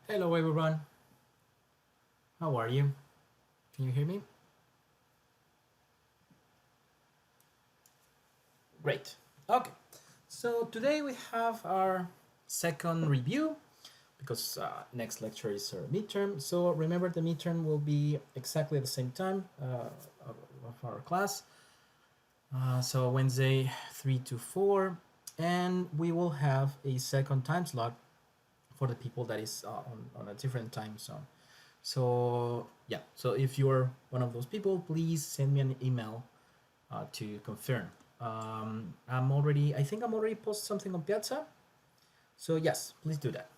Hello everyone, how are you? Can you hear me? Great. Okay, so today we have our second review because next lecture is our midterm. So remember the midterm will be exactly at the same time of our class. So Wednesday 3 to 4, and we will have a second time slot for the people that is on a different time zone. So yeah, so if you're one of those people, please send me an email to confirm. I think I'm already posted something on Piazza. So yes, please do that.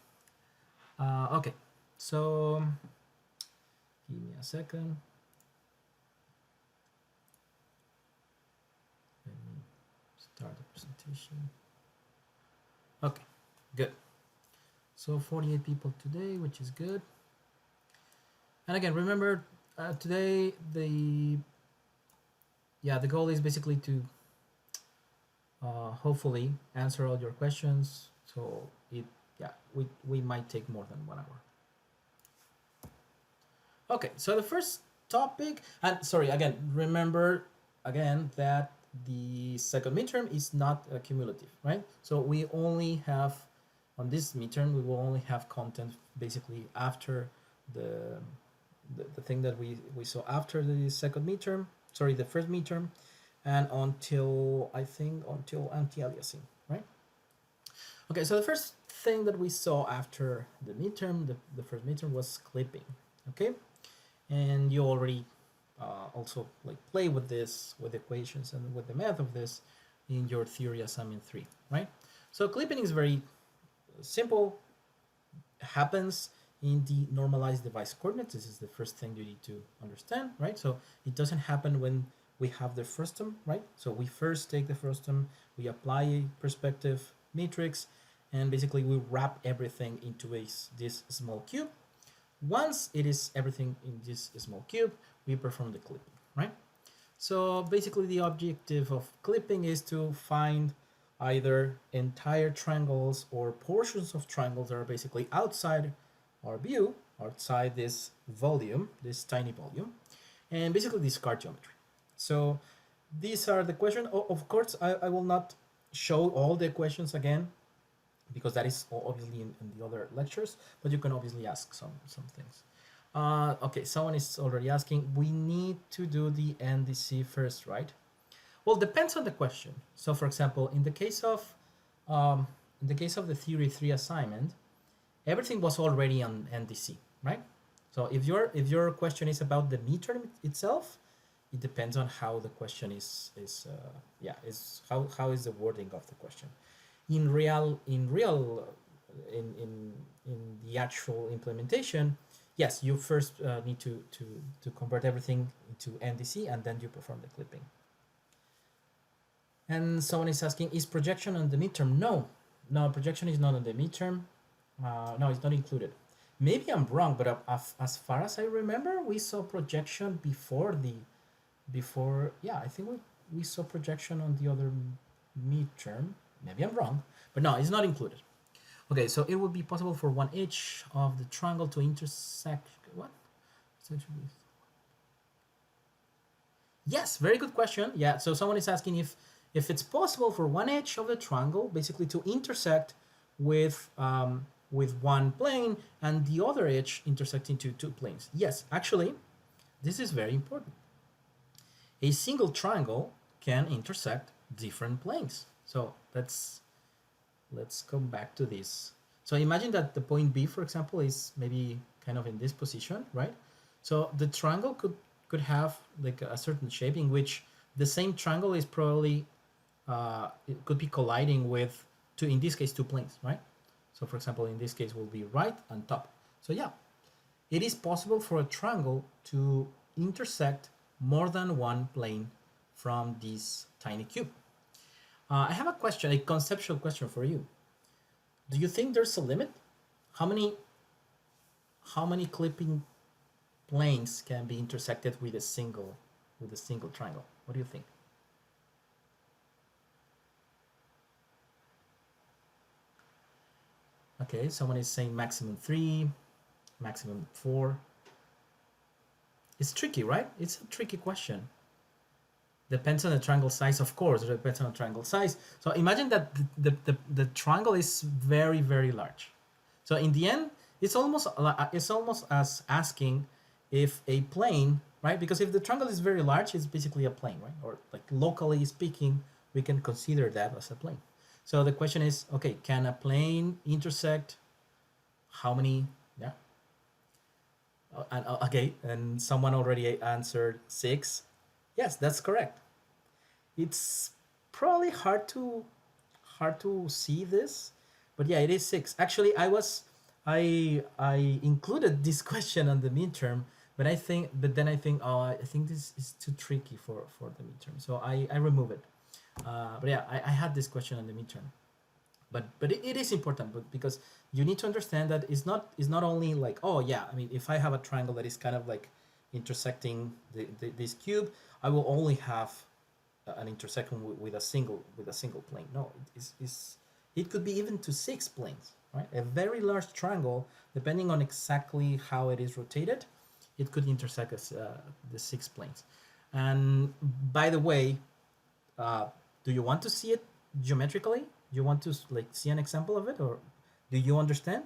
Okay, so give me a second. Let me start the presentation. Okay, good. So 48 people today, which is good. And again, remember today the goal is basically to hopefully answer all your questions. So we might take more than 1 hour. Okay, so the first topic, and sorry again, remember again that the second midterm is not cumulative, right? So we only have on this midterm we will only have content basically after the the thing that we saw after the second midterm, sorry, the first midterm, and until I think until anti-aliasing, right? Okay, so the first thing that we saw after the midterm, the first midterm was clipping, okay? And you already also like play with this, with equations and with the math of this in your theory assignment 3, right? So clipping is very simple, happens in the normalized device coordinates. This is the first thing you need to understand, right? So it doesn't happen when we have the frustum, right? So we first take the frustum, we apply a perspective matrix, and basically we wrap everything into this small cube. Once it is everything in this small cube, we perform the clipping, right? So basically the objective of clipping is to find either entire triangles or portions of triangles that are basically outside our view, outside this volume, this tiny volume, and basically discard geometry. So these are the questions. Of course, I will not show all the questions again because that is obviously in the other lectures, but you can obviously ask some things. Okay, someone is already asking, we need to do the NDC first, right? Well, depends on the question. So for example, in the case of the theory 3 assignment, everything was already on NDC, right? So if your question is about the midterm itself, it depends on how the question is how is the wording of the question. In the actual implementation, yes, you first need to convert everything into NDC and then you perform the clipping. And someone is asking, is projection on the midterm? No, projection is not on the midterm. No, it's not included. Maybe I'm wrong, but as far as I remember, we saw projection before. I think we saw projection on the other midterm. Maybe I'm wrong, but no, it's not included. Okay, so it would be possible for one edge of the triangle to intersect what? Yes, very good question. Yeah, so someone is asking if it's possible for one edge of the triangle basically to intersect with one plane and the other edge intersecting to two planes. Yes, actually, this is very important. A single triangle can intersect different planes. So let's come back to this. So imagine that the point B, for example, is maybe kind of in this position, right? So the triangle could have like a certain shape in which the same triangle is probably it could be colliding with in this case two planes, right? So for example, in this case will be right and top. So yeah, it is possible for a triangle to intersect more than one plane from this tiny cube. I have a question, a conceptual question for you. Do you think there's a limit? How many clipping planes can be intersected with a single triangle? What do you think? Okay, someone is saying maximum 3. maximum 4. It's tricky, right? It's a tricky question. Depends on the triangle size, of course. It depends on the triangle size. So imagine that the triangle is very, very large. So in the end, it's almost as asking if a plane, right? Because if the triangle is very large, it's basically a plane, right? Or like locally speaking, we can consider that as a plane. So the question is, okay, can a plane intersect how many? Yeah. Okay, and someone already answered 6. Yes, that's correct. It's probably hard to see this, but yeah, it is 6. Actually, I included this question on the midterm, but then I think, oh, I think this is too tricky for the midterm, so I remove it. But yeah, I had this question on the midterm, but it is important, but because you need to understand that it's not only like, oh yeah, I mean, if I have a triangle that is kind of like intersecting this cube, I will only have an intersection with a single plane. No, it could be even to 6 planes, right? A very large triangle, depending on exactly how it is rotated, it could intersect the 6 planes. And by the way, do you want to see it geometrically? You want to like see an example of it, or do you understand?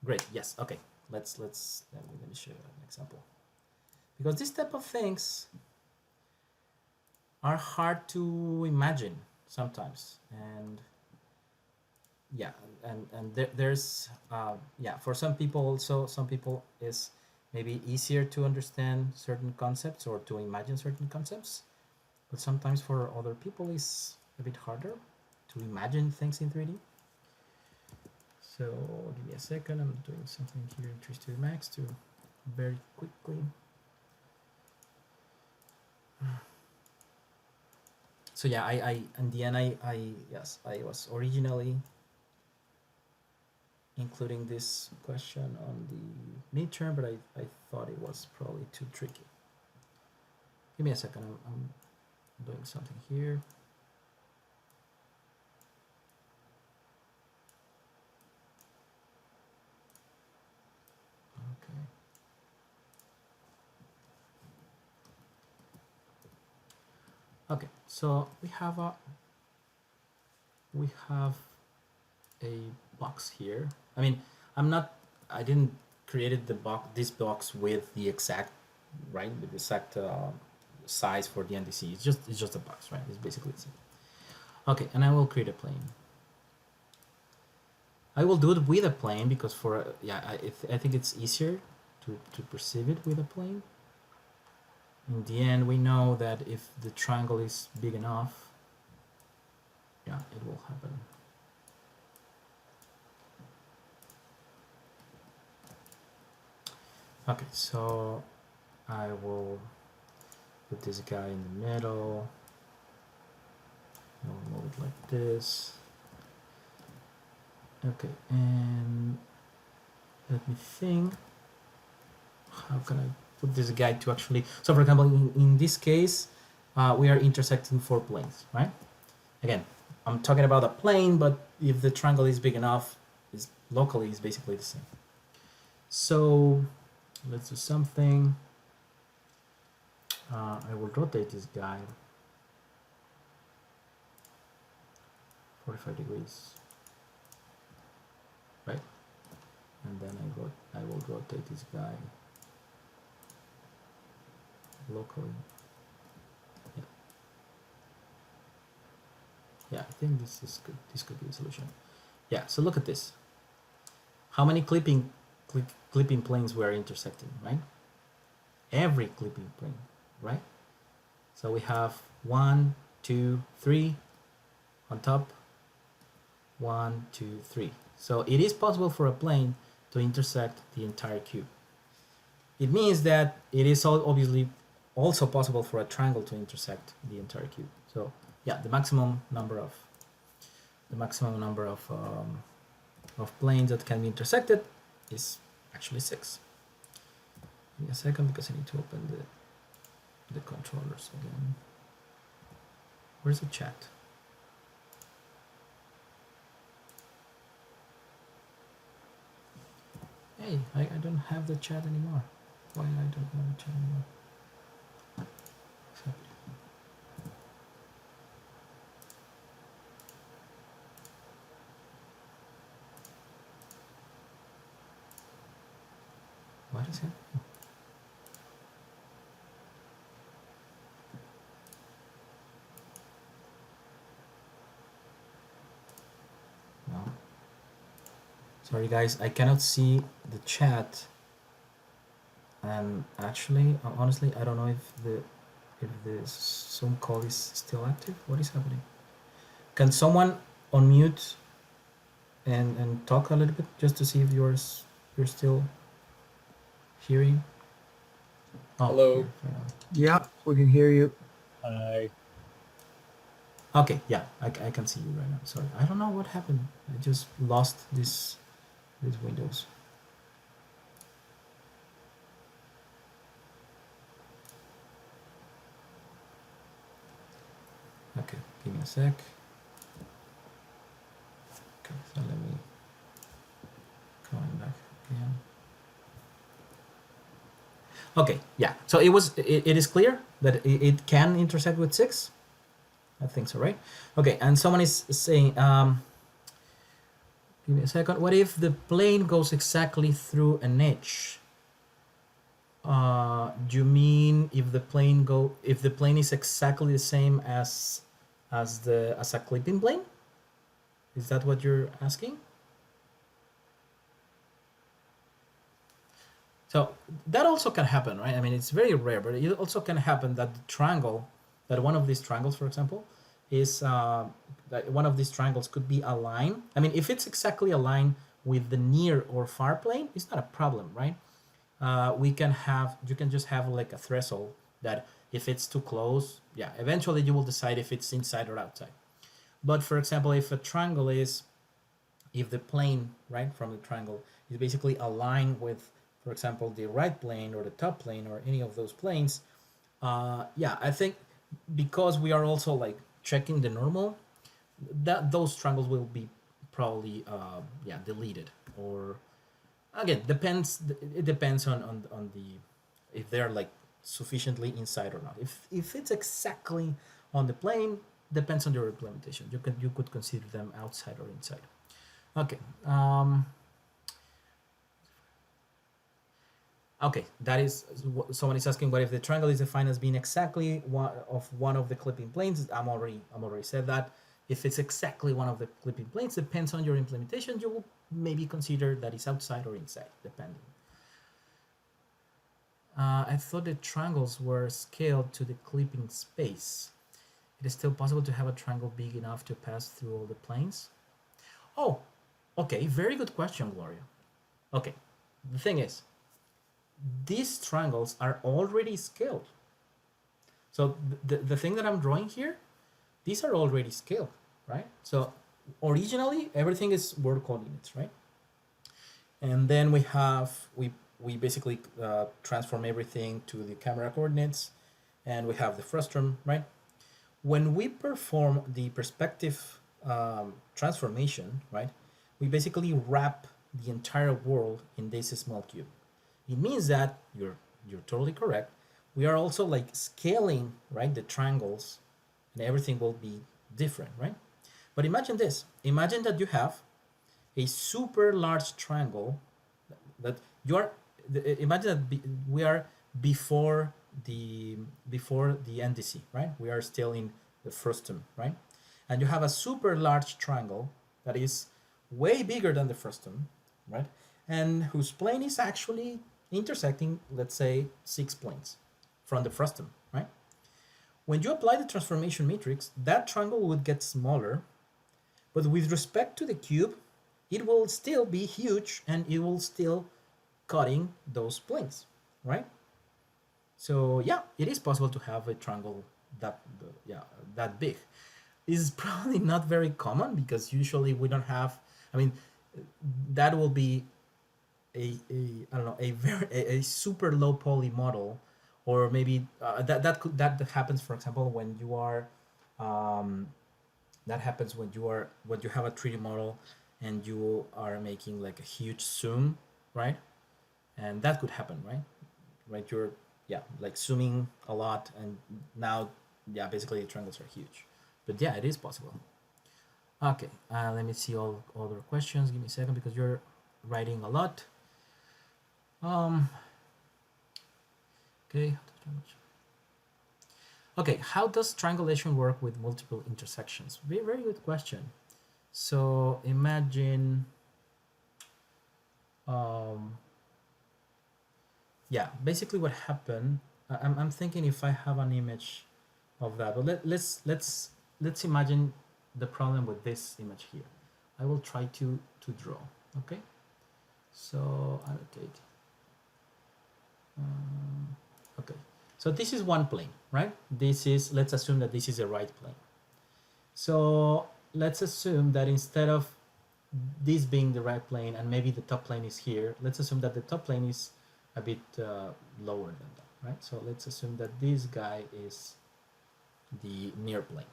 Great. Yes. Okay. Let me show you an example, because this type of things are hard to imagine sometimes, and yeah, and there's yeah, for some people also, some people is maybe easier to understand certain concepts or to imagine certain concepts, but sometimes for other people is a bit harder to imagine things in 3D. So give me a second, I'm doing something here in 3 Max to very quickly. So yeah, I in the end, yes, I was originally including this question on the midterm, but I thought it was probably too tricky. Give me a second, I'm doing something here. Okay. Okay, so we have a box here. I mean, I didn't created this box with the exact, right, with the exact size for the NDC. It's just a box, right? It's basically the same. Okay, and I will create a plane. I will do it with a plane because yeah, I think it's easier to perceive it with a plane. In the end, we know that if the triangle is big enough, yeah, it will happen. Okay, so I will put this guy in the middle. I'll move it like this. Okay, and let me think. How can I put this guy to actually... So for example, in this case, we are intersecting 4 planes, right? Again, I'm talking about a plane, but if the triangle is big enough, locally is basically the same. So let's do something. I will rotate this guy 45 degrees, right? And then I will rotate this guy locally. Yeah. Yeah, I think this is good. This could be a solution. Yeah, so look at this. How many clipping planes we are intersecting, right? Every clipping plane, right? So we have 1, 2, 3 on top. 1, 2, 3. So it is possible for a plane to intersect the entire cube. It means that it is obviously also possible for a triangle to intersect the entire cube. So yeah, the maximum number of planes that can be intersected is actually 6. Give me a second because I need to open the controllers again. Where's the chat? Hey, I don't have the chat anymore. Why I don't have the chat anymore? So, what is it? No. Sorry guys, I cannot see the chat. And actually, honestly, I don't know if the Zoom call is still active. What is happening? Can someone unmute and talk a little bit just to see if you're still hearing? Oh, Hello. Yeah, we can hear you. Hi. Okay, yeah, I can see you right now. Sorry, I don't know what happened. I just lost these windows. Okay, give me a sec. Okay, so let me come back again. Okay, yeah. So it is clear that it can intersect with 6. I think so, right? Okay, and someone is saying, give me a second. What if the plane goes exactly through an edge? Do you mean if the plane is exactly the same as a clipping plane? Is that what you're asking? So that also can happen, right? I mean, it's very rare, but it also can happen that the triangle, that one of these triangles, for example, is that one of these triangles could be aligned. I mean, if it's exactly aligned with the near or far plane, it's not a problem, right? You can just have like a threshold that if it's too close, yeah, eventually you will decide if it's inside or outside. But for example, if a triangle is, if the plane, right, from the triangle is basically aligned with, for example, the right plane or the top plane or any of those planes, yeah, I think because we are also like checking the normal, that those triangles will be probably yeah, deleted. Or again, it depends on the, if they're like sufficiently inside or not. If it's exactly on the plane, depends on your implementation. You could consider them outside or inside. Okay. Okay, that is, someone is asking what if the triangle is defined as being exactly one of the clipping planes. I'm already said that. If it's exactly one of the clipping planes, depends on your implementation. You will maybe consider that it's outside or inside, depending. I thought the triangles were scaled to the clipping space. It is still possible to have a triangle big enough to pass through all the planes? Oh, okay, very good question, Gloria. Okay, the thing is, these triangles are already scaled. So the thing that I'm drawing here, these are already scaled, right? So originally everything is world coordinates, right? And then we basically transform everything to the camera coordinates, and we have the frustum, right? When we perform the perspective transformation, right, we basically wrap the entire world in this small cube. It means that you're totally correct. We are also like scaling, right, the triangles, and everything will be different, right? But imagine this. Imagine that you have a super large triangle that you are. Imagine that we are before the NDC, right? We are still in the frustum, right? And you have a super large triangle that is way bigger than the frustum, right? And whose plane is actually intersecting, let's say, 6 planes from the frustum, right? When you apply the transformation matrix, that triangle would get smaller, but with respect to the cube, it will still be huge and it will still cutting those planes, right? So yeah, it is possible to have a triangle that that big. It's probably not very common because usually we don't have. I mean, that will be a I don't know, a super low poly model, or maybe that happens, for example, when you are that happens when you have a 3D model and you are making like a huge zoom, right? And that could happen, right? Right, you're, yeah, like zooming a lot, and now, yeah, basically the triangles are huge. But yeah, it is possible. Okay, let me see all other questions. Give me a second because you're writing a lot. Okay. Okay, how does triangulation work with multiple intersections? Very, very good question. So imagine, yeah, basically what happened. I'm thinking if I have an image of that, but let's imagine the problem with this image here. I will try to draw. Okay, so annotate. Okay, so this is one plane, right? This is, let's assume that this is a right plane. So let's assume that instead of this being the right plane and maybe the top plane is here, let's assume that the top plane is a bit lower than that, right? So let's assume that this guy is the near plane.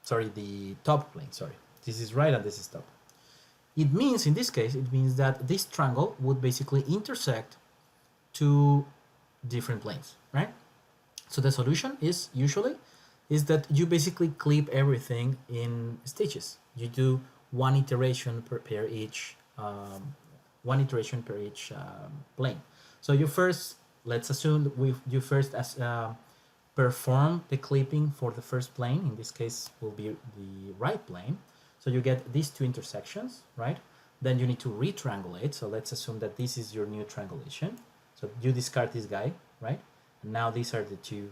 Sorry, the top plane, sorry. This is right and this is top. It means, in this case, it means that this triangle would basically intersect two different planes, right? So the solution is usually is that you basically clip everything in stages. You do one iteration per each plane. So you first, let's assume you first perform the clipping for the first plane. In this case, will be the right plane. So you get these two intersections, right? Then you need to retriangulate. So let's assume that this is your new triangulation. So you discard this guy, right? And now these are the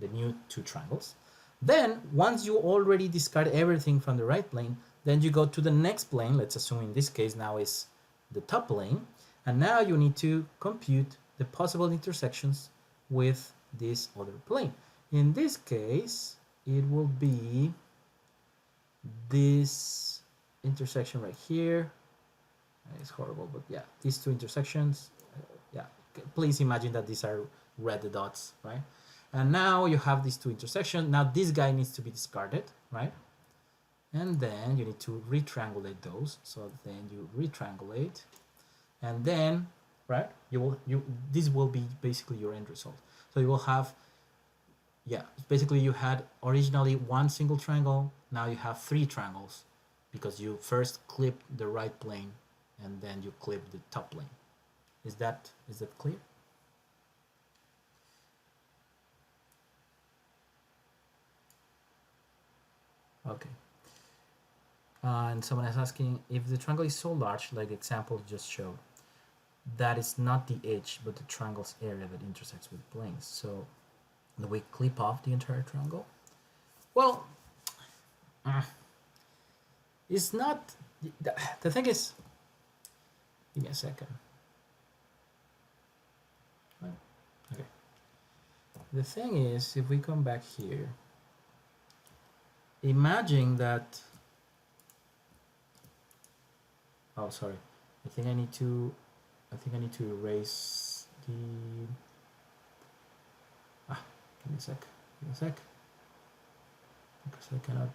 new two triangles. Then once you already discard everything from the right plane, then you go to the next plane. Let's assume in this case now is the top plane. And now you need to compute the possible intersections with this other plane. In this case, it will be this intersection right here. It's horrible, but yeah, these two intersections. Yeah, please imagine that these are red dots, right? And now you have these two intersections. Now this guy needs to be discarded, right? And then you need to retriangulate those. So then you retriangulate, and then, right, this will be basically your end result. So you will have, yeah, basically you had originally one single triangle. Now you have three triangles because you first clip the right plane and then you clip the top plane. Is that clear? Okay. And someone is asking, if the triangle is so large, like the example just showed, that is not the edge, but the triangle's area that intersects with planes. So do we clip off the entire triangle? Well, it's not. The thing is, give me a second. Okay. The thing is, if we come back here, imagine that. Oh, sorry. I think I need to erase the. Give me a sec. Because I cannot.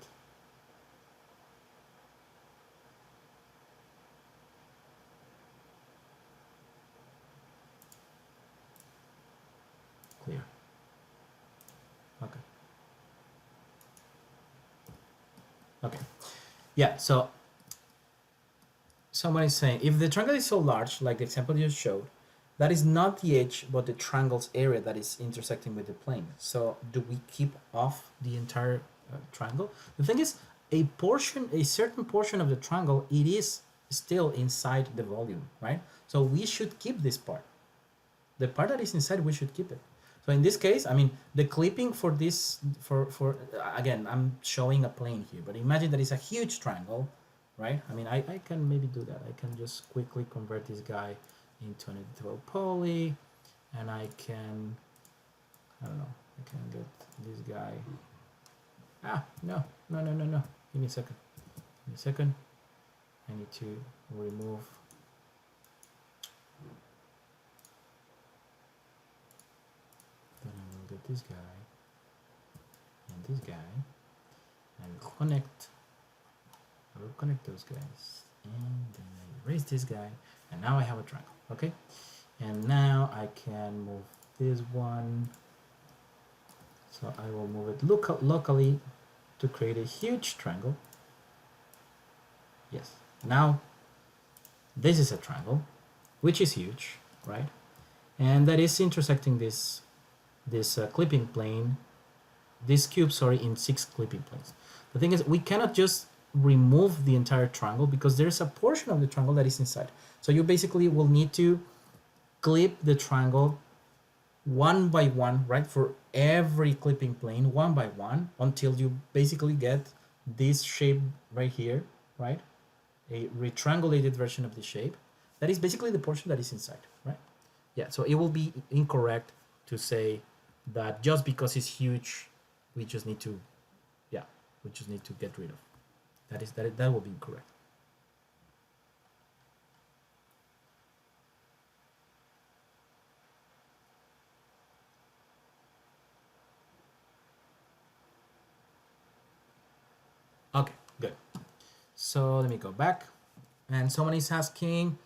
Clear. Okay. Okay. Yeah, so someone is saying, if the triangle is so large, like the example you showed, that is not the edge, but the triangle's area that is intersecting with the plane. So do we keep off the entire triangle? The thing is, a certain portion of the triangle, it is still inside the volume, right? So we should keep this part. The part that is inside, we should keep it. So in this case, I mean, the clipping for this, again, I'm showing a plane here, but imagine that it's a huge triangle, right? I mean, I can maybe do that. I can just quickly convert this guy into an editable poly, and I can, I don't know, I can get this guy. No. Give me a second. I need to remove. Then I will get this guy and this guy, and I will connect those guys, and then I erase this guy, and now I have a triangle. Okay, And now I can move this one. So I will move it locally to create a huge triangle. Yes. Now this is a triangle, which is huge, right? And that is intersecting this clipping plane, this cube, sorry, in 6 clipping planes. The thing is, we cannot just remove the entire triangle because there's a portion of the triangle that is inside. So you basically will need to clip the triangle one by one, right? For every clipping plane, one by one, until you basically get this shape right here, right? A retriangulated version of the shape. That is basically the portion that is inside, right? Yeah, so it will be incorrect to say that just because it's huge, we just need to, yeah, we just need to get rid of. That will be incorrect. Okay, good. So let me go back. And someone is asking,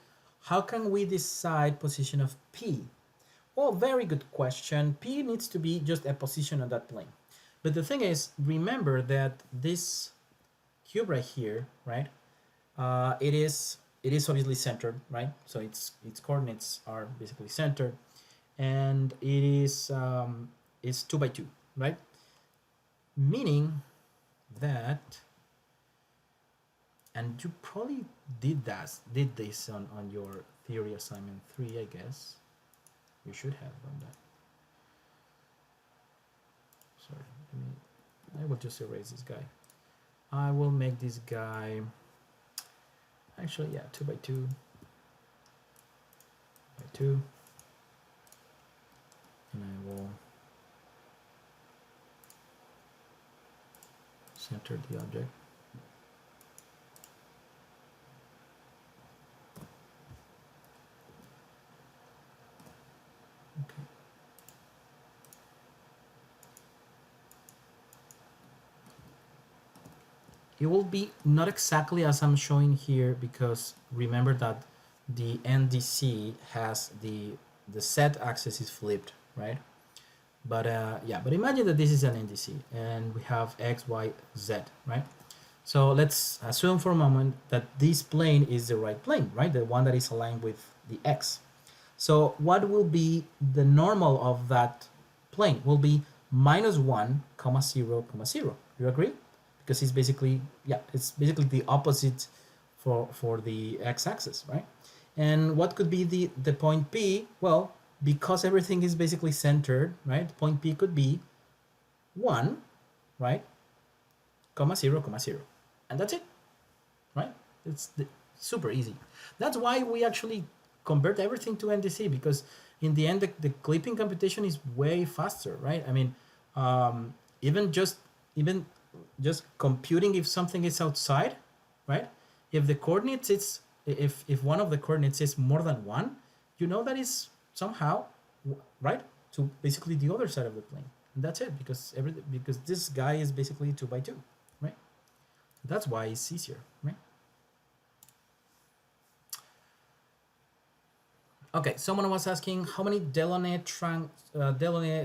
how can we decide position of P? Well, very good question. P needs to be just a position on that plane. But the thing is, remember that this cube right here, right? It is obviously centered, right? So its coordinates are basically centered, and it is 2 by 2, right? Meaning that, and you probably did this on your theory assignment 3, I guess. You should have done that. Sorry, I will just erase this guy. I will make this guy, actually, yeah, 2 by 2 by 2, and I will center the object. Okay. It will be not exactly as I'm showing here, because remember that the NDC has the Z axis is flipped, right? But yeah, but imagine that this is an NDC and we have X, Y, Z, right? So let's assume for a moment that this plane is the right plane, right? The one that is aligned with the X. So what will be the normal of that plane? Will be -1, 0, 0. You agree? Because it's basically, yeah, it's basically the opposite for the x-axis, right? And what could be the point P? Well, because everything is basically centered, right? Point P could be 1, right? 0, 0. And that's it, right? It's super easy. That's why we actually convert everything to NDC, because in the end, the clipping computation is way faster, right? I mean, even just computing if something is outside, right? If the coordinates is, if one of the coordinates is more than 1, you know that is somehow right to basically the other side of the plane, and that's it, because this guy is basically 2 by 2, right? That's why it's easier, right? Okay, someone was asking how many Delaunay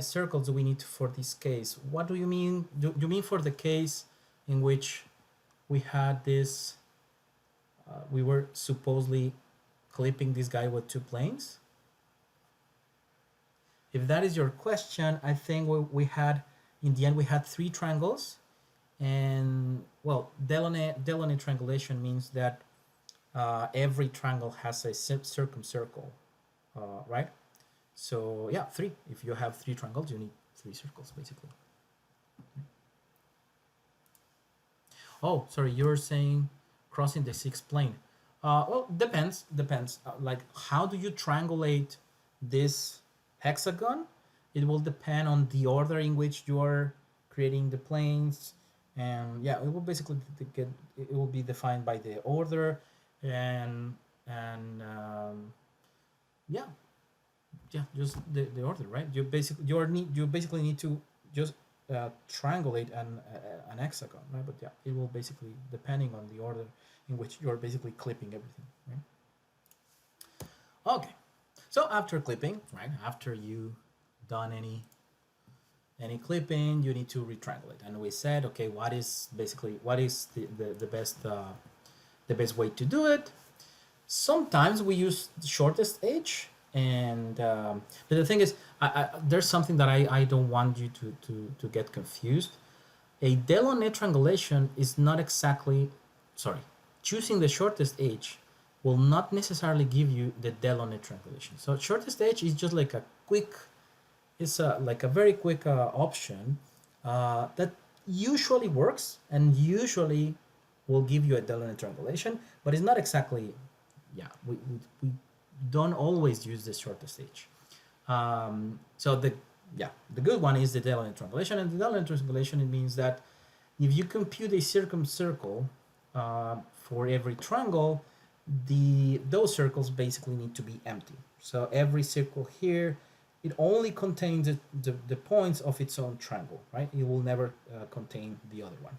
circles do we need for this case? What do you mean? Do you mean for the case in which we had this, we were supposedly clipping this guy with 2 planes? If that is your question, I think we had, in the end, we had 3 triangles. And, well, Delaunay triangulation means that every triangle has a circumcircle. Right? So yeah, 3. If you have 3 triangles, you need 3 circles, basically. Oh, sorry, you're saying crossing the 6th plane. Well, depends. Like, how do you triangulate this hexagon? It will depend on the order in which you are creating the planes, and yeah, it will basically it will be defined by the order, and yeah, just the order, right? You basically need to just triangulate an hexagon, right? But yeah, it will basically, depending on the order in which you're basically clipping everything, right? Okay, So after clipping, right, after you done any clipping, you need to retriangulate. And we said, okay, what is the best way to do it? Sometimes we use the shortest edge, and but the thing is, there's something that I don't want you to get confused. A Delaunay triangulation is not exactly, sorry, choosing the shortest edge will not necessarily give you the Delaunay triangulation. So shortest edge is just like a quick, it's like a very quick option that usually works and usually will give you a Delaunay triangulation, but it's not exactly, yeah, we don't always use the shortest edge. So the good one is the Delaunay triangulation, and the Delaunay triangulation, it means that if you compute a circumcircle for every triangle, those circles basically need to be empty. So every circle here, it only contains the points of its own triangle, right? It will never contain the other one.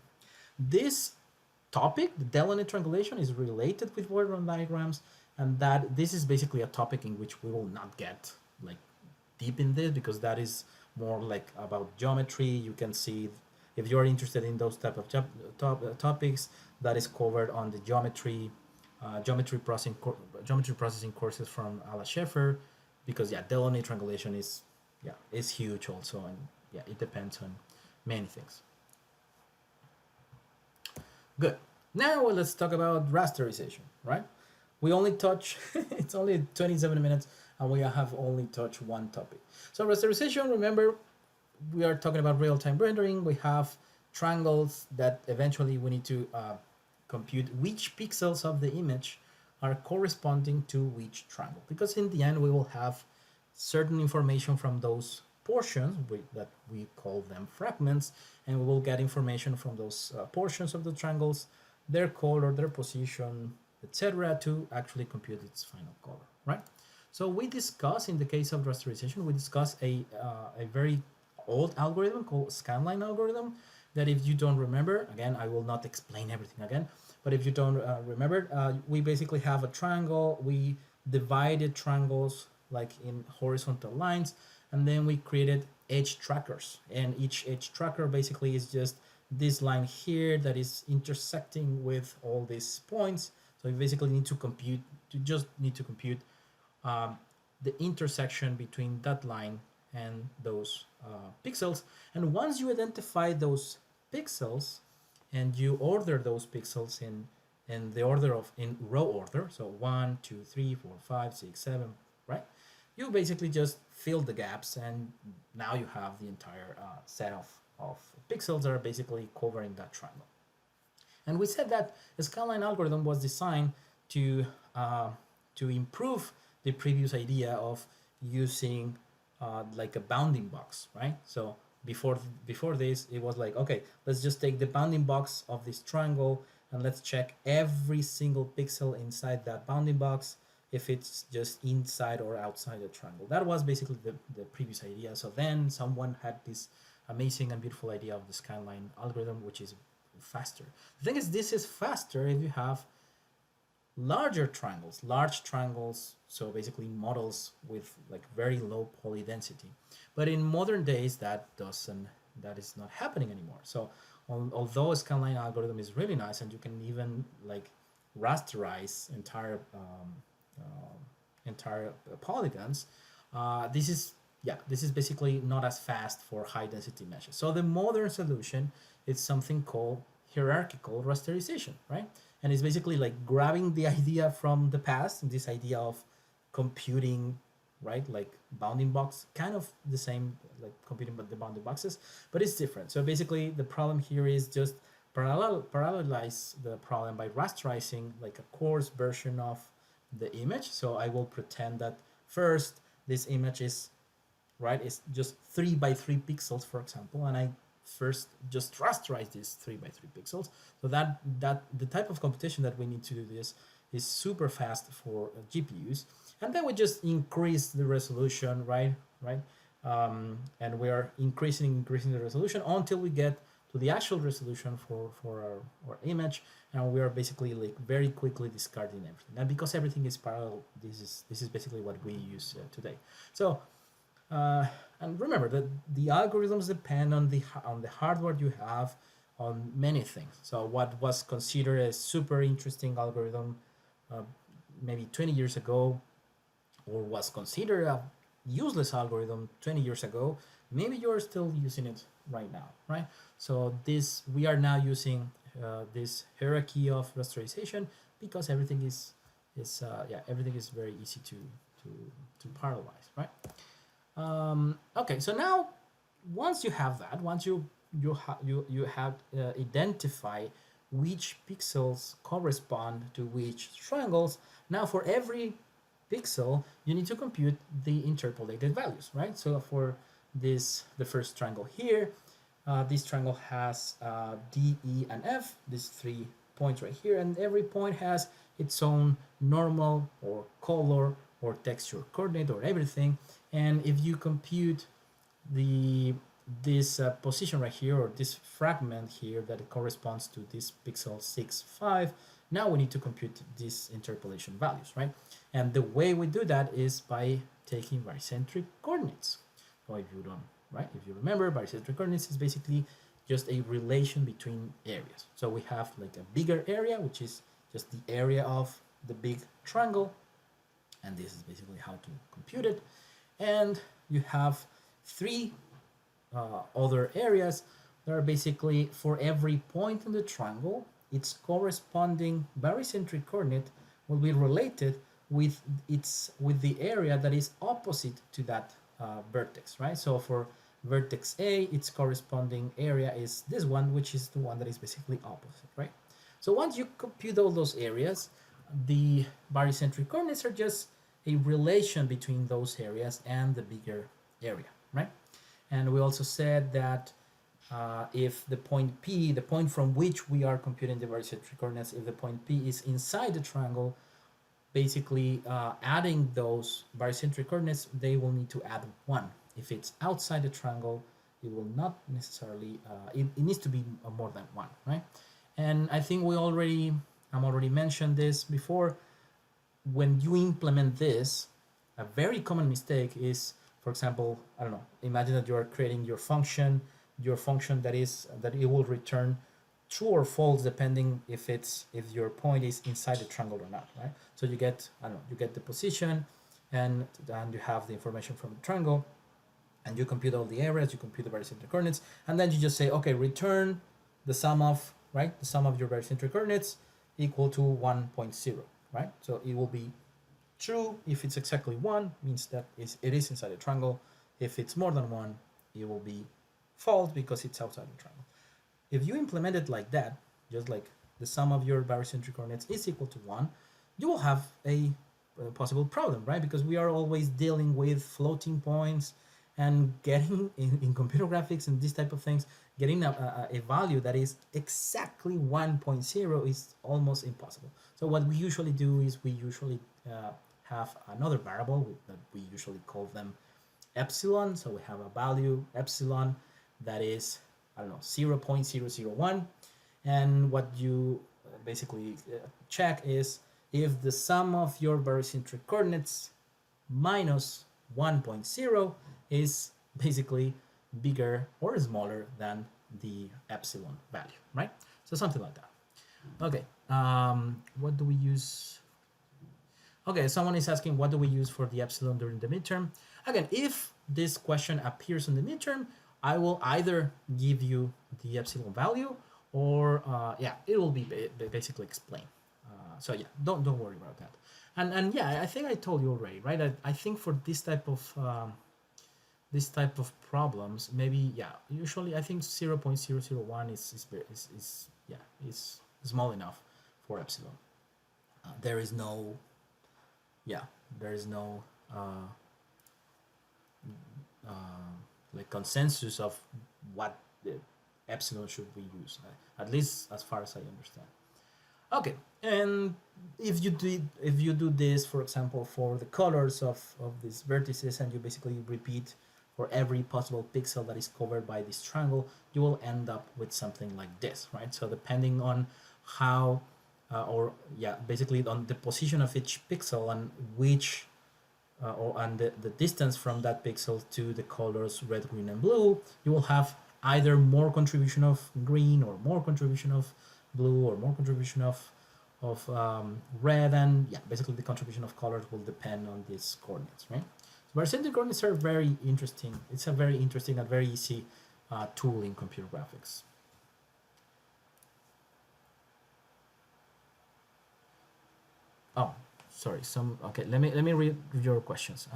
This topic, the Delaunay triangulation, is related with word diagrams, and that this is basically a topic in which we will not get like deep in this, because that is more like about geometry. You can see, if you're interested in those type of topics, that is covered on the geometry processing courses from Ala Scheffer, because yeah, Delaunay triangulation is huge also, and yeah, it depends on many things. Good. Now let's talk about rasterization, right? We only touch, it's only 27 minutes, and we have only touched one topic. So rasterization, remember, we are talking about real-time rendering. We have triangles that eventually we need to compute which pixels of the image are corresponding to which triangle, because in the end we will have certain information from those portions that we call them fragments, and we will get information from those portions of the triangles, their color, their position, etc., to actually compute its final color, right? So we discuss, in the case of rasterization, we discuss a very old algorithm called scanline algorithm, that if you don't remember, again, I will not explain everything again, but if you don't remember, we basically have a triangle, we divided triangles like in horizontal lines, and then we created edge trackers, and each edge tracker basically is just this line here that is intersecting with all these points. So you basically need to compute, the intersection between that line and those pixels. And once you identify those pixels and you order those pixels in the order of, in row order, so 1, 2, 3, 4, 5, 6, 7, right? You basically just fill the gaps, and now you have the entire set of pixels that are basically covering that triangle. And we said that the scanline algorithm was designed to improve the previous idea of using like a bounding box, right? So before this, it was like, okay, let's just take the bounding box of this triangle and let's check every single pixel inside that bounding box, if it's just inside or outside the triangle. That was basically the previous idea. So then someone had this amazing and beautiful idea of the scanline algorithm, which is faster. The thing is, this is faster if you have large triangles, so basically models with like very low poly density. But in modern days, that is not happening anymore. So although a scanline algorithm is really nice, and you can even like rasterize entire polygons, this is basically not as fast for high density meshes. So the modern solution is something called hierarchical rasterization, right? And it's basically like grabbing the idea from the past, this idea of computing, right, like bounding box, kind of the same, like computing but the bounding boxes, but it's different. So basically the problem here is just parallelize the problem by rasterizing like a coarse version of the image. So I will pretend that first this image is, right, it's just 3 by 3 pixels, for example, and I first just rasterize these 3 by 3 pixels. So that the type of computation that we need to do this is super fast for GPUs, and then we just increase the resolution, right, and we are increasing the resolution until we get to the actual resolution for our image, and we are basically like very quickly discarding everything. And because everything is parallel, this is basically what we use today. So and remember that the algorithms depend on the hardware you have, on many things. So what was considered a super interesting algorithm maybe 20 years ago, or was considered a useless algorithm 20 years ago, maybe you're still using it right now, right? So we are now using this hierarchy of rasterization because everything is everything is very easy to parallelize, right? Okay, so now once you have that, once you have identified which pixels correspond to which triangles, now for every pixel you need to compute the interpolated values, right? So for the first triangle here, this triangle has D, E, and F, these 3 points right here, and every point has its own normal or color or texture coordinate or everything. And if you compute this position right here, or this fragment here that corresponds to this pixel 6, 5, now we need to compute these interpolation values, right? And the way we do that is by taking barycentric coordinates. So if you don't, right? If you remember, barycentric coordinates is basically just a relation between areas. So we have like a bigger area, which is just the area of the big triangle, and this is basically how to compute it. And you have 3 other areas that are basically for every point in the triangle, its corresponding barycentric coordinate will be related with the area that is opposite to that vertex, right? So for vertex A, its corresponding area is this one, which is the one that is basically opposite, right? So once you compute all those areas, the barycentric coordinates are just a relation between those areas and the bigger area, right? And we also said that if the point P, the point from which we are computing the barycentric coordinates, if the point P is inside the triangle, basically adding those barycentric coordinates, they will need to add 1. If it's outside the triangle, it will not necessarily, it needs to be more than 1, right? And I think I'm already mentioned this before. When you implement this, a very common mistake is, for example, I don't know, imagine that you are creating your function that it will return true or false depending if your point is inside the triangle or not, right? So you get, I don't know, you get the position and you have the information from the triangle, and you compute all the areas, you compute the barycentric coordinates, and then you just say, okay, return the sum of your barycentric coordinates equal to 1.0, right? So it will be true if it's exactly 1, means that it is inside the triangle. If it's more than 1, it will be false because it's outside the triangle. If you implement it like that, just like the sum of your barycentric coordinates is equal to 1, you will have a possible problem, right? Because we are always dealing with floating points, and getting in computer graphics and this type of things, getting a value that is exactly 1.0 is almost impossible. So what we usually do is we usually have another variable that we usually call them epsilon. So we have a value epsilon that is, I don't know, 0.001, and what you basically check is if the sum of your barycentric coordinates minus 1.0 is basically bigger or smaller than the epsilon value, right? So something like that. Okay, what do we use? Okay, someone is asking what do we use for the epsilon during the midterm? Again, if this question appears in the midterm, I will either give you the epsilon value or it will be basically explained. So yeah, don't worry about that. And yeah, I think I told you already, right? I think for this type of problems, maybe usually I think 0.001 is small enough for epsilon. There is no like consensus of what the epsilon should we use, at least as far as I understand. Okay, and if you do this, for example, for the colors of these vertices, and you basically repeat for every possible pixel that is covered by this triangle, you will end up with something like this, right? So depending on how, basically on the position of each pixel and which, and the distance from that pixel to the colors red, green, and blue, you will have either more contribution of green or more contribution of blue or more contribution of red, and yeah, basically the contribution of colors will depend on these coordinates, right? So barycentric coordinates are very interesting. It's a very interesting and very easy tool in computer graphics. Oh, sorry. Okay. Let me read your questions.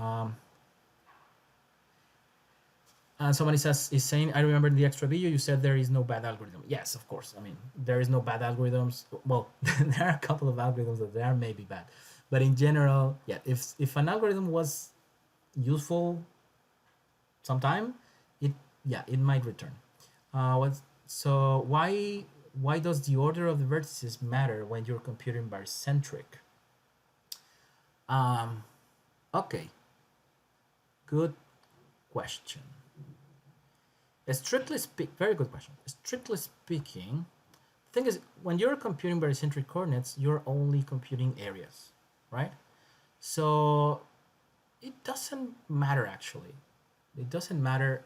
And somebody is saying, I remember in the extra video you said there is no bad algorithm. Yes, of course. I mean, there is no bad algorithms. Well, there are a couple of algorithms that they are maybe bad, but in general, yeah. If an algorithm was useful sometime, it might return. So why does the order of the vertices matter when you're computing barycentric? Okay. Good question. Very good question. Strictly speaking, the thing is, when you're computing barycentric coordinates, you're only computing areas, right? So it doesn't matter actually. It doesn't matter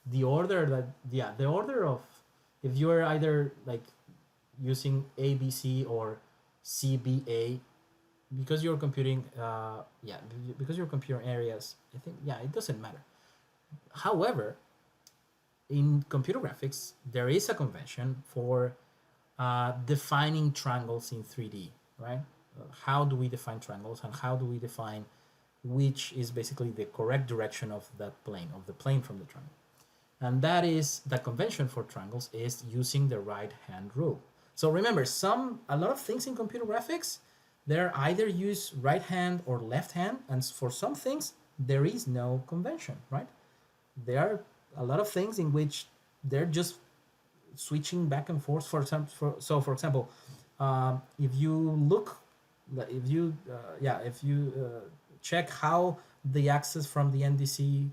the order the order of, if you're either like using ABC or CBA, because you're computing because you're computing areas, I think it doesn't matter. However, in computer graphics, there is a convention for defining triangles in 3D, right? How do we define triangles, and how do we define which is basically the correct direction of that plane, of the plane from the triangle? And that is, the convention for triangles is using the right hand rule. So remember, a lot of things in computer graphics, they're either use right hand or left hand, and for some things there is no convention, right? There are a lot of things in which they're just switching back and forth. For example, if you check how the axes from the NDC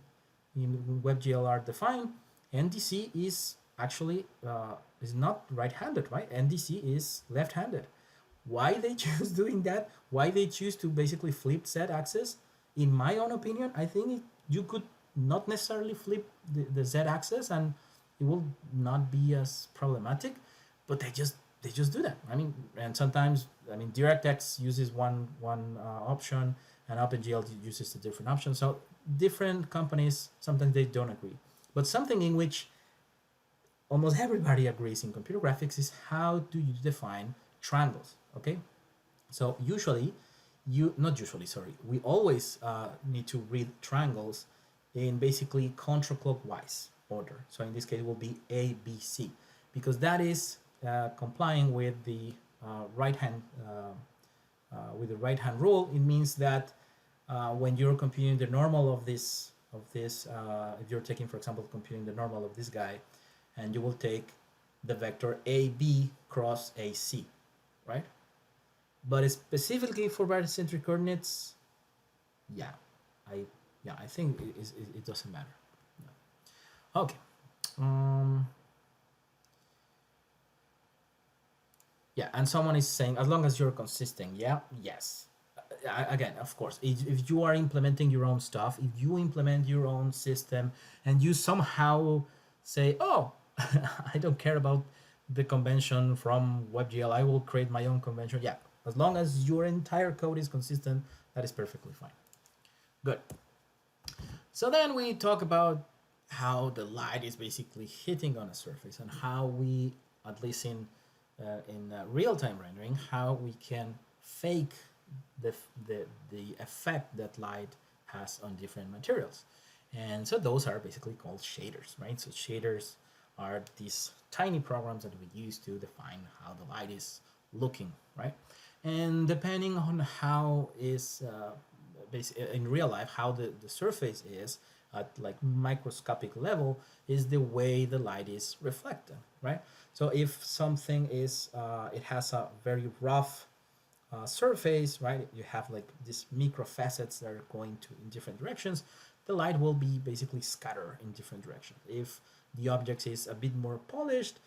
in WebGL are defined, NDC is actually is not right-handed, right? NDC is left-handed. Why they choose doing that? Why they choose to basically flip z-axis? In my own opinion, I think you could not necessarily flip the z-axis and it will not be as problematic, but they just do that. I mean, and sometimes, I mean, DirectX uses one option and OpenGL uses a different option. So different companies, sometimes they don't agree. But something in which almost everybody agrees in computer graphics is how do you define triangles, okay? So we always need to read triangles in basically counterclockwise order. So in this case, it will be A, B, C, because that is complying with the right hand rule. It means that when you're computing the normal of this, if you're taking, for example, computing the normal of this guy, and you will take the vector AB cross AC, right? But specifically for barycentric coordinates, I think it doesn't matter. Yeah. Okay. Yeah, and someone is saying, as long as you're consistent, yes. Again, of course, if you are implementing your own stuff, if you implement your own system, and you somehow say, oh, I don't care about the convention from WebGL, I will create my own convention. Yeah, as long as your entire code is consistent, that is perfectly fine. Good. So then we talk about how the light is basically hitting on a surface, and how we, at least in real-time rendering, how we can fake the effect that light has on different materials. And so those are basically called shaders, right? So shaders are these tiny programs that we use to define how the light is looking, right? And depending on how is in real life, how the surface is at like microscopic level, is the way the light is reflected, right? So if something is it has a very rough surface, right? You have like these micro facets that are going to in different directions. The light will be basically scattered in different directions. If the object is a bit more polished,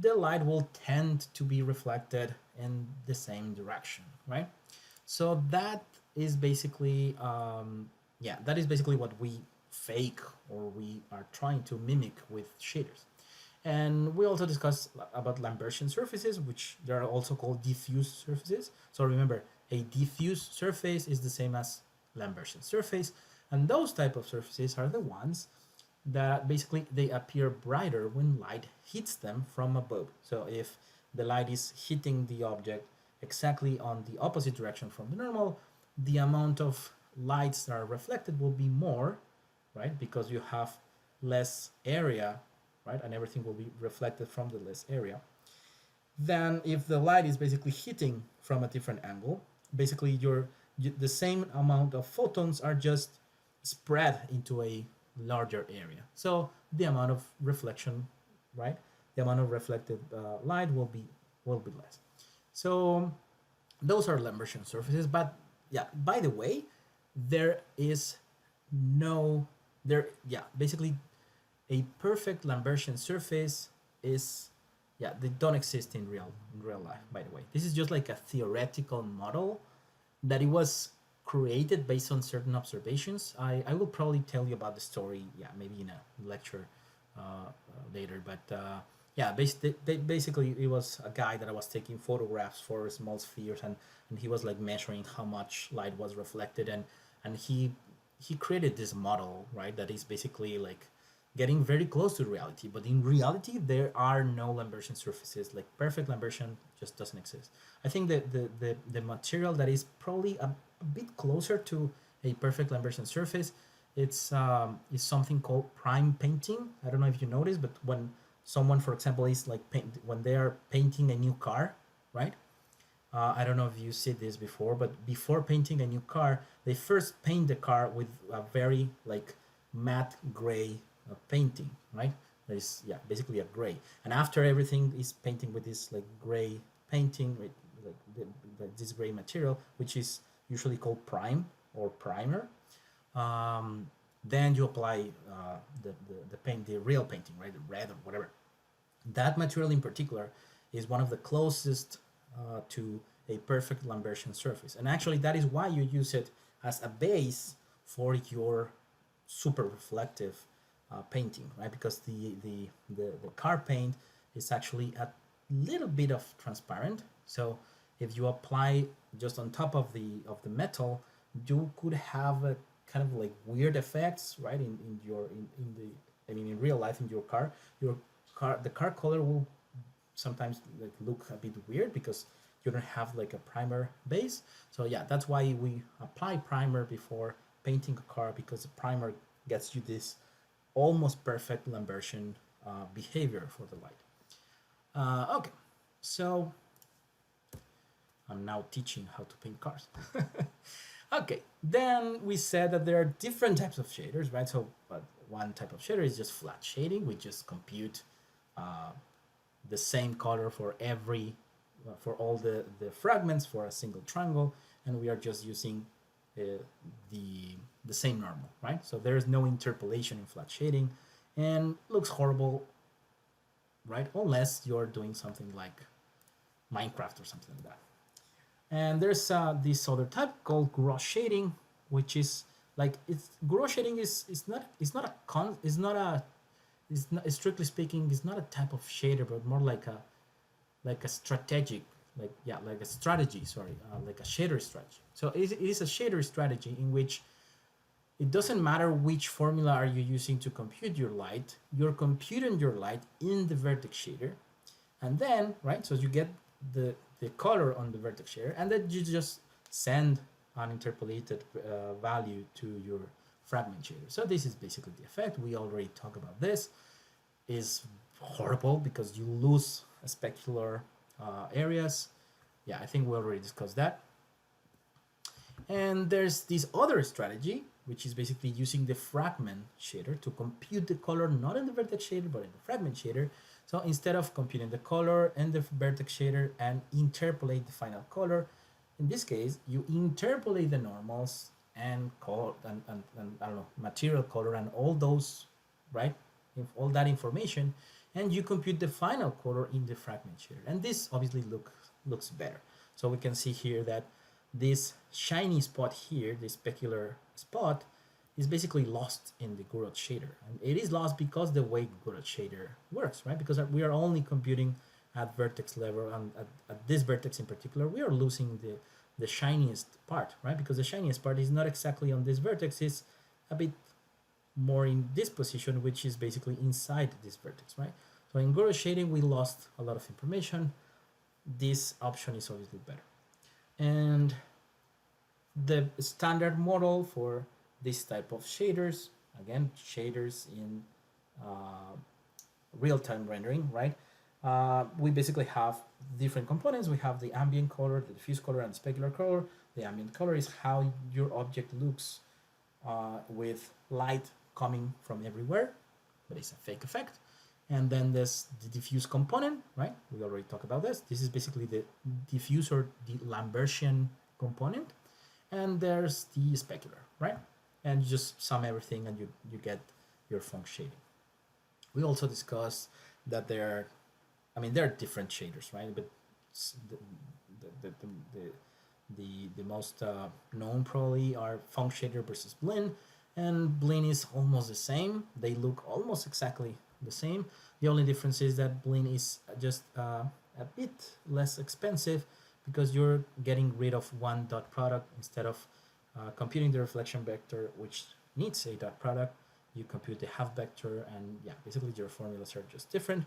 the light will tend to be reflected in the same direction, right? So that is basically, that is basically what we fake or we are trying to mimic with shaders. And we also discussed about Lambertian surfaces, which they are also called diffuse surfaces. So remember, a diffuse surface is the same as Lambertian surface, and those type of surfaces are the ones that basically they appear brighter when light hits them from above. So if the light is hitting the object exactly on the opposite direction from the normal, the amount of lights that are reflected will be more, right? Because you have less area, right? And everything will be reflected from the less area. Than if the light is basically hitting from a different angle. Basically, the same amount of photons are just spread into a larger area. So the amount of reflection, right? The amount of reflected light will be less. So those are Lambertian surfaces. But yeah, by the way, there is no there. Yeah, basically, a perfect Lambertian surface is they don't exist in real life. By the way, this is just like a theoretical model that it was created based on certain observations. I will probably tell you about the story, maybe in a lecture later. But basically, it was a guy that I was taking photographs for small spheres, and he was like measuring how much light was reflected, and he created this model, right? That is basically like getting very close to reality. But in reality, there are no Lambertian surfaces. Like perfect Lambertian just doesn't exist. I think that the material that is probably a bit closer to a perfect Lambertian surface, it's is something called prime painting. I don't know if you noticed, but when someone, for example, is like when they are painting a new car, right? I don't know if you see this before, but before painting a new car, they first paint the car with a very like matte gray painting, right? That is basically a gray. And after everything is painting with this like gray painting, with this gray material, which is usually called prime or primer. Then you apply the paint, the real painting, right? The red or whatever. That material in particular is one of the closest to a perfect Lambertian surface. And actually, that is why you use it as a base for your super reflective painting, right? Because the car paint is actually a little bit of transparent. So if you apply just on top of the metal, you could have a kind of like weird effects, right? In real life in your car, the car color will sometimes like look a bit weird because you don't have like a primer base. So that's why we apply primer before painting a car, because the primer gets you this almost perfect Lambertian behavior for the light. Okay, so I'm now teaching how to paint cars. Okay, then we said that there are different types of shaders, right? So, but one type of shader is just flat shading. We just compute the same color for all the fragments for a single triangle, and we are just using the same normal, right? So there is no interpolation in flat shading, and looks horrible, right? Unless you're doing something like Minecraft or something like that. And there's this other type called Gouraud shading, which is like Gouraud shading is strictly speaking, it's not a type of shader, but more like a strategic, like a strategy, like a shader strategy. So it is a shader strategy in which it doesn't matter which formula are you using to compute your light, you're computing your light in the vertex shader, and then, right, so you get the color on the vertex shader, and then you just send an interpolated value to your fragment shader. So this is basically the effect. We already talked about this. Is horrible because you lose specular areas. I think we already discussed that. And there's this other strategy, which is basically using the fragment shader to compute the color not in the vertex shader but in the fragment shader. So instead of computing the color in the vertex shader and interpolate the final color, In this case, you interpolate the normals and color and I don't know, material color and all those, right? If all that information, and you compute the final color in the fragment shader. And this obviously looks better. So we can see here that this shiny spot here, this specular spot, is basically lost in the Gouraud shader. And it is lost because the way Gouraud shader works, right? Because we are only computing at vertex level, and at this vertex in particular, we are losing the shiniest part, right? Because the shiniest part is not exactly on this vertex, it's a bit more in this position, which is basically inside this vertex, right? So in Gouraud shading, we lost a lot of information. This option is obviously better. And the standard model for this type of shaders, again, shaders in real-time rendering, right? We basically have different components. We have the ambient color, the diffuse color, and specular color. The ambient color is how your object looks with light coming from everywhere, but it's a fake effect. And then there's the diffuse component, right? We already talked about this. This is basically the diffuse or the Lambertian component. And there's the specular, right? And you just sum everything and you get your Phong shading. We also discussed that there are different shaders, right? But the most known probably are Phong shader versus Blinn, and Blinn is almost the same. They look almost exactly the same. The only difference is that Blinn is just a bit less expensive because you're getting rid of one dot product instead of computing the reflection vector, which needs a dot product. You compute the half vector, and yeah, basically your formulas are just different.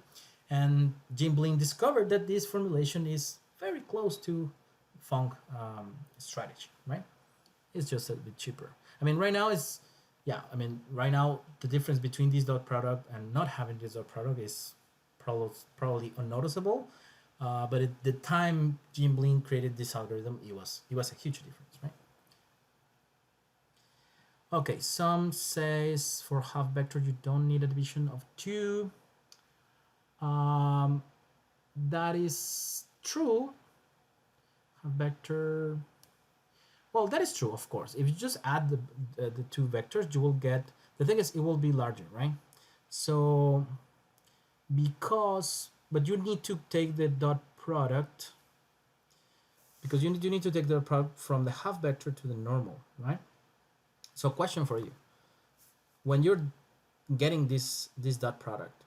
And Jim Blinn discovered that this formulation is very close to Phong strategy, right? It's just a bit cheaper. Right now right now the difference between this dot product and not having this dot product is probably unnoticeable. But at the time Jim Blinn created this algorithm, it was a huge difference, right? Okay, some says for half vector you don't need a division of 2. That is true. Half vector. Well, that is true, of course. If you just add the two vectors, you will get. The thing is, it will be larger, right? So, but you need to take the dot product because you need to take the product from the half vector to the normal, right? So, question for you: when you're getting this dot product,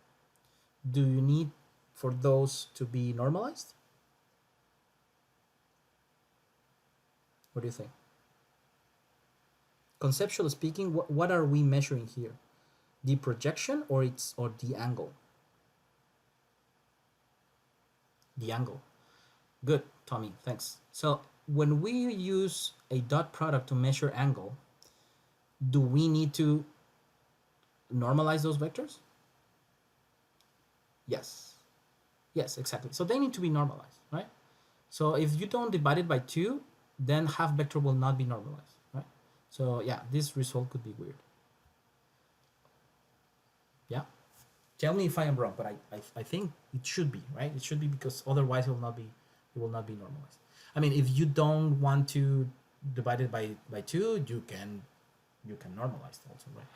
do you need for those to be normalized? What do you think? Conceptually speaking, what are we measuring here? The projection or the angle? The angle. Good, Tommy, thanks. So when we use a dot product to measure angle, do we need to normalize those vectors? Yes. Yes, exactly. So they need to be normalized, right? So if you don't divide it by 2, then half vector will not be normalized, right? So yeah, this result could be weird. Yeah. Tell me if I am wrong, but I think it should be, right? It should be because otherwise it will not be normalized. If you don't want to divide it by 2, you can normalize it also, right?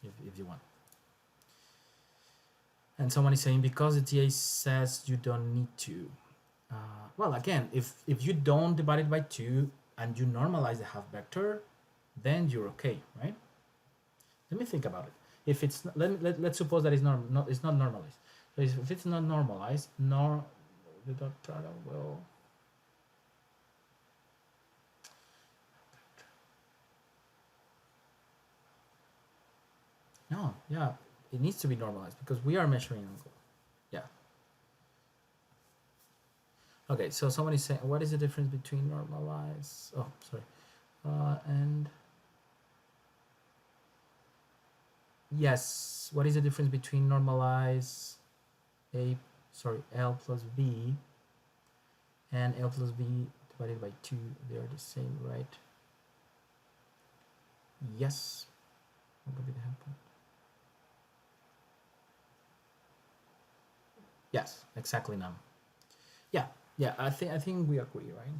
If you want. And someone is saying because the TA says you don't need to. Well, again, if you don't divide it by 2 and you normalize the half vector, then you're okay, right? Let me think about it. If it's let's suppose that it's not normalized. So if it's not normalized, nor the dot product will. No, yeah, it needs to be normalized because we are measuring angle. Yeah. Okay, so someone is saying, what is the difference between normalized? Oh, sorry. And yes, what is the difference between normalize L plus B and L plus B divided by 2? They are the same, right? Yes. What will be the happen? Yes, exactly now. Yeah, I think we agree, right?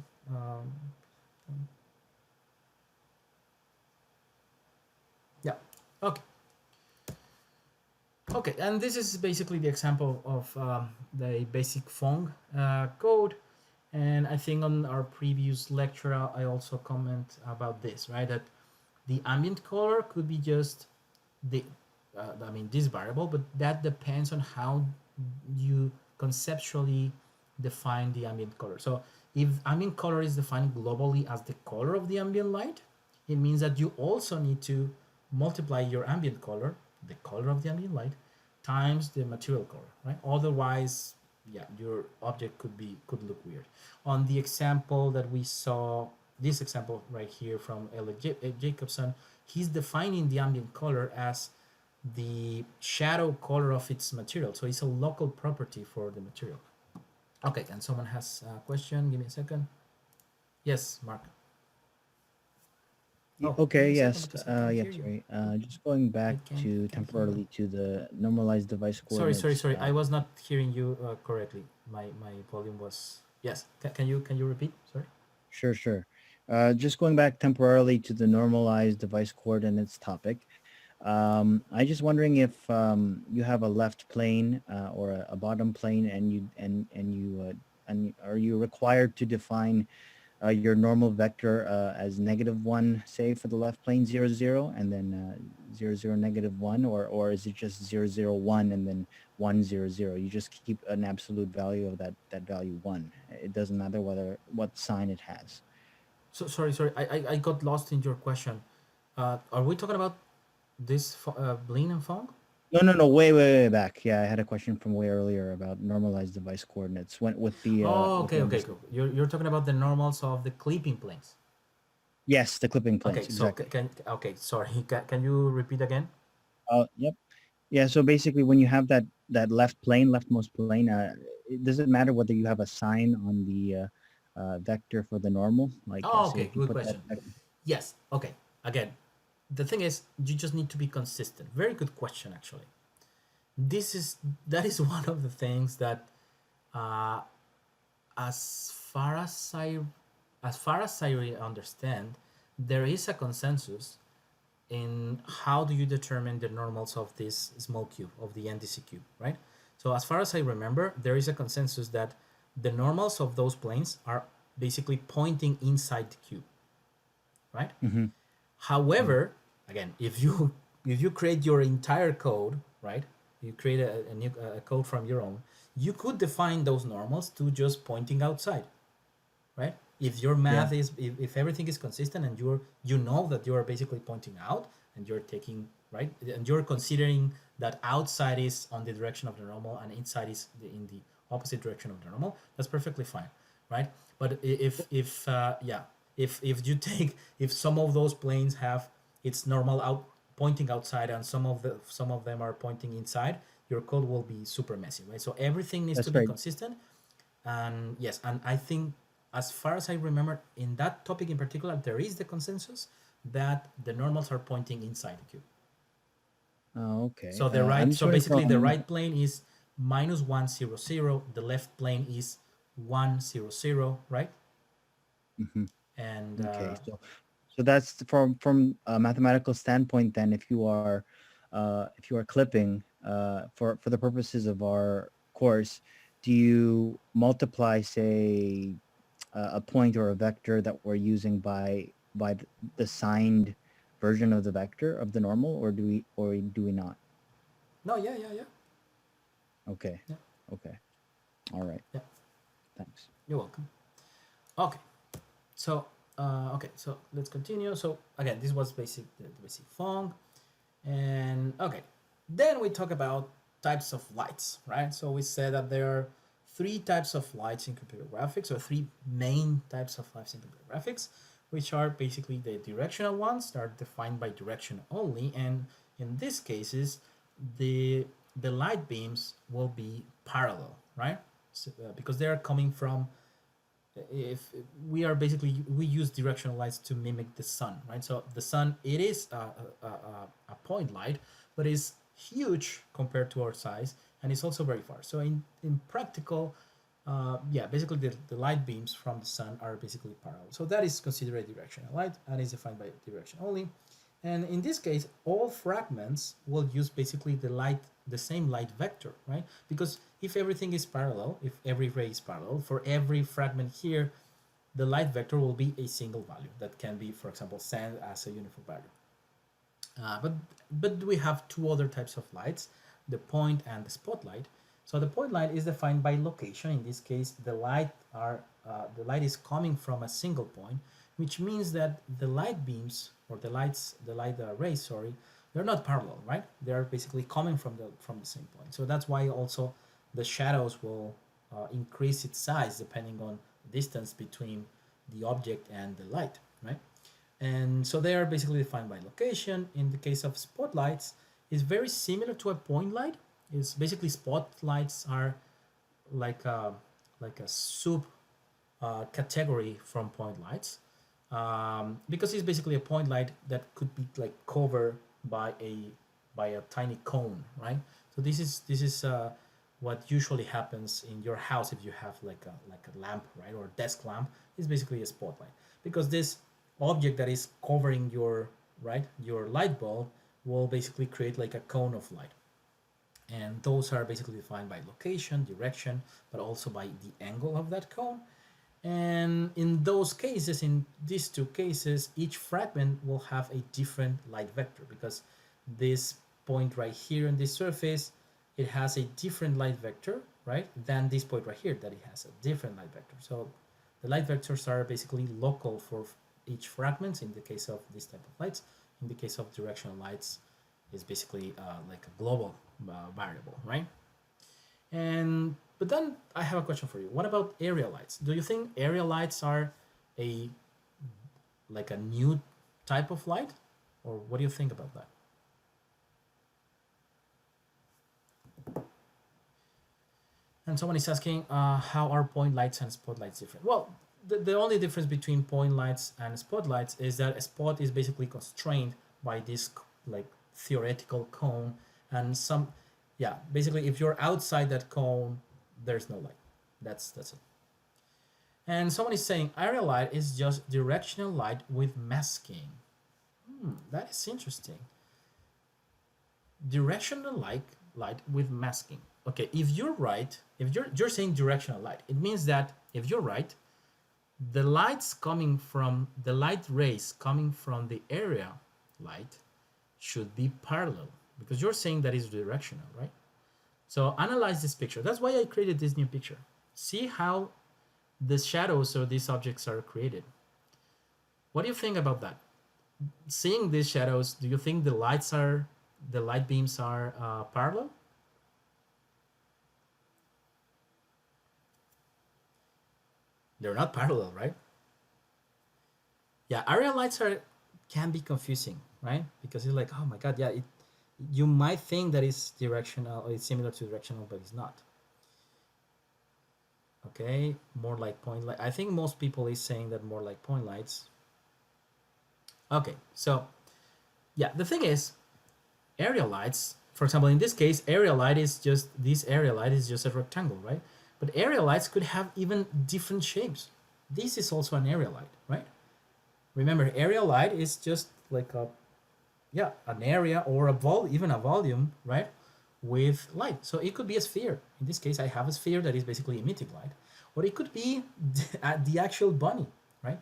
Yeah. Okay. Okay, and this is basically the example of the basic Phong code. And I think on our previous lecture, I also comment about this, right? That the ambient color could be just the, I mean, this variable, but that depends on how you conceptually define the ambient color. So if ambient color is defined globally as the color of the ambient light, it means that you also need to multiply your ambient color, the color of the ambient light, times the material color, right? Otherwise, yeah, your object could look weird. On the example that we saw, this example right here from Elliot Jacobson, he's defining the ambient color as the shadow color of its material. So it's a local property for the material. Okay, and someone has a question. Give me a second. Yes, Mark. Oh, give me Okay, a second yes, because I can't hear yes, you. right. Just going back I to can't hear you. temporarily to the normalized device coordinates. Sorry. I was not hearing you correctly. My volume was yes. Can you repeat? Sorry. Sure, sure. Just going back temporarily to the normalized device coordinates topic. I just wondering if you have a left plane or a bottom plane, and are you required to define your normal vector as -1, say for the left plane 0, 0, and then 0, 0, -1, or is it just 0, 0, 1, and then 1, 0, 0? You just keep an absolute value of that value 1. It doesn't matter what sign it has. So sorry. I got lost in your question. Are we talking about this Blinn and Phong? No, way back. Yeah, I had a question from way earlier about normalized device coordinates. Went with the Oh, with the okay, unders- cool. You're talking about the normals of the clipping planes. Yes, the clipping Okay, planes, so exactly. okay, sorry. Can you repeat again? Yep. Yeah, so basically when you have that leftmost plane, does it matter whether you have a sign on the vector for the normal? Like, Oh, say okay, if you good put that, question. Yes. Okay. Again, the thing is, you just need to be consistent. Very good question, actually. This is that is one of the things that, uh, as far as I understand, there is a consensus in how do you determine the normals of this small cube of the NDC cube, right? So as far as I remember, there is a consensus that the normals of those planes are basically pointing inside the cube, right? hmm However, again, if you create your entire code, right? You create a new a code from your own. You could define those normals to just pointing outside, right? If your yeah, math is if everything is consistent and you know that you are basically pointing out and you're taking right and you're considering that outside is on the direction of the normal and inside is in the opposite direction of the normal, that's perfectly fine, right? But if yeah, if you take if some of those planes have its normal out pointing outside and some of them are pointing inside, your code will be super messy, right? So everything needs to that's be right. consistent. And yes, and I think as far as I remember, in that topic in particular, there is the consensus that the normals are pointing inside the cube. Okay. So the I'm right, just so wondering basically the from right plane is -1, 0, 0. The left plane is 1, 0, 0, right? mhm. And Okay, so that's from a mathematical standpoint. Then, if you are clipping, for the purposes of our course, do you multiply, say, a point or a vector that we're using by the signed version of the vector of the normal, or do we not? no, yeah, Okay, yeah, okay, all right. yeah. Thanks. You're welcome. Okay, so okay, so let's continue. So again, this was the basic Phong. And okay, then we talk about types of lights, right? So we said that there are three types of lights in computer graphics, or three main types of lights in computer graphics, which are basically the directional ones that are defined by direction only. And in these cases, the the light beams will be parallel, right? So, because they are coming from if we are basically we use directional lights to mimic the sun, right? So the sun, it is a point light, but is huge compared to our size, and it's also very far. So in practical, yeah, basically the light beams from the sun are basically parallel. So that is considered a directional light and is defined by direction only. And in this case, all fragments will use basically the same light vector, right? Because if everything is parallel, if every ray is parallel, for every fragment here, the light vector will be a single value that can be, for example, sent as a uniform value. But we have two other types of lights, the point and the spotlight. So the point light is defined by location. In this case, the light is coming from a single point, which means that the light beams or the light rays, sorry, they're not parallel, right? They're basically coming from the same point. So that's why also the shadows will increase its size depending on distance between the object and the light, right? And so they are basically defined by location. In the case of spotlights, it's very similar to a point light. It's basically spotlights are like a sub category from point lights, because it's basically a point light that could be like covered by a tiny cone, right? So this is what usually happens in your house if you have like a lamp, right, or a desk lamp. Is basically a spotlight, because this object that is covering your light bulb will basically create like a cone of light. And those are basically defined by location, direction, but also by the angle of that cone. And in those cases, in these two cases, each fragment will have a different light vector, because this point right here in this surface, it has a different light vector, right, than this point right here that it has a different light vector. So the light vectors are basically local for each fragment in the case of this type of lights. In the case of directional lights, is basically like a global variable, right? And but then I have a question for you. What about area lights? Do you think area lights are a new type of light, or what do you think about that? And someone is asking, how are point lights and spotlights different? Well, the only difference between point lights and spotlights is that a spot is basically constrained by this like theoretical cone, and basically if you're outside that cone, there's no light. That's it. And someone is saying area light is just directional light with masking. That is interesting. Directional light with masking. Okay, if you're right, if you're saying directional light, it means that if you're right, the light rays coming from the area light should be parallel, because you're saying that is directional, right? So analyze this picture. That's why I created this new picture. See how the shadows of these objects are created. What do you think about that? Seeing these shadows, do you think the light beams are parallel? They're not parallel, right? Yeah, area lights can be confusing, right? Because it's like, oh my god, yeah, you might think that it's directional, it's similar to directional, but it's not. Okay, more like point light. I think most people is saying that more like point lights. Okay, so yeah, the thing is, area lights, for example, in this case, this area light is just a rectangle, right? But area lights could have even different shapes. This is also an area light, right? Remember, area light is just like an area or even a volume, right, with light. So it could be a sphere. In this case, I have a sphere that is basically emitting light, or it could be the actual bunny, right?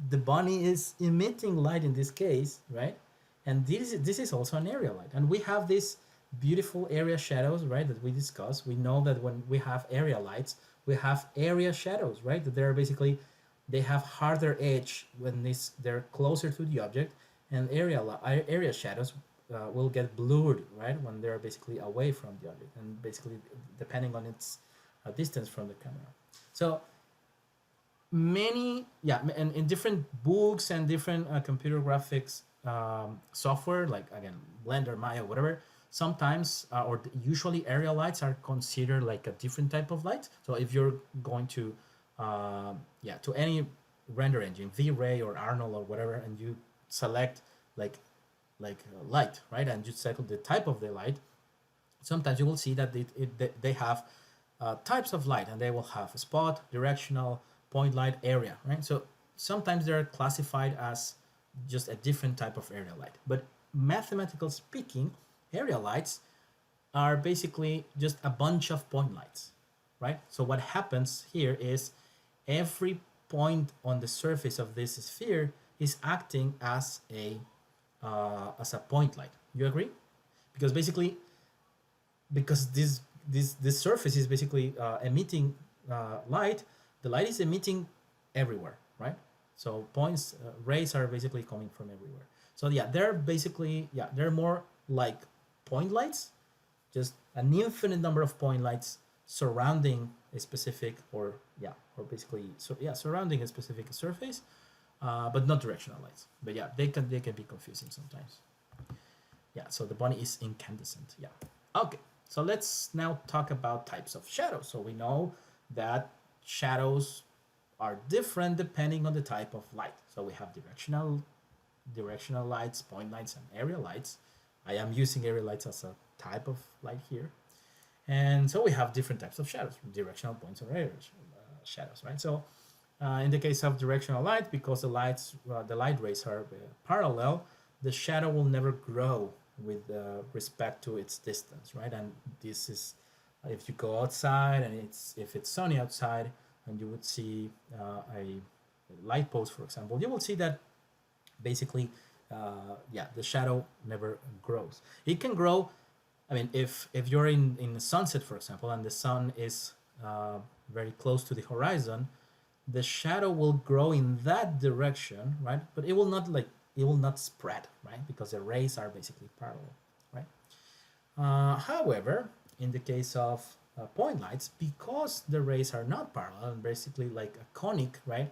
The bunny is emitting light in this case, right? And this is also an area light, and we have these beautiful area shadows, right, that we discussed. We know that when we have area lights, we have area shadows, right? That they're basically, they have harder edge when they're closer to the object, and area shadows will get blurred, right, when they're basically away from the object, and basically depending on its distance from the camera. So and in different books and different computer graphics software, like again Blender, Maya, whatever, sometimes or usually area lights are considered like a different type of light. So if you're going to to any render engine, V-Ray or Arnold or whatever, and you select like light, right, and you select the type of the light, sometimes you will see that they have types of light, and they will have a spot, directional, point light, area, right? So sometimes they're classified as just a different type of area light. But mathematical speaking, area lights are basically just a bunch of point lights, right? So what happens here is every point on the surface of this sphere is acting as a point light. You agree? Because basically, because this surface is basically emitting light, the light is emitting everywhere, right? So points, rays are basically coming from everywhere. So yeah, they're basically, yeah, they're more like point lights, just an infinite number of point lights surrounding a specific, or yeah, or basically, so yeah, surrounding a specific surface, but not directional lights. But yeah, they can be confusing sometimes. Yeah, so the bunny is incandescent. Yeah. Okay, so let's now talk about types of shadows. So we know that shadows are different depending on the type of light. So we have directional lights, point lights, and area lights. I am using area lights as a type of light here. And so we have different types of shadows, directional, points, or area shadows, right? So in the case of directional light, because the light rays are parallel, the shadow will never grow with respect to its distance, right? And this is if you go outside and if it's sunny outside and you would see a light post, for example, you will see that basically, yeah, the shadow never grows. It can grow. I mean, if you're in the sunset, for example, and the sun is very close to the horizon, the shadow will grow in that direction, right? But it will not spread, right? Because the rays are basically parallel, right? However, in the case of point lights, because the rays are not parallel and basically like a conic, right?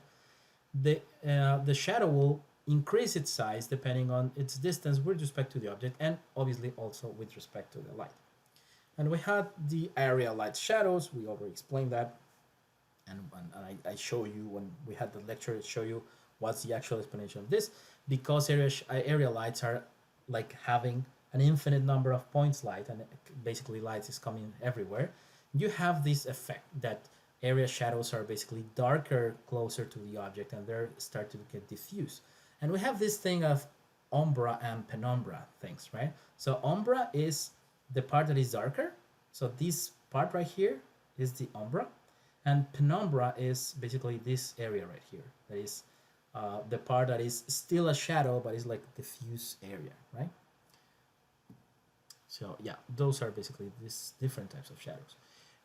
The shadow will increase its size depending on its distance with respect to the object, and obviously also with respect to the light. And we had the area light shadows. We already explained that, and I show you when we had the lecture. I show you what's the actual explanation of this, because area lights are like having an infinite number of points light, and basically light is coming everywhere. You have this effect that area shadows are basically darker closer to the object, and they start to get diffuse. And we have this thing of umbra and penumbra things, right? So umbra is the part that is darker. So this part right here is the umbra, and penumbra is basically this area right here. That is the part that is still a shadow, but is like diffuse area, right? So yeah, those are basically these different types of shadows.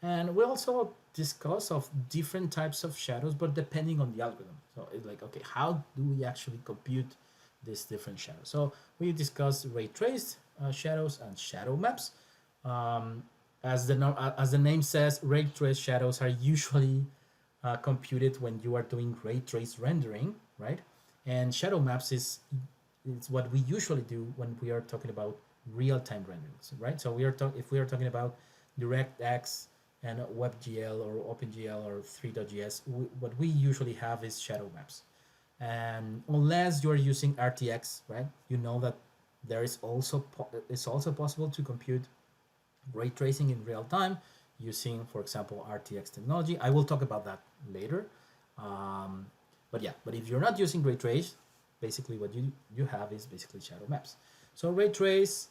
And we also discuss of different types of shadows, but depending on the algorithm. So it's like, okay, how do we actually compute these different shadows? So we discuss ray traced shadows and shadow maps. As the name says, ray traced shadows are usually computed when you are doing ray trace rendering, right? And shadow maps is what we usually do when we are talking about real-time renderings, right? So if we are talking about DirectX and WebGL or OpenGL or 3.js, what we usually have is shadow maps. And unless you're using RTX, right, you know that there is it's also possible to compute ray tracing in real time using, for example, RTX technology. I will talk about that later. But if you're not using ray trace, basically what you have is basically shadow maps. So ray trace,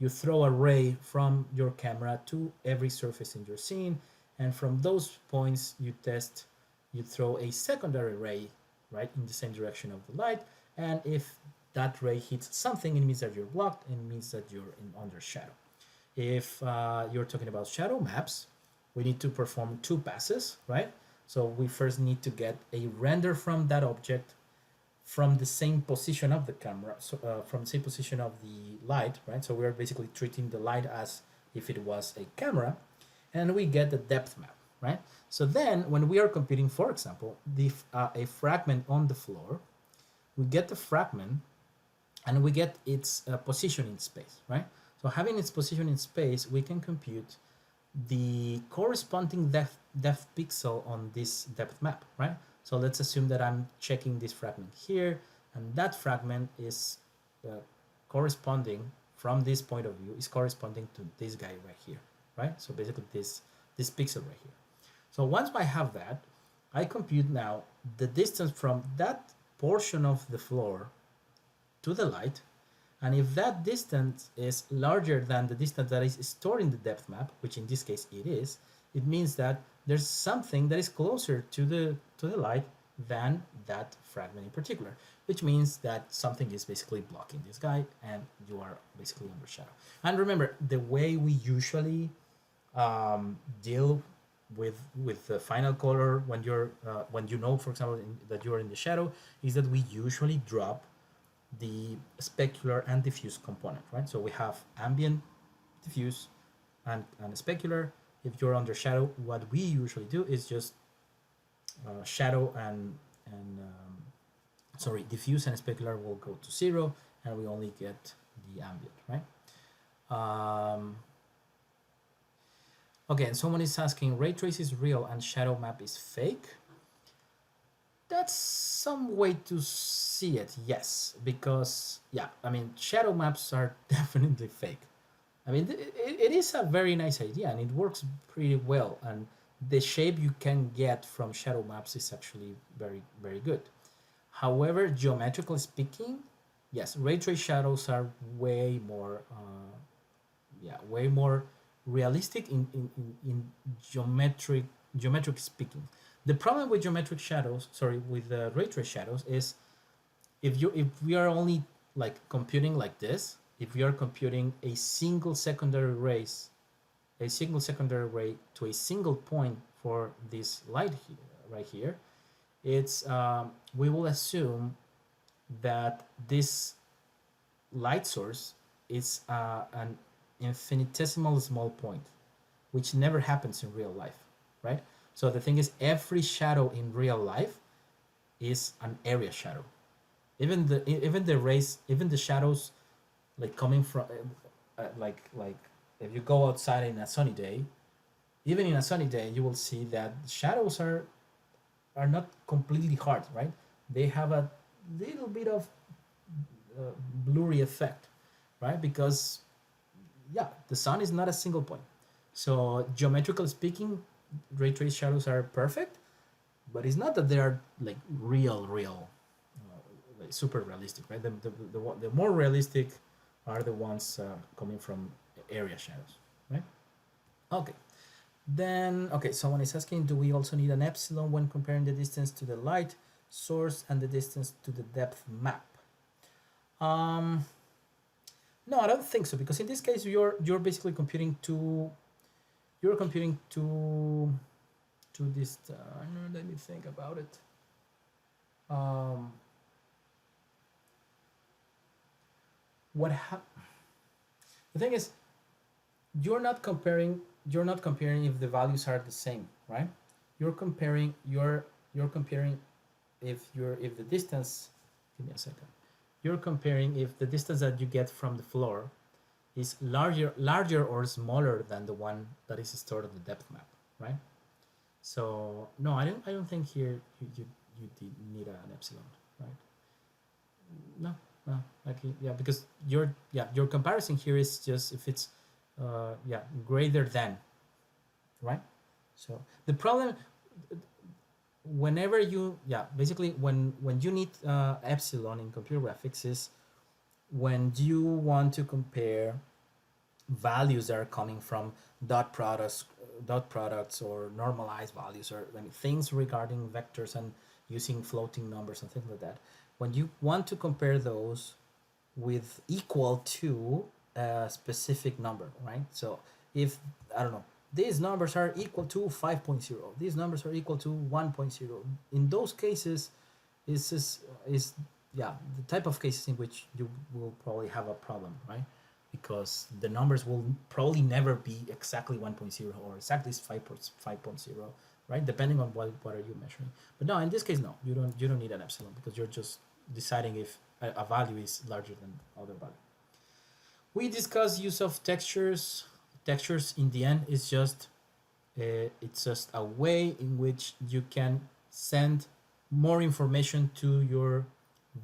you throw a ray from your camera to every surface in your scene, and from those points you throw a secondary ray, right, in the same direction of the light, and if that ray hits something, it means that you're blocked, and it means that you're under shadow. If you're talking about shadow maps, we need to perform two passes, right? So we first need to get a render from that object from the same position of the camera, so from the same position of the light, right? So we're basically treating the light as if it was a camera, and we get the depth map, right? So then when we are computing, for example, a fragment on the floor, we get the fragment and we get its position in space, right? So having its position in space, we can compute the corresponding depth pixel on this depth map, right? So let's assume that I'm checking this fragment here, and that fragment is corresponding, from this point of view, is corresponding to this guy right here, right? So basically this pixel right here. So once I have that, I compute now the distance from that portion of the floor to the light. And if that distance is larger than the distance that is stored in the depth map, which in this case it is, it means that there's something that is closer to the light than that fragment in particular, which means that something is basically blocking this guy and you are basically under shadow. And remember, the way we usually deal with the final color when you're when you know, for example, that you're in the shadow, is that we usually drop the specular and diffuse component, right? So we have ambient, diffuse, and specular. If you're under shadow, what we usually do is just shadow and sorry, diffuse and specular will go to 0, and we only get the ambient, right? Okay, and someone is asking, ray trace is real and shadow map is fake? That's some way to see it, yes, because yeah, I mean, shadow maps are definitely fake. I mean, it is a very nice idea and it works pretty well, and the shape you can get from shadow maps is actually very, very good. However, geometrically speaking, yes, ray trace shadows are way more way more realistic in geometric speaking. The problem with geometric shadows, sorry, with the ray trace shadows is if we are only like computing like this, if we are computing a single secondary ray to a single point for this light here, right here, it's we will assume that this light source is an infinitesimal small point, which never happens in real life, right? So the thing is, every shadow in real life is an area shadow. Even the rays, even the shadows, like coming from, like if you go outside in a sunny day, even in a sunny day, you will see that shadows are not completely hard, right? They have a little bit of blurry effect, right? Because yeah, the sun is not a single point. So geometrically speaking, ray trace shadows are perfect, but it's not that they are like real, like super realistic, right? The more realistic are the ones coming from area shadows, right? Okay. Then, okay, someone is asking, do we also need an epsilon when comparing the distance to the light source and the distance to the depth map? No, I don't think so, because in this case you're basically computing to this. Let me think about it. The thing is, you're not comparing if the values are the same, right? You're comparing if the distance, give me a second, you're comparing if the distance that you get from the floor is larger or smaller than the one that is stored on the depth map, right? So no, I don't think here you need an epsilon, right? No, like, yeah, because your comparison here is just if it's greater than, right? So the problem, whenever you basically when you need epsilon in computer graphics is when you want to compare values that are coming from dot products or normalized values, or things regarding vectors and using floating numbers and things like that. When you want to compare those with equal to a specific number, right? So if, I don't know, these numbers are equal to 5.0, these numbers are equal to 1.0, in those cases is the type of cases in which you will probably have a problem, right? Because the numbers will probably never be exactly 1.0 or exactly 5.0, right? Depending on what are you measuring. But no, in this case, no, you don't need an epsilon, because you're just deciding if a value is larger than other value. We discussed use of textures. Textures in the end is just it's just a way in which you can send more information to your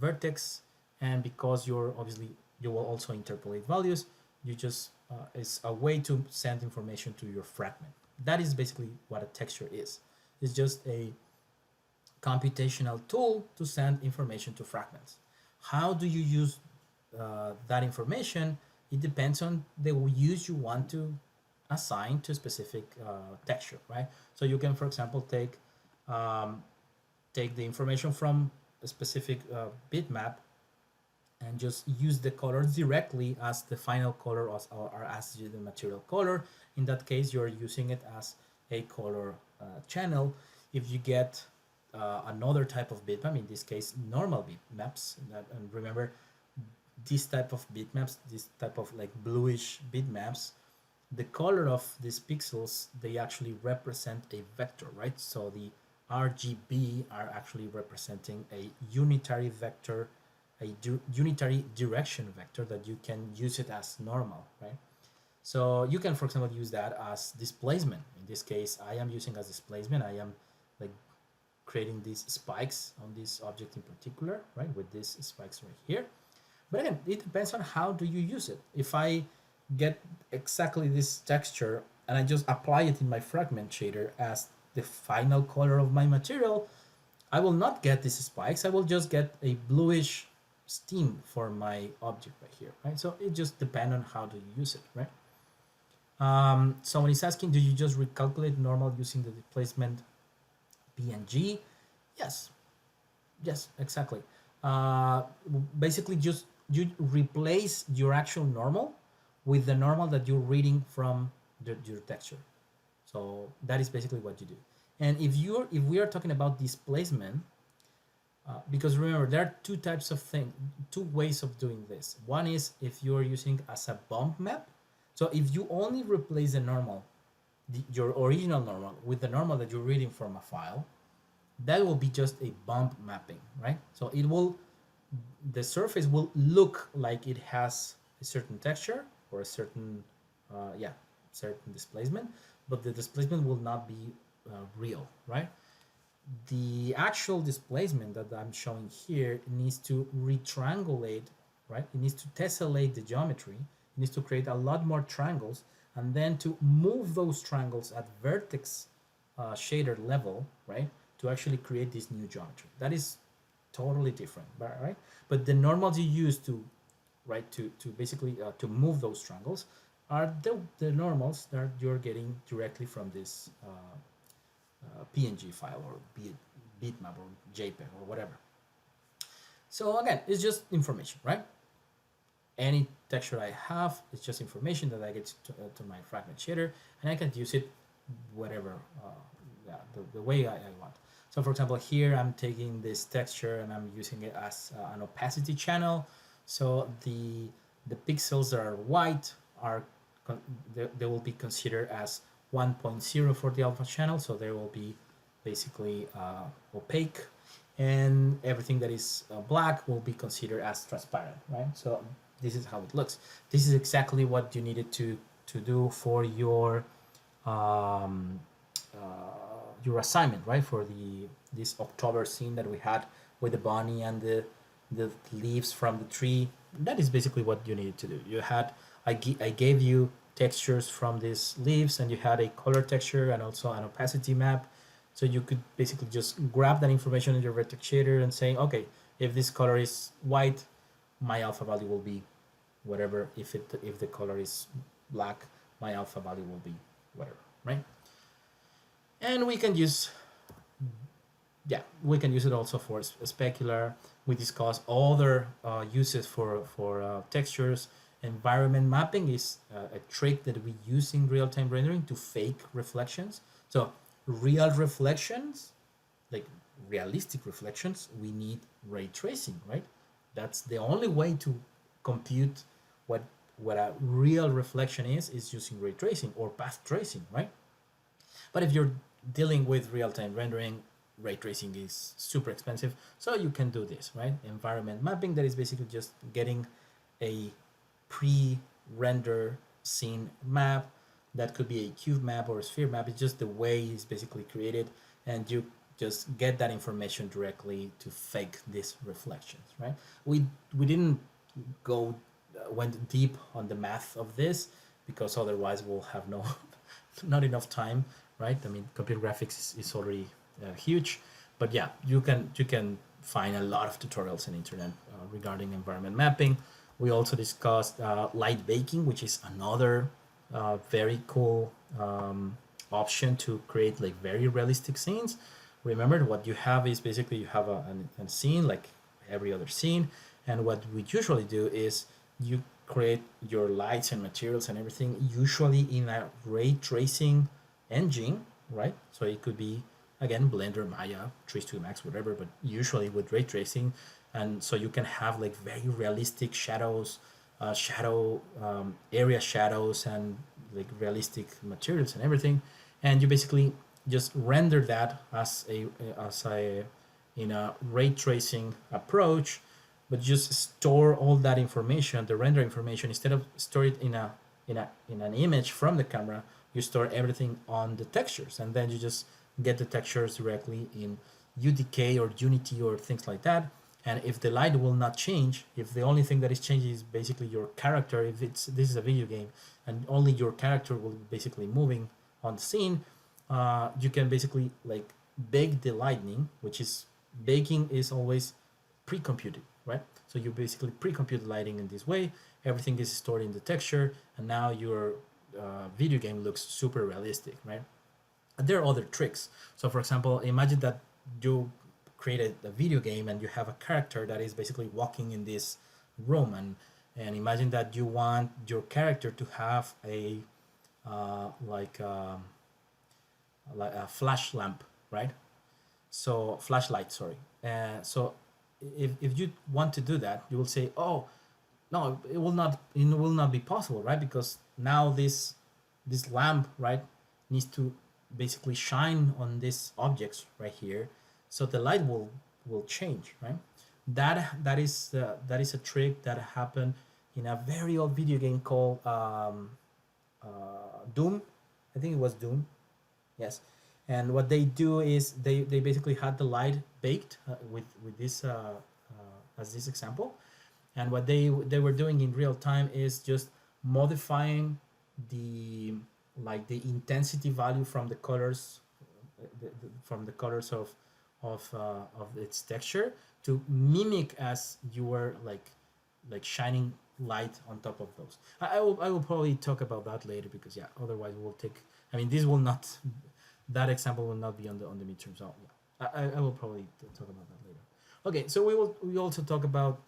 vertex, and because you're obviously, you will also interpolate values, You just it's a way to send information to your fragment. That is basically what a texture is. It's just a computational tool to send information to fragments. How do you use that information? It depends on the use you want to assign to a specific texture, right? So you can, for example, um, take the information from a specific bitmap and just use the colors directly as the final color or as the material color. In that case, you're using it as a color channel. If you get another type of bitmap, in this case, normal bitmaps, and remember, this type of bitmaps, this type of like bluish bitmaps, the color of these pixels, they actually represent a vector, right? So the RGB are actually representing a unitary vector, a unitary direction vector that you can use it as normal, right? So you can, for example, use that as displacement. In this case, I am using as displacement. I am like creating these spikes on this object in particular, right? With these spikes right here. But again, it depends on how do you use it. If I get exactly this texture and I just apply it in my fragment shader as the final color of my material, I will not get these spikes. I will just get a bluish steam for my object right here, right? So it just depends on how do you use it, right? Someone is asking, do you just recalculate normal using the displacement PNG? Yes, yes, exactly. Uh, Basically, just you replace your actual normal with the normal that you're reading from your texture. So that is basically what you do. And if we are talking about displacement, because remember there are two types of thing, two ways of doing this. One is if you're using as a bump map. So if you only replace the normal, your original normal with the normal that you're reading from a file, that will be just a bump mapping, right? So it will, the surface will look like it has a certain texture or a certain, certain displacement, but the displacement will not be real, right? The actual displacement that I'm showing here needs to retriangulate, right? It needs to tessellate the geometry. It needs to create a lot more triangles and then to move those triangles at vertex shader level, right? To actually create this new geometry. That is totally different, right? But the normals you use to, right, to basically to move those triangles are the normals that you're getting directly from this PNG file or bitmap or JPEG or whatever. So again, it's just information, right? Any texture I have, it's just information that I get to my fragment shader, and I can use it whatever, the way I want. So for example, here I'm taking this texture and I'm using it as an opacity channel. So the pixels that are white are they will be considered as 1.0 for the alpha channel, so they will be basically opaque, and everything that is black will be considered as transparent, right? So this is how it looks. This is exactly what you needed to do for um, your assignment, right? For this October scene that we had with the bunny and the leaves from the tree. That is basically what you needed to do. You had I gave you textures from these leaves, and you had a color texture and also an opacity map. So you could basically just grab that information in your Vertex Shader and saying, okay, if this color is white, my alpha value will be whatever. If the color is black, my alpha value will be whatever, right? And we can use, yeah, we can use it also for specular. We discuss other uses for textures. Environment mapping is a trick that we use in real-time rendering to fake reflections. So real reflections, like realistic reflections, we need ray tracing, right? That's the only way to compute what a real reflection is using ray tracing or path tracing, right? But if you're dealing with real-time rendering, ray tracing is super expensive, so you can do this, right? Environment mapping, that is basically just getting a pre-render scene map. That could be a cube map or a sphere map. It's just the way it's basically created, and you just get that information directly to fake these reflections, right? We didn't go went deep on the math of this, because otherwise we'll have no not enough time, right? I mean, computer graphics is already huge, but yeah, you can find a lot of tutorials on the internet regarding environment mapping. We also discussed light baking, which is another very cool option to create like very realistic scenes. Remember, what you have is basically you have a scene like every other scene, and what we usually do is you create your lights and materials and everything usually in a ray tracing engine, right? So it could be again Blender, Maya, Trace 2 Max, whatever, but usually with ray tracing. And so you can have like very realistic shadows, area shadows, and like realistic materials and everything. And you basically just render that as a in a ray tracing approach, but just store all that information, the render information, instead of store it in an image from the camera. You store everything on the textures, and then you just get the textures directly in UDK or Unity or things like that. And if the light will not change, if the only thing that is changing is basically your character, if this is a video game and only your character will be basically moving on the scene, you can basically like bake the lightning, which is baking is always pre-computed, right? So you basically pre-compute lighting in this way. Everything is stored in the texture, and now your video game looks super realistic, right? And there are other tricks. So, for example, imagine that you created a video game and you have a character that is basically walking in this room, and imagine that you want your character to have a like a flash lamp, right? So flashlight, sorry. So if you want to do that, you will say, oh, no, it will not be possible, right? Because now this lamp, right, needs to basically shine on these objects right here, so the light will change, right? That is a trick that happened in a very old video game called Doom. I think it was Doom. Yes. And what they do is they basically had the light baked with this as this example, and what they were doing in real time is just modifying the the intensity value from the colors, from the colors of its texture, to mimic as you were like shining light on top of those. I will probably talk about that later, because yeah, otherwise we'll take. I mean, this will not. That example will not be on the midterm. So yeah, I will probably talk about that later. Okay, so we also talk about.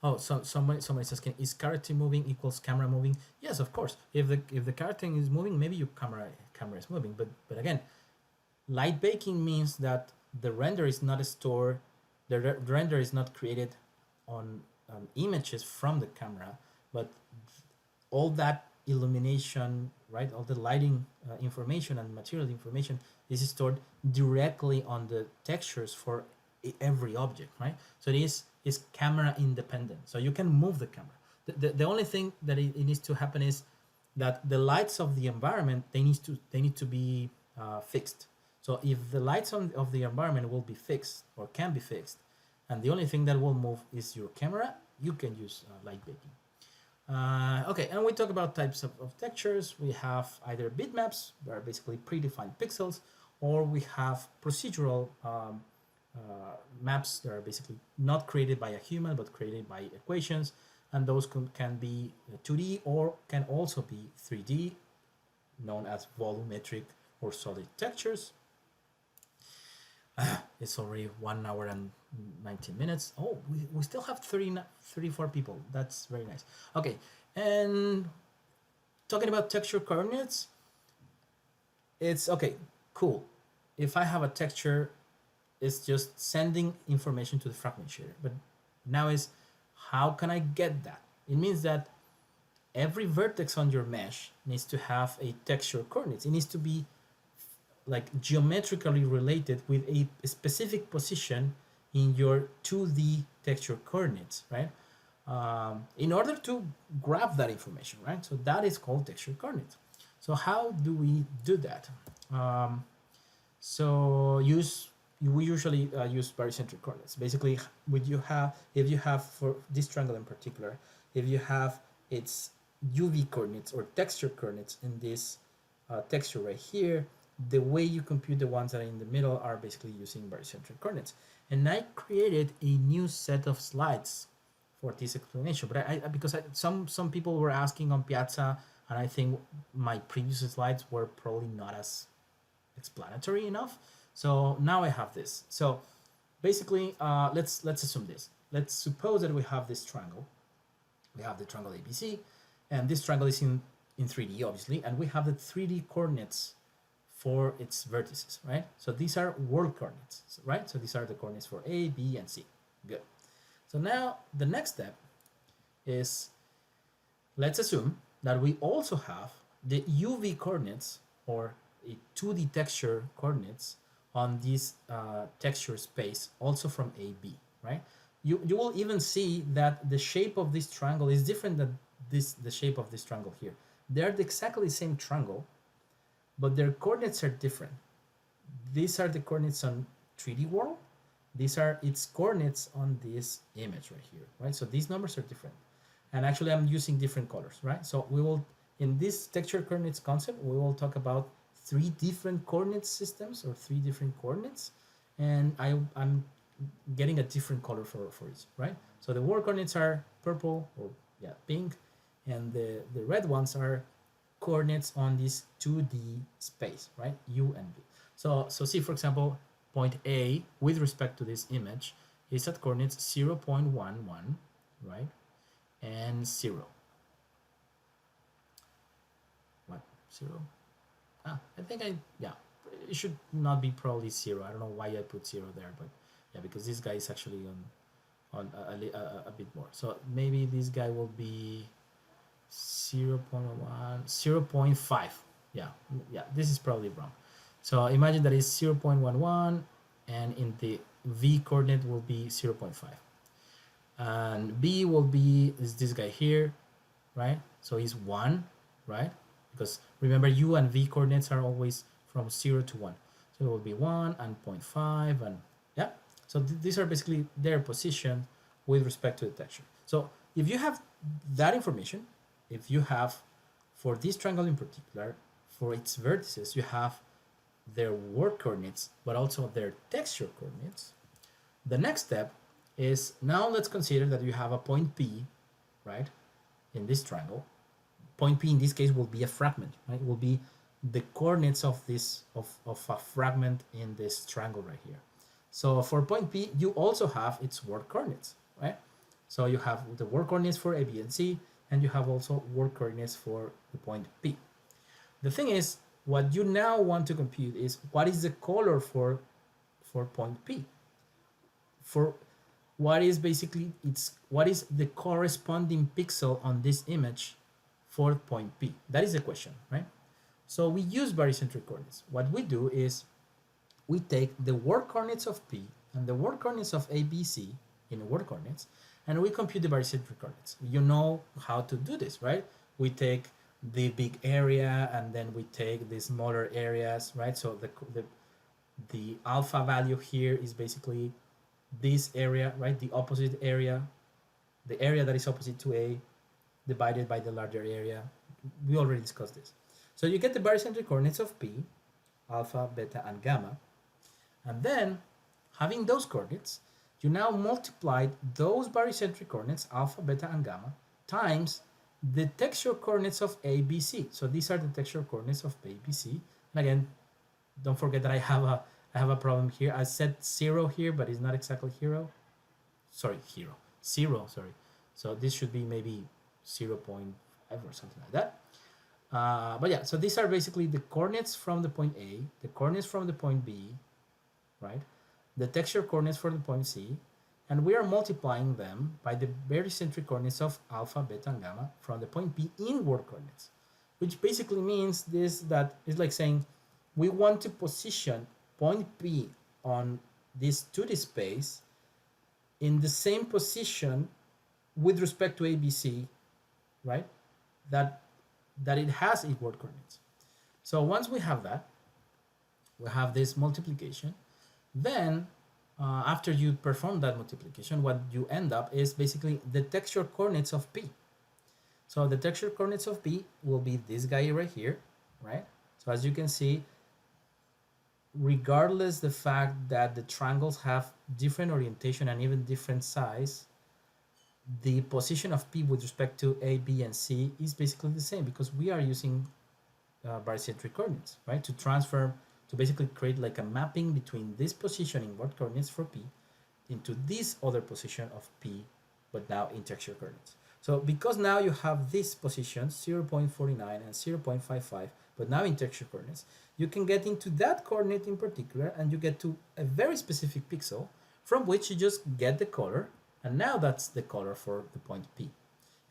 Oh, so somebody's asking, is character moving equals camera moving? Yes, of course. If the character is moving, maybe your camera is moving. But again, light baking means that the render is not stored, the render is not created on images from the camera, but all that illumination, right? All the lighting information and material information is stored directly on the textures for every object, right? So it is camera independent. So you can move the camera. The only thing that it needs to happen is that the lights of the environment, they need to be fixed. So if the lights of the environment will be fixed or can be fixed, and the only thing that will move is your camera, you can use light baking. Okay, and we talk about types of textures. We have either bitmaps, that are basically predefined pixels, or we have procedural maps that are basically not created by a human, but created by equations, and those can be 2D or can also be 3D, known as volumetric or solid textures. It's already 1 hour and 19 minutes. Oh, we still have 34 people. That's very nice. Okay, and talking about texture coordinates, it's okay, cool. If I have a texture, it's just sending information to the fragment shader. But now is, how can I get that? It means that every vertex on your mesh needs to have a texture coordinates. It needs to be like geometrically related with a specific position in your 2D texture coordinates, right? In order to grab that information, right? So that is called texture coordinates. So how do we do that? So use we usually use barycentric coordinates. Basically, if you have for this triangle in particular, if you have its UV coordinates or texture coordinates in this texture right here, the way you compute the ones that are in the middle are basically using barycentric coordinates. And I created a new set of slides for this explanation, but because some people were asking on Piazza, and I think my previous slides were probably not as explanatory enough. So now I have this. So basically, let's assume this. Let's suppose that we have this triangle. We have the triangle ABC, and this triangle is in 3D, obviously, and we have the 3D coordinates for its vertices, right? So these are world coordinates, right? So these are the coordinates for A, B, and C. Good. So now the next step is, let's assume that we also have the UV coordinates or a 2D texture coordinates on this texture space also from AB, right? You will even see that the shape of this triangle is different than the shape of this triangle here. They're exactly the same triangle, but their coordinates are different. These are the coordinates on 3D world. These are its coordinates on this image right here, right? So these numbers are different. And actually I'm using different colors, right? So we will, in this texture coordinates concept, we will talk about 3 different coordinate systems or 3 different coordinates. And I'm getting a different color for each, right? So the world coordinates are purple or pink, and the red ones are coordinates on this 2D space, right? U and V. So see, for example, point A with respect to this image is at coordinates 0.11, right? And 0. What? 0? I think it should not be probably 0. I don't know why I put 0 there, but yeah, because this guy is actually on a bit more. So maybe this guy will be 0.1, 0.5. Yeah, this is probably wrong. So imagine that is 0.11, and in the V coordinate will be 0.5. And B will be, is this guy here, right? So he's 1, right? Because remember, U and V coordinates are always from 0 to 1. So it will be 1 and 0.5, and yeah. So these are basically their position with respect to the texture. So if you have that information, if you have, for this triangle in particular, for its vertices, you have their world coordinates, but also their texture coordinates. The next step is, now let's consider that you have a point P, right, in this triangle. Point P in this case will be a fragment, right? It will be the coordinates of this of a fragment in this triangle right here. So for point P, you also have its world coordinates, right? So you have the world coordinates for A, B, and C, and you have also world coordinates for the point P. The thing is, what you now want to compute is what is the color for point P. For what is basically what is the corresponding pixel on this image for point P? That is the question, right? So we use barycentric coordinates. What we do is we take the world coordinates of P and the world coordinates of ABC in world coordinates, and we compute the barycentric coordinates. You know how to do this, right? We take the big area and then we take the smaller areas, right? So the alpha value here is basically this area, right? The opposite area, the area that is opposite to A divided by the larger area. We already discussed this. So you get the barycentric coordinates of P, alpha, beta, and gamma. And then, having those coordinates, you now multiply those barycentric coordinates, alpha, beta, and gamma, times the texture coordinates of ABC. So these are the texture coordinates of ABC. And again, don't forget that I have a problem here. I said 0 here, but it's not exactly 0. Sorry, 0. So this should be maybe 0.5 or something like that. But yeah, so these are basically the coordinates from the point A, the coordinates from the point B, right? The texture coordinates for the point C, and we are multiplying them by the barycentric coordinates of alpha, beta, and gamma from the point B in world coordinates, which basically means that it's like saying we want to position point P on this 2D space in the same position with respect to ABC, right? That it has in world coordinates. So once we have that, we have this multiplication. Then, after you perform that multiplication, what you end up is basically the texture coordinates of P. So the texture coordinates of P will be this guy right here, right? So as you can see, regardless the fact that the triangles have different orientation and even different size, the position of P with respect to A, B, and C is basically the same because we are using barycentric coordinates, right? To transfer, to basically create like a mapping between this position in word coordinates for P into this other position of P, but now in texture coordinates. So because now you have this position 0.49 and 0.55, but now in texture coordinates, you can get into that coordinate in particular and you get to a very specific pixel from which you just get the color, and now that's the color for the point P.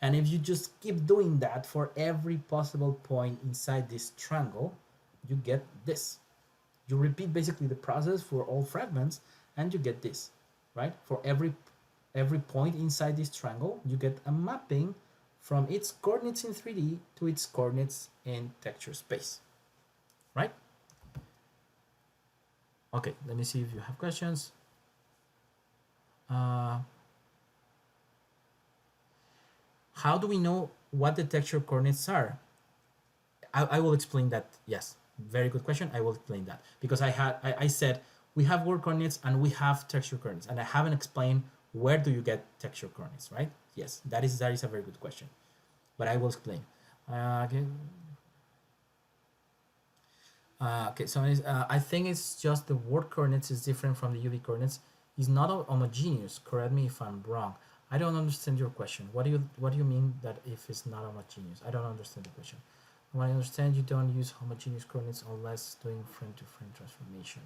And if you just keep doing that for every possible point inside this triangle, you get this. You repeat basically the process for all fragments and you get this, right? For every point inside this triangle, you get a mapping from its coordinates in 3D to its coordinates in texture space, right? Okay, let me see if you have questions. How do we know what the texture coordinates are? I will explain that. Yes, very good question. I will explain that because I said we have word coordinates and we have texture coordinates, and I haven't explained where do you get texture coordinates, right? Yes, that is a very good question, but I will explain. Okay. Okay, so I think it's just the word coordinates is different from the UV coordinates. It's not homogeneous. Correct me if I'm wrong. I don't understand your question. What do you mean that if it's not homogeneous? I don't understand the question. When I understand you don't use homogeneous coordinates unless doing frame-to-frame transformation.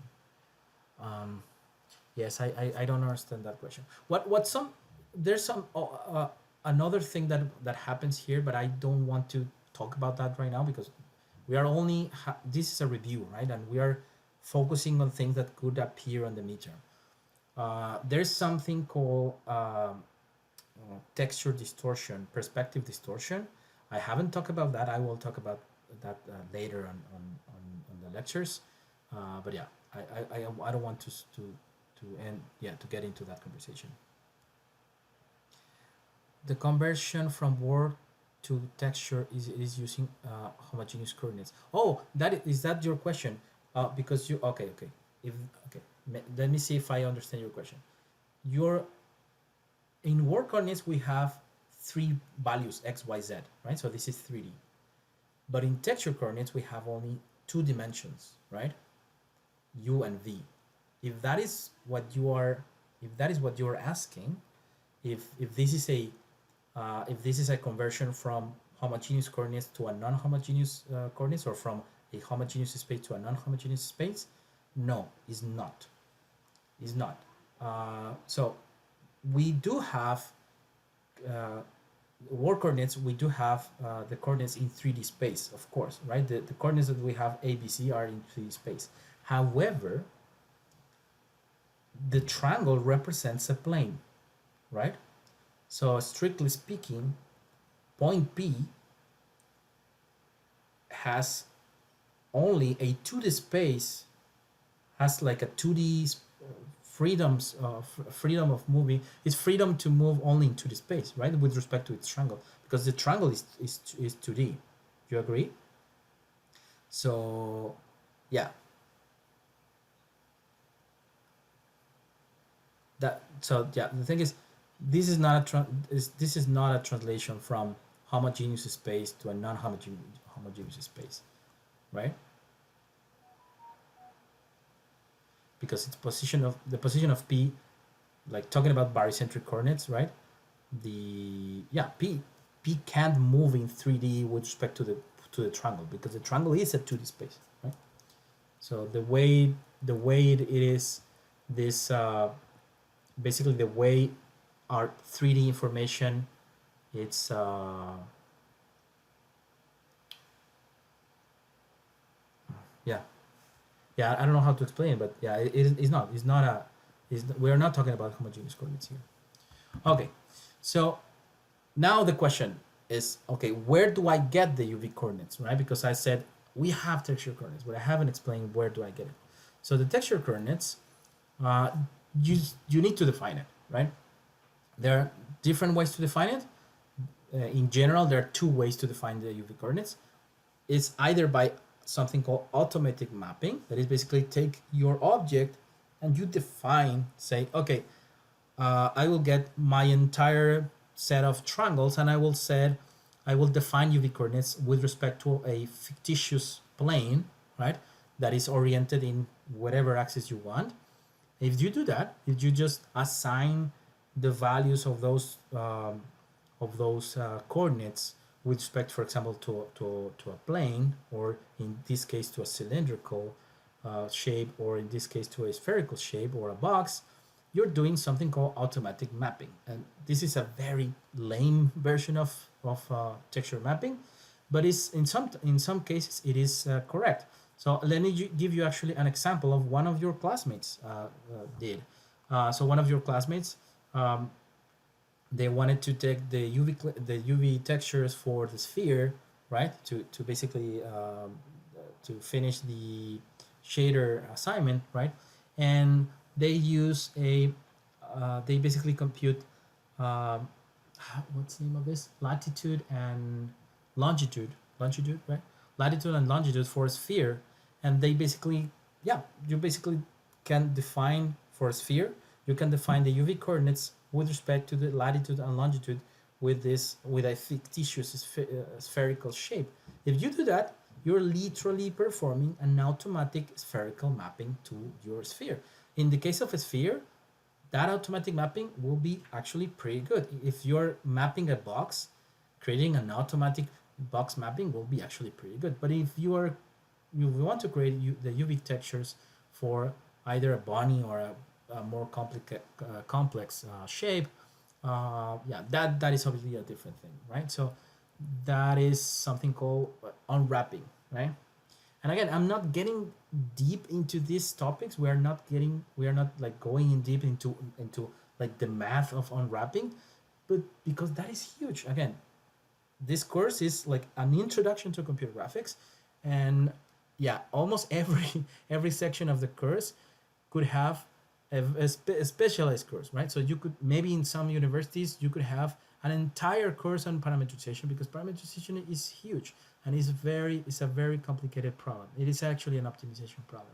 Yes, I don't understand that question. What some there's some another thing that happens here, but I don't want to talk about that right now because we are only this is a review, right? And we are focusing on things that could appear on the midterm. There's something called texture distortion, perspective distortion. I haven't talked about that. I will talk about that later on the lectures. But yeah, I don't want to get into that conversation. The conversion from word to texture is using homogeneous coordinates. Oh, is that your question? Because you okay. Let me see if I understand your question. In word coordinates we have three values x, y, z, right? So this is 3D. But in texture coordinates we have only two dimensions, right? U and V. If that is what you are asking, if this is a conversion from homogeneous coordinates to a non-homogeneous coordinates, or from a homogeneous space to a non-homogeneous space, no, it's not. It's not. So we do have word coordinates. We do have the coordinates in 3D space, of course, right? The coordinates that we have A, B, C are in 3D space. However, the triangle represents a plane, right? So strictly speaking, point P has only a 2D space, has like a 2D freedom of moving. It's freedom to move only in 2D space, right? With respect to its triangle, because the triangle is 2D. You agree? So, yeah. The thing is, this is not a translation from homogeneous space to a non-homogeneous space, right? Because the position of P, like talking about barycentric coordinates, right? P can't move in 3D with respect to the triangle because the triangle is a 2D space, right? So the way it is, this basically the way our 3D information, it's I don't know how to explain it, but yeah, we are not talking about homogeneous coordinates here. Okay, so now the question is, okay, where do I get the UV coordinates, right? Because I said we have texture coordinates, but I haven't explained where do I get it. So the texture coordinates uh, you need to define it, right? There are different ways to define it. In general, there are two ways to define the UV coordinates. It's either by something called automatic mapping, that is basically take your object and you define, say, okay, I will get my entire set of triangles and I will define UV coordinates with respect to a fictitious plane, right? That is oriented in whatever axis you want. If you do that, if you just assign the values of those coordinates with respect, for example, to a plane, or in this case to a cylindrical shape, or in this case to a spherical shape or a box, you're doing something called automatic mapping. And this is a very lame version of texture mapping, but it's in some cases it is correct. So let me give you actually an example of one of your classmates did. So one of your classmates, they wanted to take the UV textures for the sphere, right? To basically to finish the shader assignment, right? And they use a they basically compute um, what's the name of this, latitude and longitude, right? Latitude and longitude for a sphere, and they basically, yeah, you basically can define for a sphere, you can define the UV coordinates with respect to the latitude and longitude with this, with a fictitious spherical shape. If you do that, you're literally performing an automatic spherical mapping to your sphere. In the case of a sphere, that automatic mapping will be actually pretty good. If you're mapping a box, creating an automatic box mapping will be actually pretty good. But if you want to create the UV textures for either a bunny or a more complex shape, yeah, that is obviously a different thing, right? So that is something called unwrapping, right? And again, I'm not getting deep into these topics. We are not like going in deep into like the math of unwrapping, but because that is huge. Again, this course is like an introduction to computer graphics, and yeah, almost every every section of the course could have a specialized course, right? So you could, maybe in some universities you could have an entire course on parameterization, because parameterization is huge and it's a very complicated problem. It is actually an optimization problem.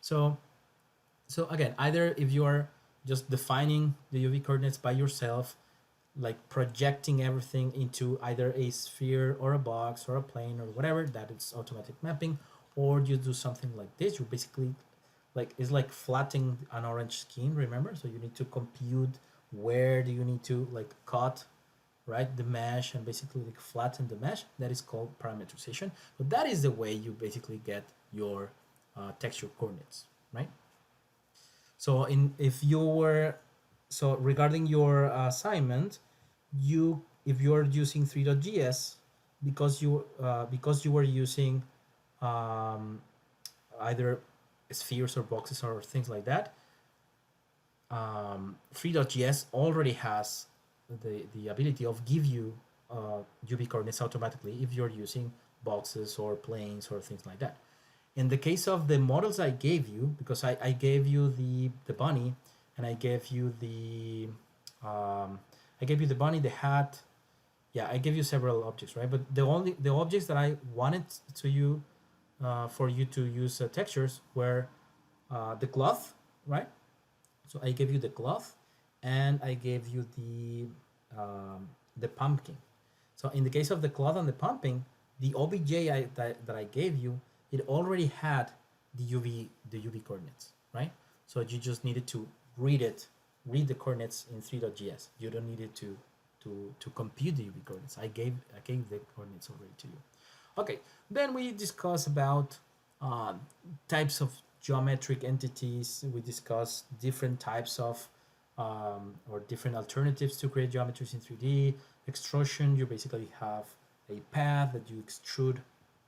So again, either if you are just defining the UV coordinates by yourself, like projecting everything into either a sphere or a box or a plane or whatever, that is automatic mapping, or you do something like this. You basically, like, it's like flattening an orange skin, remember? So you need to compute where do you need to like cut, right, the mesh, and basically like flatten the mesh. That is called parameterization. But that is the way you basically get your texture coordinates, right? So in if you were so regarding your assignment, you, if you are using 3.js, because you were using um, either spheres or boxes or things like that, 3.js already has the ability of give you UV coordinates automatically if you're using boxes or planes or things like that. In the case of the models I gave you, because I gave you the bunny, and I gave you the bunny, the hat. Yeah, I gave you several objects, right? But the objects that I wanted to you for you to use textures were the cloth, right? So I gave you the cloth, and I gave you the pumpkin. So in the case of the cloth and the pumpkin, the OBJ that I gave you, it already had the UV coordinates, right? So you just needed to read the coordinates in 3.js. You don't need it to compute the UV coordinates. I gave the coordinates already to you. Okay, then we discuss about uh, types of geometric entities. We discuss different types of or different alternatives to create geometries in 3D. Extrusion, you basically have a path that you extrude,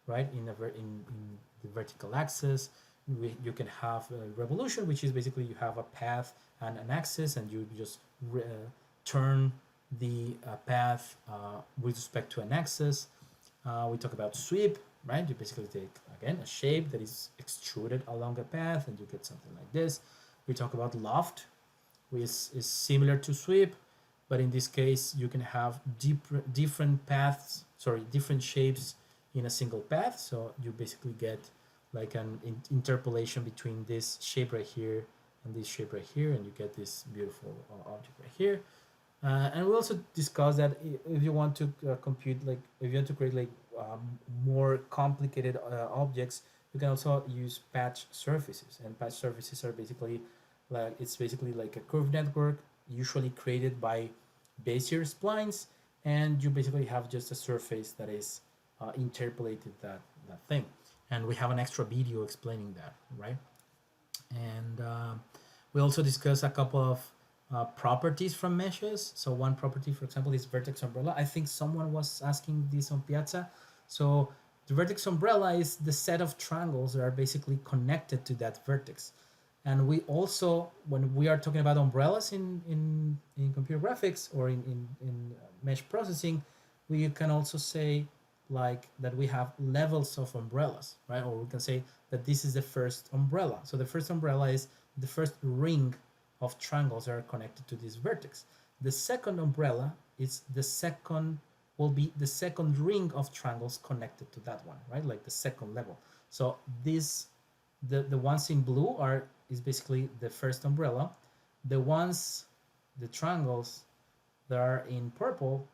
right, in the vertical axis. You can have a revolution, which is basically you have a path and an axis, and you just turn the path with respect to an axis. We talk about sweep, right? You basically take, again, a shape that is extruded along a path, and you get something like this. we talk about loft, which is similar to sweep, but in this case you can have different paths, sorry, different shapes in a single path. So you basically get like an interpolation between this shape right here and this shape right here, and you get this beautiful object right here. And we also discussed that if you want to compute, like if you want to create like more complicated objects, you can also use patch surfaces. And patch surfaces are basically like, it's basically like a curve network, usually created by Bezier splines, and you basically have just a surface that is interpolated that thing. And we have an extra video explaining that, right? And we also discussed a couple of properties from meshes. So one property, for example, is vertex umbrella. I think someone was asking this on Piazza. So the vertex umbrella is the set of triangles that are basically connected to that vertex. And we also, when we are talking about umbrellas in computer graphics or in mesh processing, we can also say like that we have levels of umbrellas, right? Or we can say that this is the first umbrella. So the first umbrella is the first ring of triangles that are connected to this vertex. The second umbrella is the second, will be the second ring of triangles connected to that one, right? Like the second level. So this, the ones in blue is basically the first umbrella. The triangles that are in purple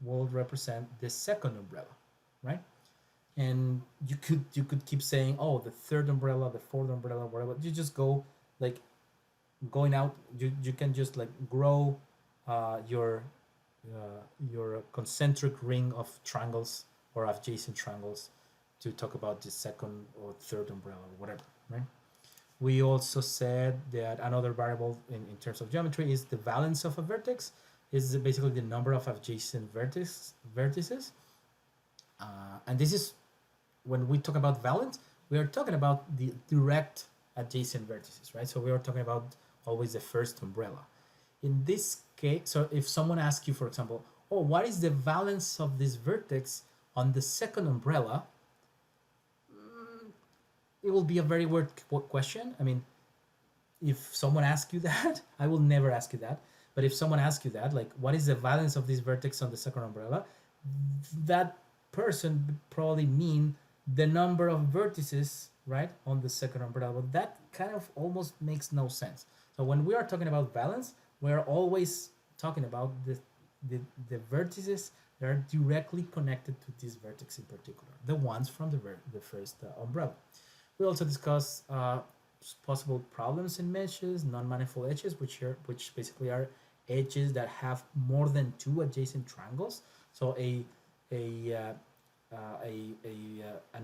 will represent the second umbrella, right? And you could keep saying, oh, the third umbrella, the fourth umbrella, whatever. You just go like going out. You can just like grow your concentric ring of triangles or adjacent triangles to talk about the second or third umbrella or whatever, right? We also said that another variable in terms of geometry is the valence of a vertex, is basically the number of adjacent vertices. And this is, when we talk about valence, we are talking about the direct adjacent vertices, right? So we are talking about always the first umbrella. In this case, so if someone asks you, for example, oh, what is the valence of this vertex on the second umbrella? It will be a very weird question. I mean, if someone asks you that, I will never ask you that. But if someone asks you that, like, what is the valence of this vertex on the second umbrella? That person probably mean the number of vertices, right, on the second umbrella. But that kind of almost makes no sense. So when we are talking about valence, we are always talking about the vertices that are directly connected to this vertex in particular, the ones from the first umbrella. We also discuss possible problems in meshes, non-manifold edges, which basically are edges that have more than two adjacent triangles. So an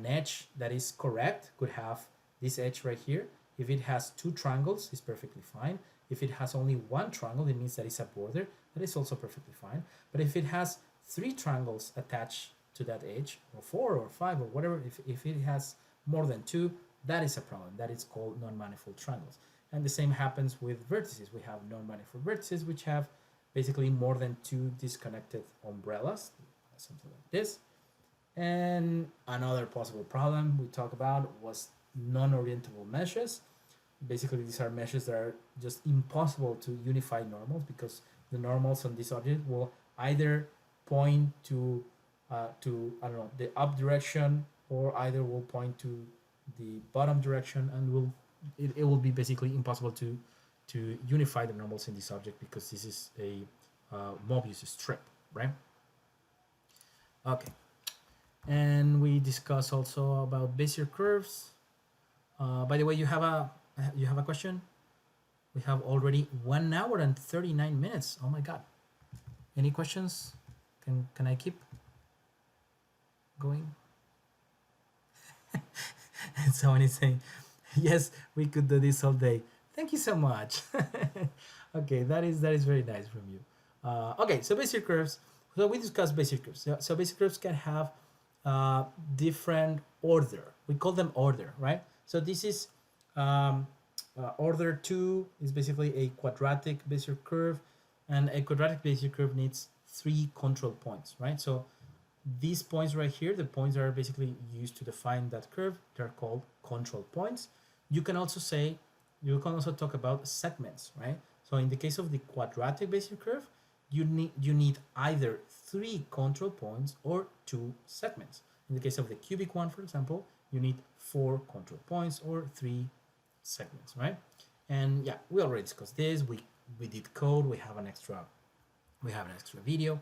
edge that is correct could have this edge right here. If it has two triangles, it's perfectly fine. If it has only one triangle, it means that it's a border. That is also perfectly fine. But if it has three triangles attached to that edge, or four or five or whatever, if it has more than two, that is a problem. That is called non-manifold triangles. And the same happens with vertices. We have non-manifold vertices which have basically more than two disconnected umbrellas, something like this. And another possible problem we talked about was non-orientable meshes. Basically, these are meshes that are just impossible to unify normals, because the normals on this object will either point to I don't know, the up direction, or either will point to the bottom direction, and it will be basically impossible to unify the normals in this object, because this is a Mobius strip, right? Okay, and we discuss also about Bezier curves. By the way, you have a question? We have already 1 hour and 39 minutes. Oh my god! Any questions? Can I keep going? And someone is saying, yes, we could do this all day. Thank you so much. Okay, that is very nice from you. Okay, so Bezier curves. So we discussed Bezier curves. So Bezier curves can have different order. We call them order, right? So this is order 2 is basically a quadratic Bezier curve, and a quadratic Bezier curve needs 3 control points, right? So these points right here, the points that are basically used to define that curve, they're called control points. You can also say you can also talk about segments, right? So in the case of the quadratic Bayesian curve, you need either 3 control points or 2 segments. In the case of the cubic one, for example, you need 4 control points or 3 segments, right? And yeah, we already discussed this. We did code. We have an extra video,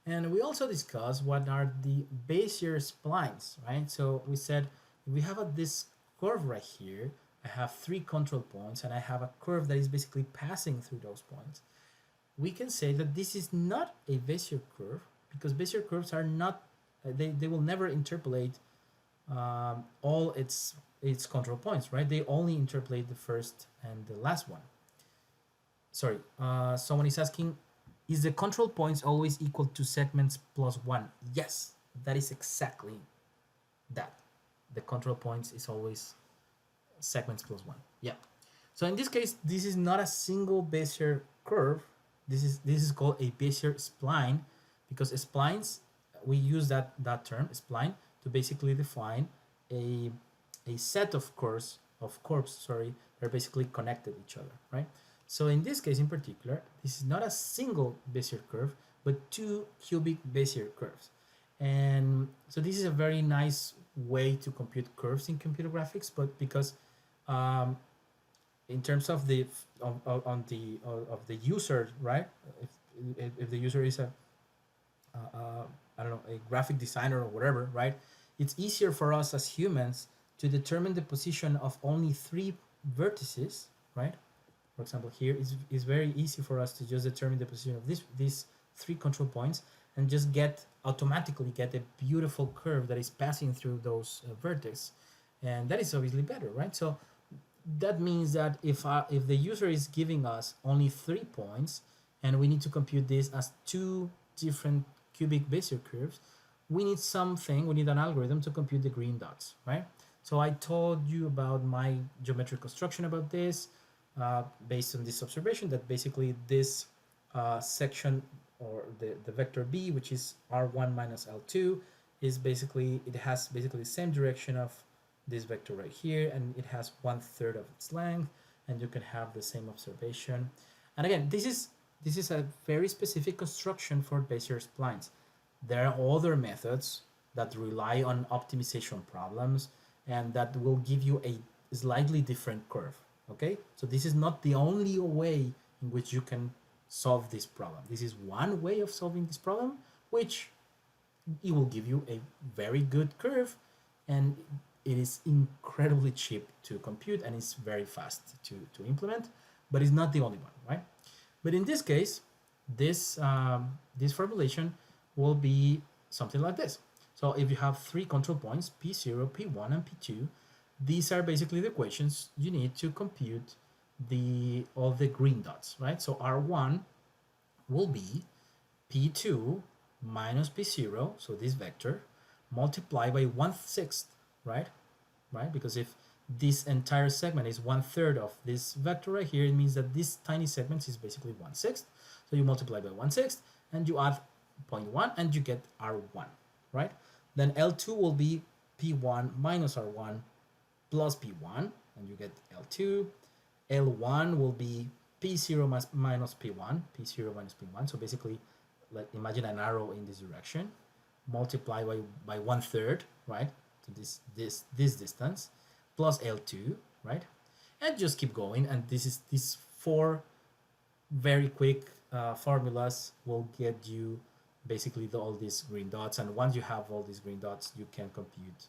and we also discussed what are the Bayesian splines, right? So we said if we have this curve right here, I have 3 control points, and I have a curve that is basically passing through those points. We can say that this is not a Bayesian curve because Bayesian curves are not, they will never interpolate all its control points, right? They only interpolate the first and the last one. Sorry, someone is asking, is the control points always equal to segments plus 1? Yes, that is exactly that. The control points is always segments plus 1. Yeah. So in this case, this is not a single Bayesian curve. This is called a Bayesian spline, because splines, we use that term spline to basically define a set of curves that are basically connected to each other, right? So in this case in particular, this is not a single Bayesian curve, but 2 cubic Bayesian curves. And so this is a very nice way to compute curves in computer graphics, but because in terms of the of the user, right? If the user is a I don't know, a graphic designer or whatever, right? It's easier for us as humans to determine the position of only 3 vertices, right? For example, here it's very easy for us to just determine the position of these 3 control points and just automatically get a beautiful curve that is passing through those vertices, and that is obviously better, right? So that means that if the user is giving us only 3 points and we need to compute this as 2 different cubic Bayesian curves, we need an algorithm to compute the green dots, right? So I told you about my geometric construction about this, based on this observation, that basically this section, or the vector b, which is r1 minus l2, is basically, it has basically the same direction of this vector right here, and it has 1/3 of its length, and you can have the same observation. And again, this is a very specific construction for Bayesian splines. There are other methods that rely on optimization problems and that will give you a slightly different curve. Okay, so this is not the only way in which you can solve this problem. This is one way of solving this problem, which it will give you a very good curve, and it is incredibly cheap to compute and it's very fast to implement, but it's not the only one, right? But in this case, this formulation will be something like this. So if you have 3 control points, P0, P1, and P2, these are basically the equations you need to compute all the green dots, right? So R1 will be P2 minus P0, so this vector, multiplied by 1/6, right? Because if this entire segment is 1/3 of this vector right here, it means that this tiny segment is basically 1/6. So you multiply by 1/6 and you add 0.1 and you get R1, right? Then L2 will be P1 minus R1 plus P1, and you get L2. L1 will be P0 minus P1, P0 minus P1. So basically, like, imagine an arrow in this direction, multiply by 1/3, right? So this distance, plus L2, right? And just keep going. And these 4 very quick formulas will get you basically all these green dots. And once you have all these green dots, you can compute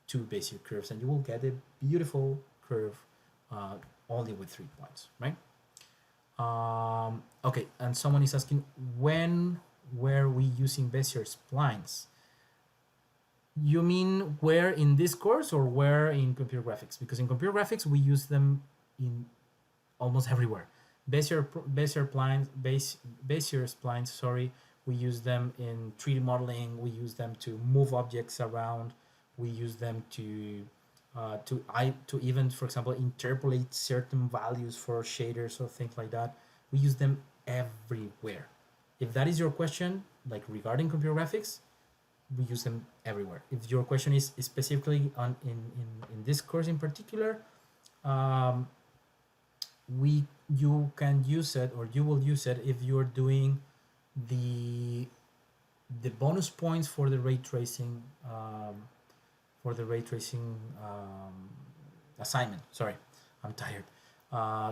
2 Bayesian curves, and you will get a beautiful curve only with 3 points, right? Okay, and someone is asking, when were we using Bayesian splines? You mean where in this course or where in computer graphics? Because in computer graphics, we use them in almost everywhere. Bayesian splines, sorry, we use them in 3D modeling. We use them to move objects around. We use them to even, for example, interpolate certain values for shaders or things like that. We use them everywhere. If that is your question, like regarding computer graphics, we use them everywhere. If your question is specifically on in this course in particular, you can use it, or you will use it if you're doing the bonus points for the ray tracing for the ray tracing assignment. Sorry, I'm tired.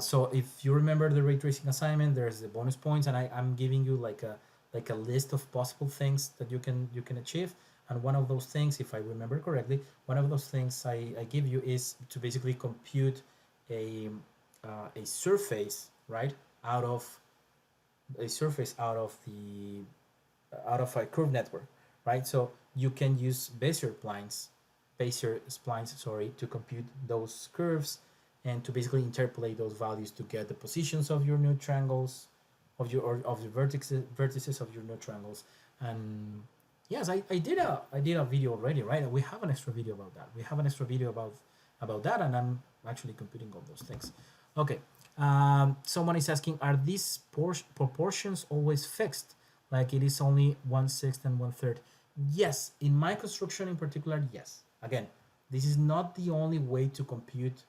So if you remember the ray tracing assignment, there's the bonus points, and I'm giving you like a list of possible things that you can achieve. And one of those things, if I remember correctly, one of those things I give you is to basically compute a surface, right, out of a surface out of a curve network, right? So you can use Bezier splines, sorry, to compute those curves and to basically interpolate those values to get the positions of your new triangles, of the vertices of your new triangles. And yes, I did a video already, right? We have an extra video about that. We have an extra video about that, and I'm actually computing all those things. Okay. Someone is asking, are these proportions always fixed? Like it is only 1/6 and 1/3? Yes, in my construction in particular, yes. Again, this is not the only way to compute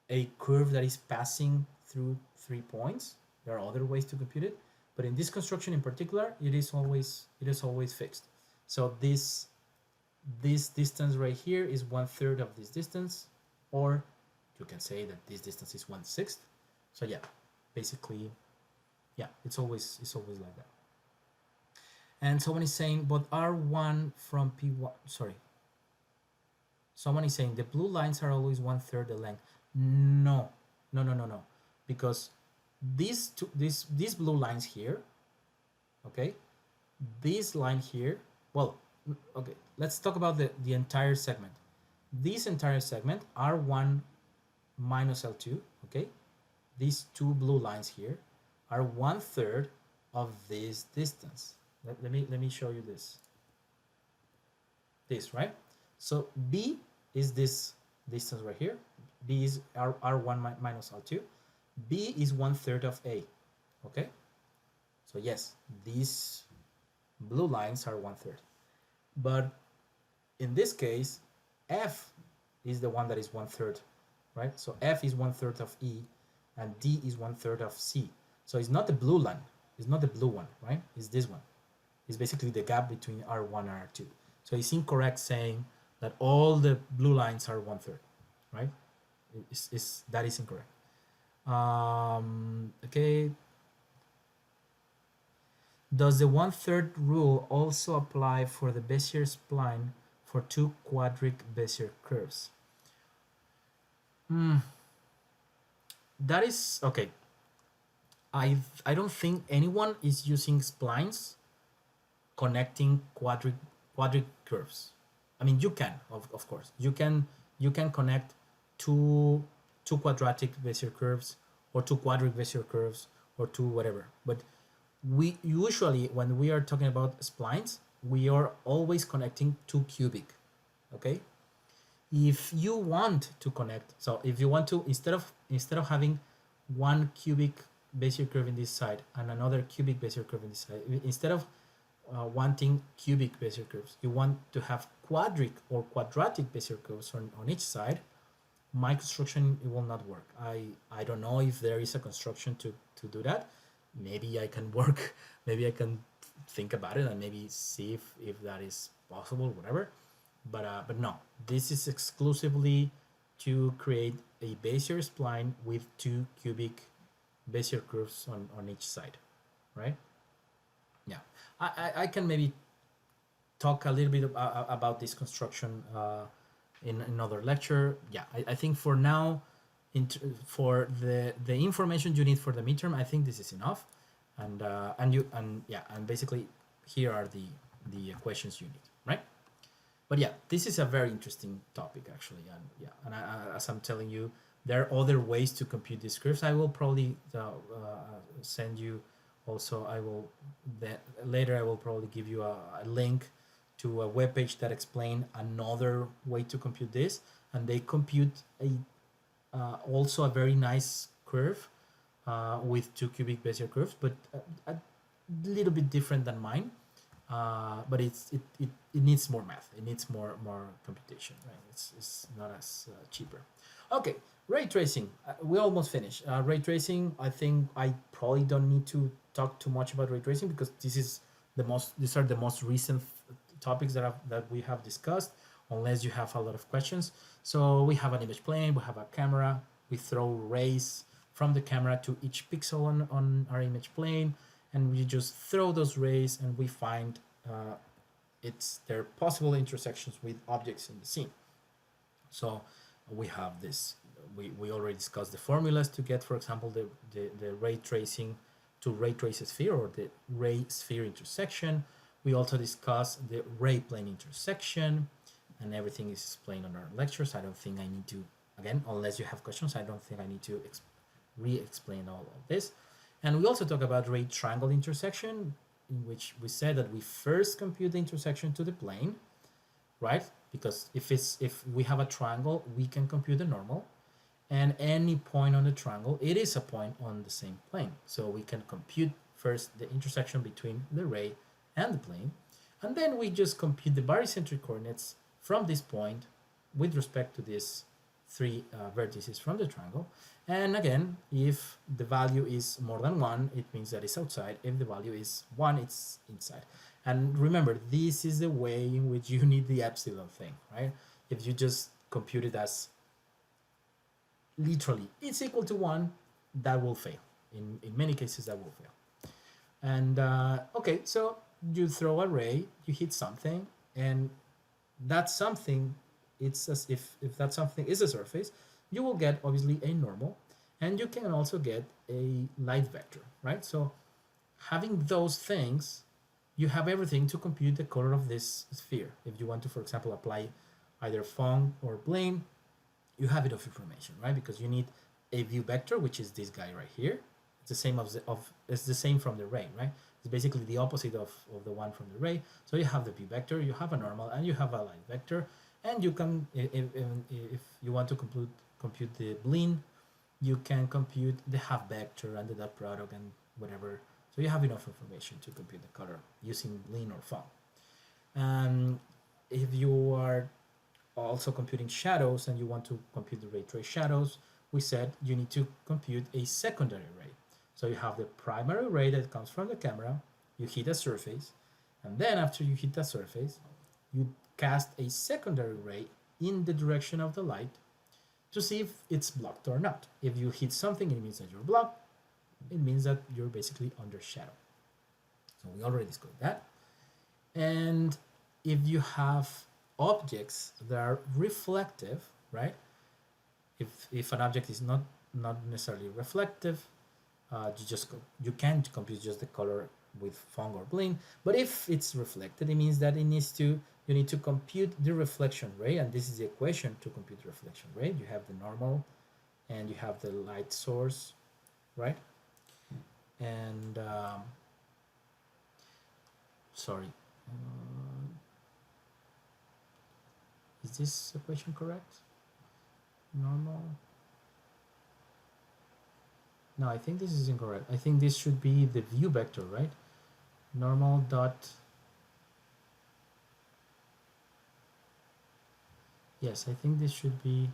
a curve that is passing through 3 points. There are other ways to compute it, but in this construction in particular, it is always fixed. So this distance right here is 1/3 of this distance, or you can say that this distance is 1/6. So yeah, basically, yeah, it's always like that. And someone is saying, but R1 from P1, sorry. Someone is saying the blue lines are always 1/3 the length. No, because these blue lines here, okay, this line here, well, okay, let's talk about the entire segment. This entire segment, R1 minus L2, okay, these two blue lines here are 1/3 of this distance. Let me show you this, right? So B is this distance right here. B is R1 minus R2. B is 1/3 of A, okay? So yes, these blue lines are 1/3. But in this case, F is the one that is 1/3, right? So F is 1/3 of E, and D is 1/3 of C. So it's not the blue line. It's not the blue one, right? It's this one. It's basically the gap between R1 and R2. So it's incorrect saying that all the blue lines are 1/3, right? That is incorrect. Okay. Does the 1/3 rule also apply for the Bezier spline for two quadric Bezier curves? That is okay. I don't think anyone is using splines connecting quadric curves. I mean, you can, of course, you can connect two quadratic Bezier curves, or two quadric Bezier curves, or two whatever. But we usually, when we are talking about splines, we are always connecting two cubic. Okay. If you want to connect, so if you want to, instead of having one cubic Bezier curve in this side and another cubic Bezier curve in this side, instead of wanting cubic Bezier curves, you want to have quadric or quadratic Bezier curves on each side, my construction, it will not work. I don't know if there is a construction to do that. Maybe I can work, maybe I can think about it and maybe see if that is possible, whatever. But no, this is exclusively to create a Bezier spline with two cubic Bezier curves on each side, right? Yeah, I can maybe talk a little bit about this construction in another lecture. Yeah, I think for now, for the information you need for the midterm, I think this is enough, and basically here are the questions you need, right? But yeah, this is a very interesting topic actually, and as I'm telling you, there are other ways to compute these curves. I will probably send you. Also, later I will probably give you a link to a webpage that explain another way to compute this, and they compute also a very nice curve with two cubic Bezier curves, but a little bit different than mine. but it needs more math. It needs more computation, right? It's not as cheaper. Okay, ray tracing. We almost finished. Ray tracing. I think I probably don't need to talk too much about ray tracing because these are the most recent topics that we have discussed. Unless you have a lot of questions. So we have an image plane. We have a camera. We throw rays from the camera to each pixel on our image plane, and we just throw those rays and we find their possible intersections with objects in the scene. So we have this. We already discussed the formulas to get, for example, the ray tracing to ray trace a sphere or the ray sphere intersection. We also discussed the ray plane intersection, and everything is explained on our lectures. I don't think I need to, again, unless you have questions, I don't think I need to re-explain all of this. And we also talk about ray triangle intersection, in which we said that we first compute the intersection to the plane, right? Because if we have a triangle, we can compute the normal, and any point on the triangle, it is a point on the same plane. So we can compute first the intersection between the ray and the plane, and then we just compute the barycentric coordinates from this point with respect to these three vertices from the triangle. And again, if the value is more than 1, it means that it's outside. If the value is 1, it's inside. And remember, this is the way in which you need the epsilon thing, right? If you just compute it as literally it's equal to 1, that will fail. In many cases, that will fail. And okay, so you throw a ray, you hit something, and that something, it's as if that something is a surface, you will get obviously a normal, and you can also get a light vector, right? So having those things, you have everything to compute the color of this sphere. If you want to, for example, apply either Phong or Blinn, you have enough information, right? Because you need a view vector, which is this guy right here. It's the same it's the same from the ray, right? It's basically the opposite of the one from the ray. So you have the view vector, you have a normal, and you have a light vector. And you can, if you want to compute the Blinn, you can compute the half vector and the dot product and whatever. So you have enough information to compute the color using Blinn or Phong. And if you are also computing shadows and you want to compute the ray trace shadows, we said you need to compute a secondary ray. So you have the primary ray that comes from the camera, you hit a surface, and then after you hit that surface, you cast a secondary ray in the direction of the light to see if it's blocked or not. If you hit something, it means that you're blocked. It means that you're basically under shadow. So we already discussed that. And if you have objects that are reflective, right? If an object is not necessarily reflective, you can't compute just the color with Phong or Blinn. But if it's reflected, it means that you need to compute the reflection ray, and this is the equation to compute the reflection ray. You have the normal, and you have the light source, right? And sorry, is this equation correct? Normal. No, I think this is incorrect. I think this should be the view vector, right? Normal dot. Yes, I think this should be.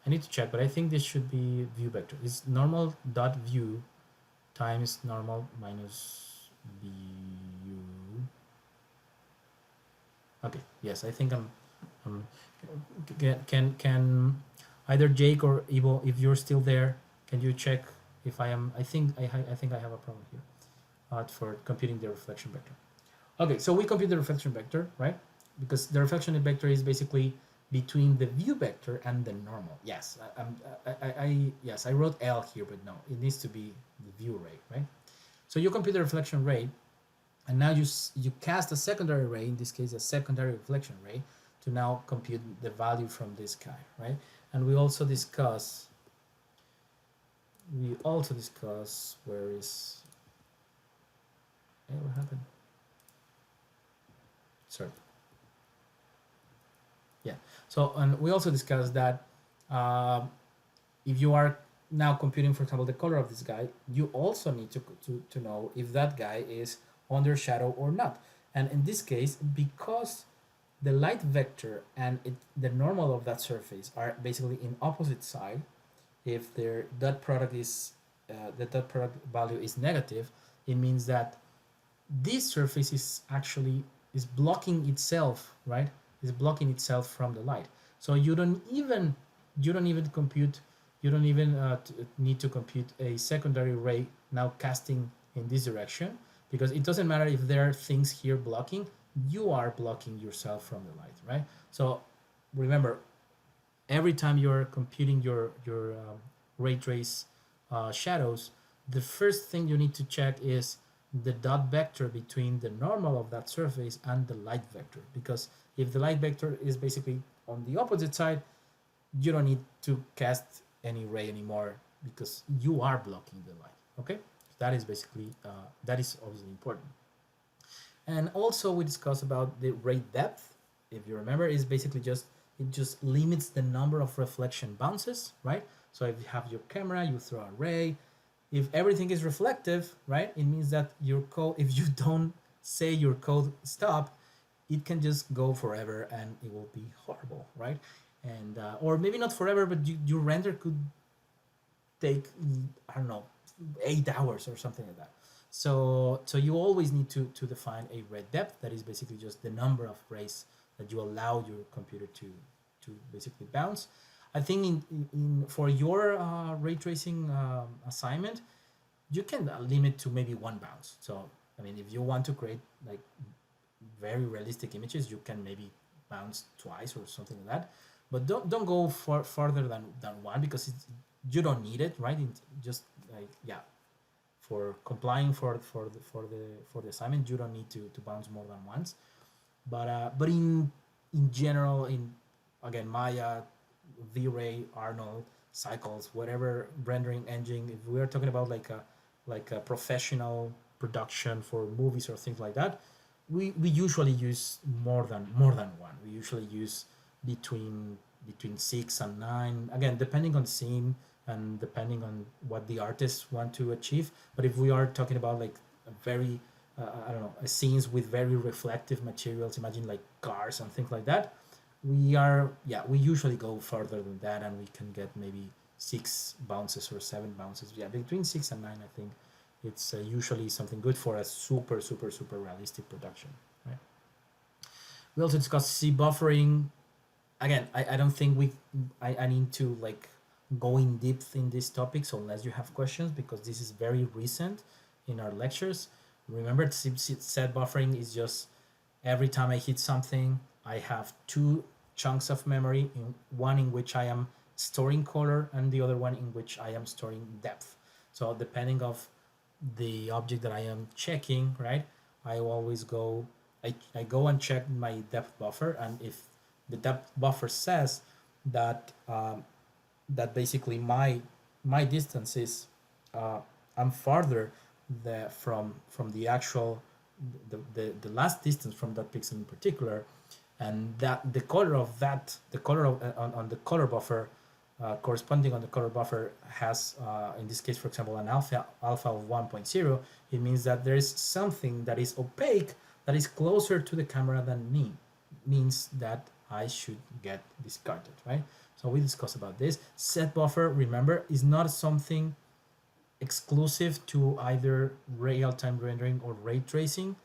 I need to check, but I think this should be view vector. It's normal dot view times normal minus view. Okay. Yes, I think I'm can either Jake or Ivo, if you're still there, can you check if I am? I think I have a problem here for computing the reflection vector. Okay, so we compute the reflection vector, right? Because the reflection vector is basically between the view vector and the normal. Yes, I wrote L here, but no, it needs to be the view ray, right? So you compute the reflection ray, and now you cast a secondary ray, in this case a secondary reflection ray, to now compute the value from this guy, right? And we also discuss where is, hey, what happened? Sorry. Yeah, so, and we also discussed that if you are now computing, for example, the color of this guy, you also need to know if that guy is under shadow or not. And in this case, because the light vector and the normal of that surface are basically in opposite side, if their dot product is the dot product value is negative, it means that this surface is actually is blocking itself, right? Is blocking itself from the light. So you don't even compute you don't even need to compute a secondary ray now casting in this direction, because it doesn't matter if there are things here blocking, you are blocking yourself from the light, right? So remember, every time you're computing your ray trace shadows, the first thing you need to check is the dot vector between the normal of that surface and the light vector, because if the light vector is basically on the opposite side, you don't need to cast any ray anymore because you are blocking the light. Okay, that is basically that is obviously important. And also we discussed about the ray depth. If you remember, is basically just it just limits the number of reflection bounces, right? So if you have your camera, you throw a ray. If everything is reflective, right, it means that your code, if you don't say your code stop, it can just go forever and it will be horrible, right? And or maybe not forever, but your render could take, I don't know, 8 hours or something like that. So you always need to define a ray depth, that is basically just the number of rays that you allow your computer to basically bounce. I think in for your ray tracing assignment, you can limit to maybe one bounce. So I mean, if you want to create like very realistic images, you can maybe bounce twice or something like that. But don't go farther than one, because you don't need it, right? Just like, yeah, for complying for the assignment, you don't need to bounce more than once. But in general, in again Maya, V-Ray, Arnold, Cycles, whatever rendering engine, if we are talking about like a professional production for movies or things like that, we usually use more than one. We usually use between 6 and 9, again depending on the scene and depending on what the artists want to achieve. But if we are talking about like a very I don't know, scenes with very reflective materials, imagine like cars and things like that, we usually go further than that, and we can get maybe 6 bounces or 7 bounces. Yeah, between 6 and 9, I think it's usually something good for a super super super realistic production, right? We also discussed C buffering. Again, I don't think I need to like go in depth in this topic, so unless you have questions, because this is very recent in our lectures. Remember, set buffering is just every time I hit something, I have two chunks of memory, one in which I am storing color and the other one in which I am storing depth. So depending of the object that I am checking, right, I always go, I go and check my depth buffer, and if the depth buffer says that that basically my distance is I'm farther from the actual the last distance from that pixel in particular, and that the color of that the color of on the color buffer corresponding on the color buffer has in this case, for example, an alpha of 1.0, it means that there is something that is opaque that is closer to the camera than me, means that I should get discarded, right? So we discussed about this. Set buffer, remember, is not something exclusive to either real-time rendering or ray tracing.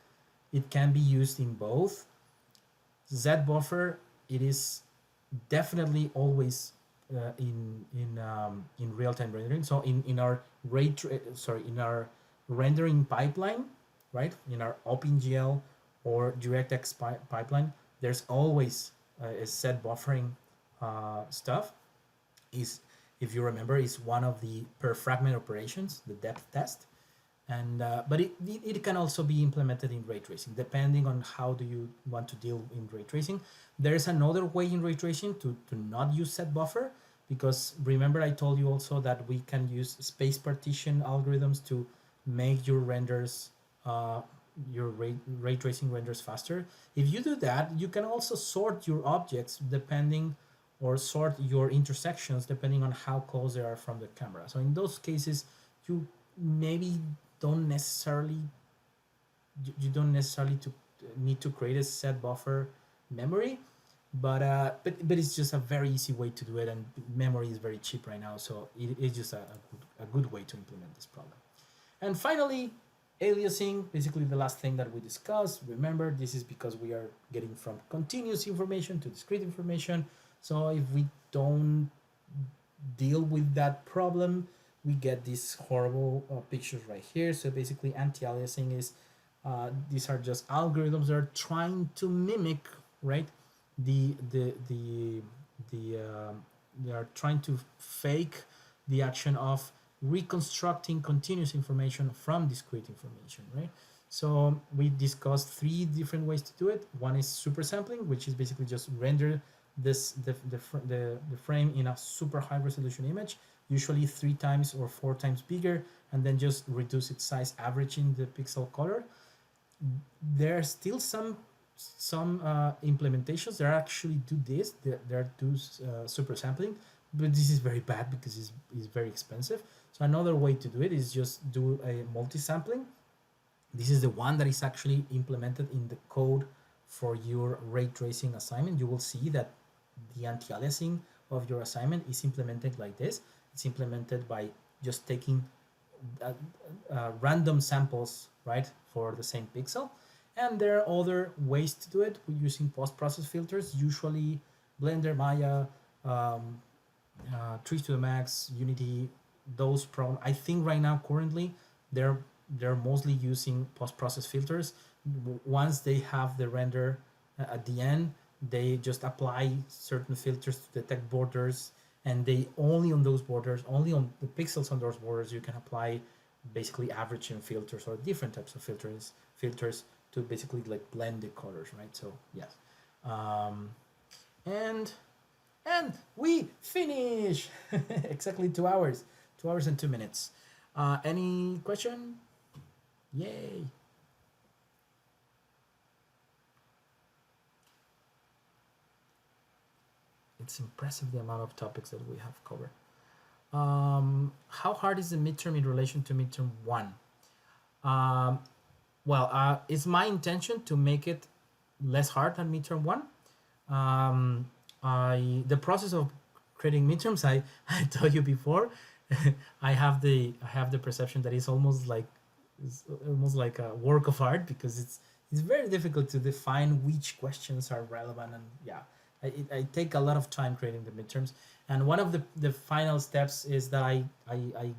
It can be used in both. Z buffer, it is definitely always in real-time rendering. So in our in our rendering pipeline, right? In our OpenGL or DirectX pipeline, there's always a set buffering stuff. Is, if you remember, is one of the per fragment operations, the depth test. And but it can also be implemented in ray tracing, depending on how do you want to deal in ray tracing. There is another way in ray tracing to not use set buffer, because remember I told you also that we can use space partition algorithms to make your renders your ray tracing renders faster. If you do that, you can also sort your objects depending, or sort your intersections depending on how close they are from the camera. So in those cases, you maybe don't necessarily you don't necessarily need to create a set buffer memory, but it's just a very easy way to do it, and memory is very cheap right now, so it's just a good way to implement this problem. And finally, aliasing, basically the last thing that we discussed. Remember, this is because we are getting from continuous information to discrete information. So if we don't deal with that problem, we get these horrible pictures right here. So basically, anti-aliasing is these are just algorithms that are trying to mimic, right? The the the they are trying to fake the action of reconstructing continuous information from discrete information, right? So we discussed three different ways to do it. One is super sampling, which is basically just render the frame in a super high resolution image, usually 3 times or 4 times bigger, and then just reduce its size, averaging the pixel color. There are still some implementations that actually do this. There do super sampling, but this is very bad because it's very expensive. So another way to do it is just do a multi-sampling. This is the one that is actually implemented in the code for your ray tracing assignment. You will see that the anti-aliasing of your assignment is implemented like this. It's implemented by just taking random samples, right, for the same pixel. And there are other ways to do it using post-process filters, usually Blender, Maya, 3 to the Max, Unity. Those I think right now currently they're mostly using post-process filters. Once they have the render at the end, they just apply certain filters to detect borders, and they only on those borders, only on the pixels on those borders, you can apply basically averaging filters or different types of filters to basically like blend the colors, right? So yes, and we finish exactly 2 hours, 2 hours and 2 minutes. Any question? Yay! It's impressive the amount of topics that we have covered. How hard is the midterm in relation to midterm 1? Well, it's my intention to make it less hard than midterm 1. The process of creating midterms, I told you before, I have the perception that it's almost like a work of art, because it's very difficult to define which questions are relevant, and yeah, I take a lot of time creating the midterms. And one of the final steps is that I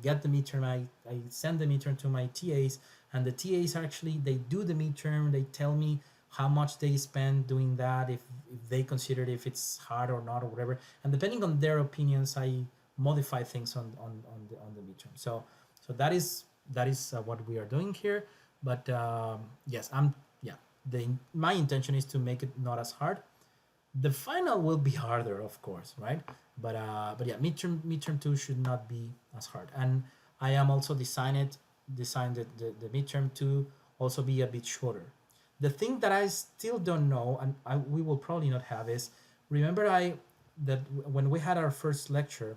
get the midterm, I send the midterm to my TAs, and the TAs actually, they do the midterm, they tell me how much they spend doing that, if they consider if it's hard or not or whatever, and depending on their opinions, I modify things on the midterm. So that is what we are doing here. But yes, my intention is to make it not as hard. The final will be harder, of course, right? But yeah, midterm 2 should not be as hard. And I am also designed the midterm to also be a bit shorter. The thing that I still don't know, and we will probably not have, is, remember that when we had our first lecture,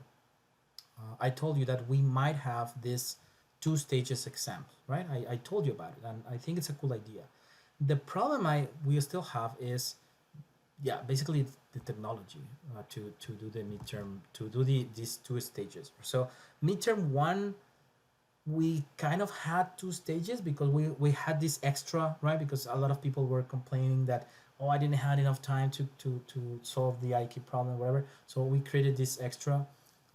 I told you that we might have this 2 stages exam, right? I told you about it, and I think it's a cool idea. The problem we still have is, yeah, basically the technology to do the midterm, to do these 2 stages. So midterm 1, we kind of had 2 stages because we had this extra, right? Because a lot of people were complaining that, oh, I didn't have enough time to solve the IQ problem, whatever. So we created this extra.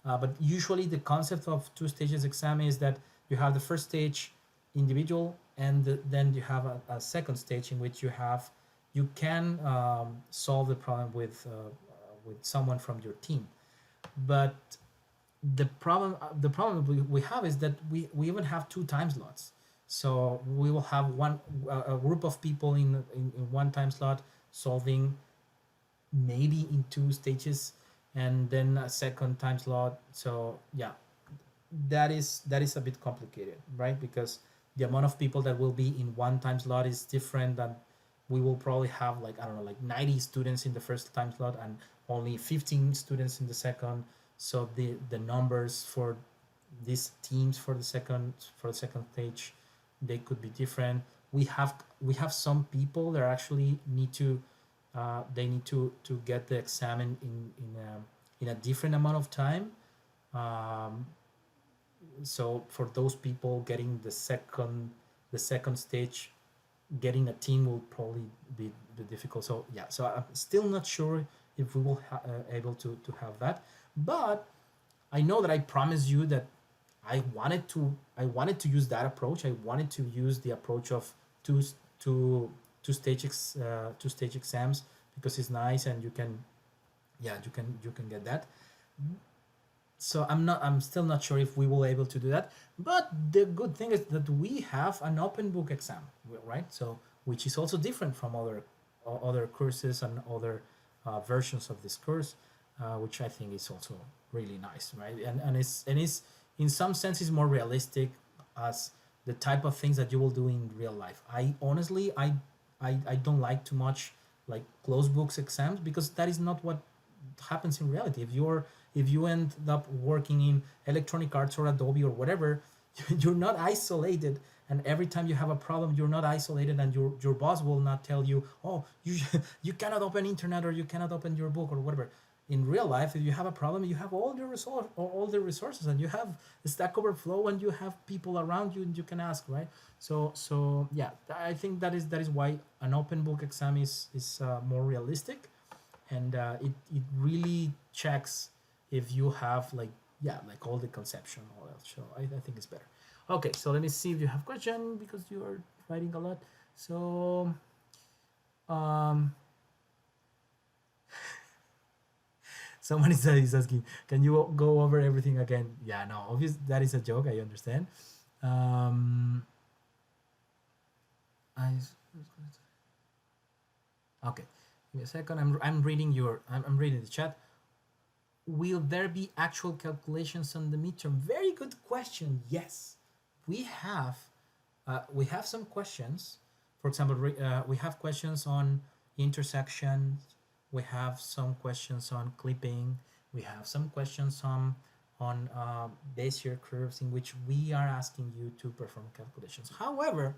But usually the concept of 2 stages exam is that you have the first stage individual, and then you have a second stage in which you can solve the problem with someone from your team. But the problem we have is that we even have 2 time slots. So we will have a group of people in one time slot solving maybe in 2 stages, and then a second time slot. So yeah, that is a bit complicated, right? Because the amount of people that will be in one time slot is different than we will probably have, like, I don't know, like 90 students in the first time slot and only 15 students in the second. So the numbers for these teams for the second stage, they could be different. we have some people that actually need to they need to get the exam in a different amount of time. Um, so for those people getting the second stage, getting a team will probably be difficult. So yeah, so I'm still not sure if we will able to have that, but I know that I promised you that I wanted to use that approach. I wanted to use the approach of two two two stage exams, because it's nice and you can, yeah, you can get that. So I'm still not sure if we will able to do that, but the good thing is that we have an open book exam, right? So which is also different from other courses and other versions of this course, which I think is also really nice, right? And it's in some sense is more realistic as the type of things that you will do in real life. I honestly I don't like too much like closed books exams, because that is not what happens in reality. If you end up working in Electronic Arts or Adobe or whatever, you're not isolated, and every time you have a problem, you're not isolated, and your boss will not tell you, oh, you you cannot open internet, or you cannot open your book, or whatever. In real life, if you have a problem, you have all the resources, and you have Stack Overflow, and you have people around you, and you can ask, right? So yeah, I think that is why an open book exam is more realistic, and it really checks if you have like, yeah, like all the conception, all else. So I think it's better. Okay, so let me see if you have question, because you are writing a lot. So um someone is asking, can you go over everything again? Yeah, no, obviously that is a joke, I understand. um I Okay, give me a second. I'm reading I'm reading the chat. Will there be actual calculations on the midterm? Very good question. Yes, we have. We have some questions. For example, we have questions on intersections. We have some questions on clipping. We have some questions on Bezier curves, in which we are asking you to perform calculations. However,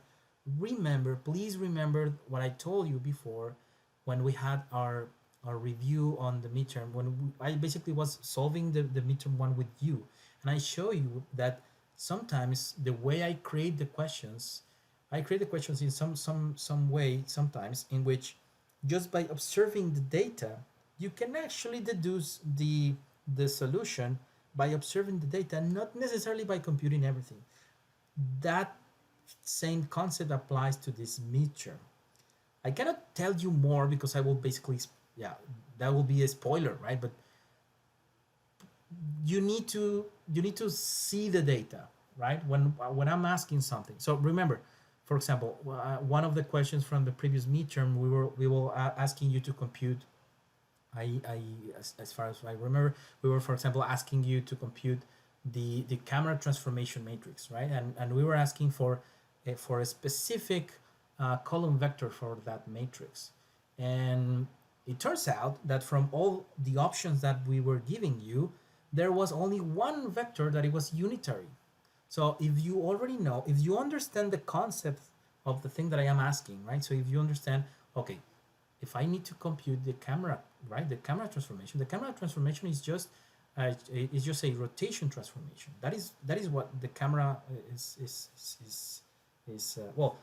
please remember what I told you before, when we had our review on the midterm, when I basically was solving the midterm one with you, and I show you that sometimes the way I create the questions in some way sometimes, in which just by observing the data, you can actually deduce the solution by observing the data, not necessarily by computing everything. That same concept applies to this midterm. I cannot tell you more, because I will basically, yeah, that will be a spoiler, right? But you need to see the data, right? When I'm asking something. So remember, for example, one of the questions from the previous midterm, we were asking you to compute. As far as I remember, we were, for example, asking you to compute the camera transformation matrix, right? And we were asking for a specific column vector for that matrix. And it turns out that from all the options that we were giving you, there was only one vector that it was unitary. So if you understand the concept of the thing that I am asking, right? So if you understand, okay, if I need to compute the camera, right, the camera transformation is just a rotation transformation. That is what the camera is. Well,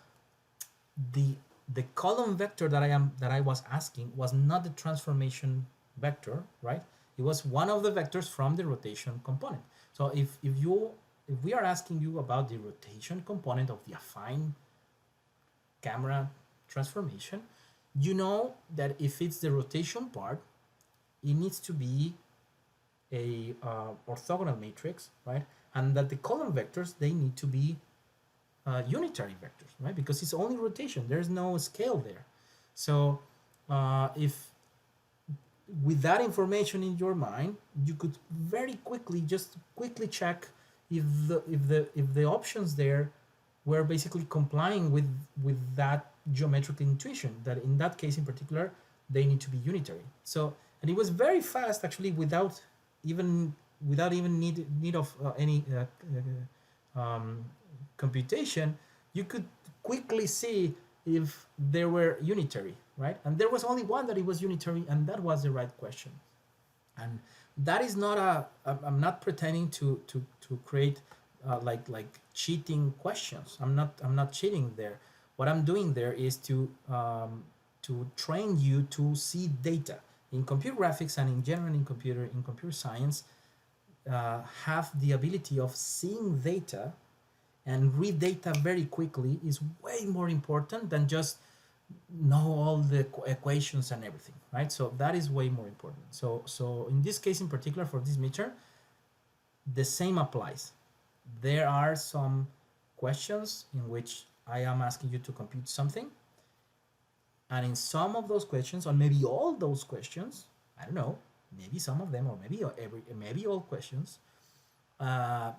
the the column vector that I was asking was not the transformation vector, right? It was one of the vectors from the rotation component. So if we are asking you about the rotation component of the affine camera transformation, you know that if it's the rotation part, it needs to be a orthogonal matrix, right? And that the column vectors, they need to be unitary vectors, right? Because it's only rotation. There's no scale there. So if with that information in your mind, you could very quickly check if the options there were basically complying with that geometric intuition, that in that case in particular they need to be unitary. So, and it was very fast actually, even need of any computation. You could quickly see if they were unitary, right? And there was only one that it was unitary, and that was the right question. And that is not I'm not pretending to create like cheating questions. I'm not cheating there. What I'm doing there is to train you to see data in computer graphics, and in general in computer science. Have the ability of seeing data and read data very quickly is way more important than just know all the equations and everything, right? So that is way more important. So in this case in particular, for this midterm, the same applies. There are some questions in which I am asking you to compute something, and in some of those questions, or maybe all those questions, I don't know, maybe some of them, or maybe all questions, uh,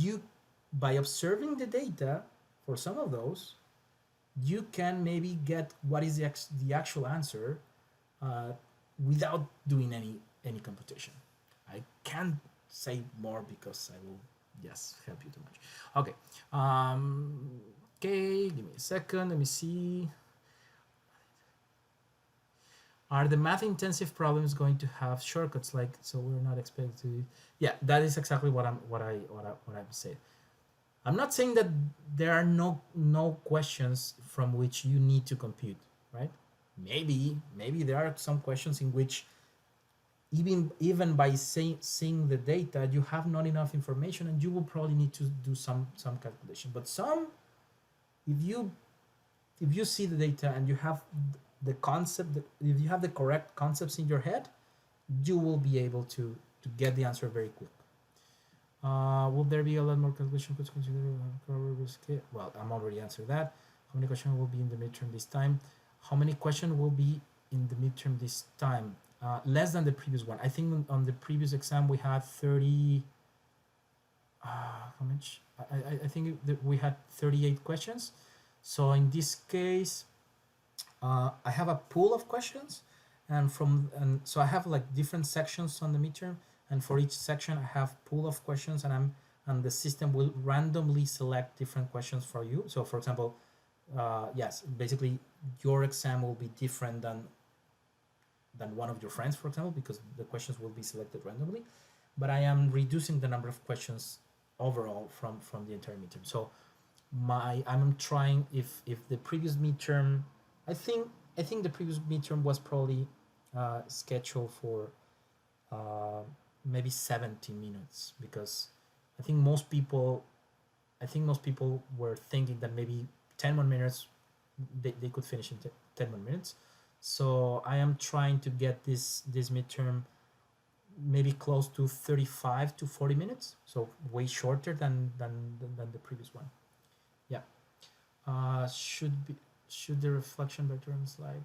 you, by observing the data for some of those, you can maybe get what is the actual answer uh, without doing any computation. I can't say more because I will just help you too much. Okay. Okay, give me a second. Let me see. Are the math intensive problems going to have shortcuts, like, so we're not expected to? Yeah, that is exactly what I'm saying. I'm not saying that there are no questions from which you need to compute, right? Maybe there are some questions in which even by seeing the data, you have not enough information, and you will probably need to do some calculation. But some, if you see the data and you have the concept, if you have the correct concepts in your head, you will be able to get the answer very quick. Will there be a lot more calculation could consider? Well, I'm already answered that. How many questions will be in the midterm this time? How many questions will be in the midterm this time? Less than the previous one. I think on the previous exam we had 30. How much? I think that we had 38 questions. So in this case, I have a pool of questions, and so I have like different sections on the midterm, and for each section I have pool of questions, and the system will randomly select different questions for you. So for example, yes, basically your exam will be different than one of your friends, for example, because the questions will be selected randomly. But I am reducing the number of questions overall from the entire midterm. So I'm trying, if the previous midterm, I think the previous midterm was probably scheduled for maybe 70 minutes, because I think most people were thinking that maybe 10 more minutes they could finish in 10 more minutes. So I am trying to get this midterm maybe close to 35 to 40 minutes, so way shorter than the previous one. Yeah. Should the reflection vector on the slide?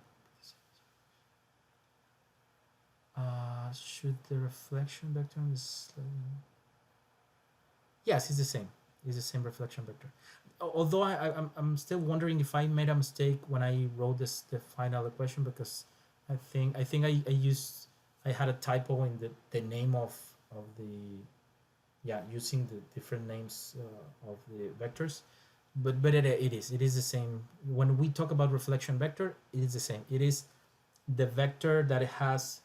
Should the reflection vector on the slide? Yes, it's the same. It's the same reflection vector. Although I'm still wondering if I made a mistake when I wrote the final equation, because I think I had a typo in the name of the, using the different names of the vectors. But it is the same. When we talk about reflection vector, it is the same. It is the vector that has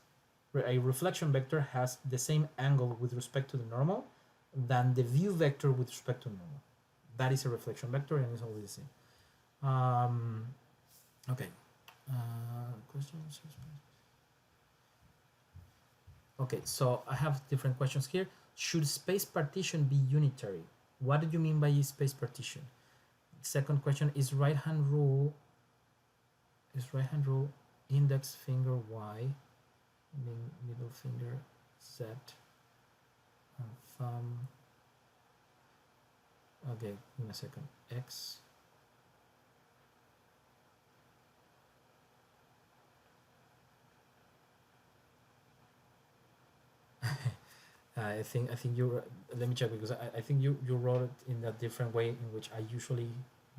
a reflection vector has the same angle with respect to the normal than the view vector with respect to normal. That is a reflection vector, and it's always the same. Okay. Questions. Okay, so I have different questions here. Should space partition be unitary? What do you mean by space partition? Second question, is right hand rule index finger Y, middle finger Z, and thumb, okay, in a second, X. I think you, let me check, because I think you wrote it in a different way in which I usually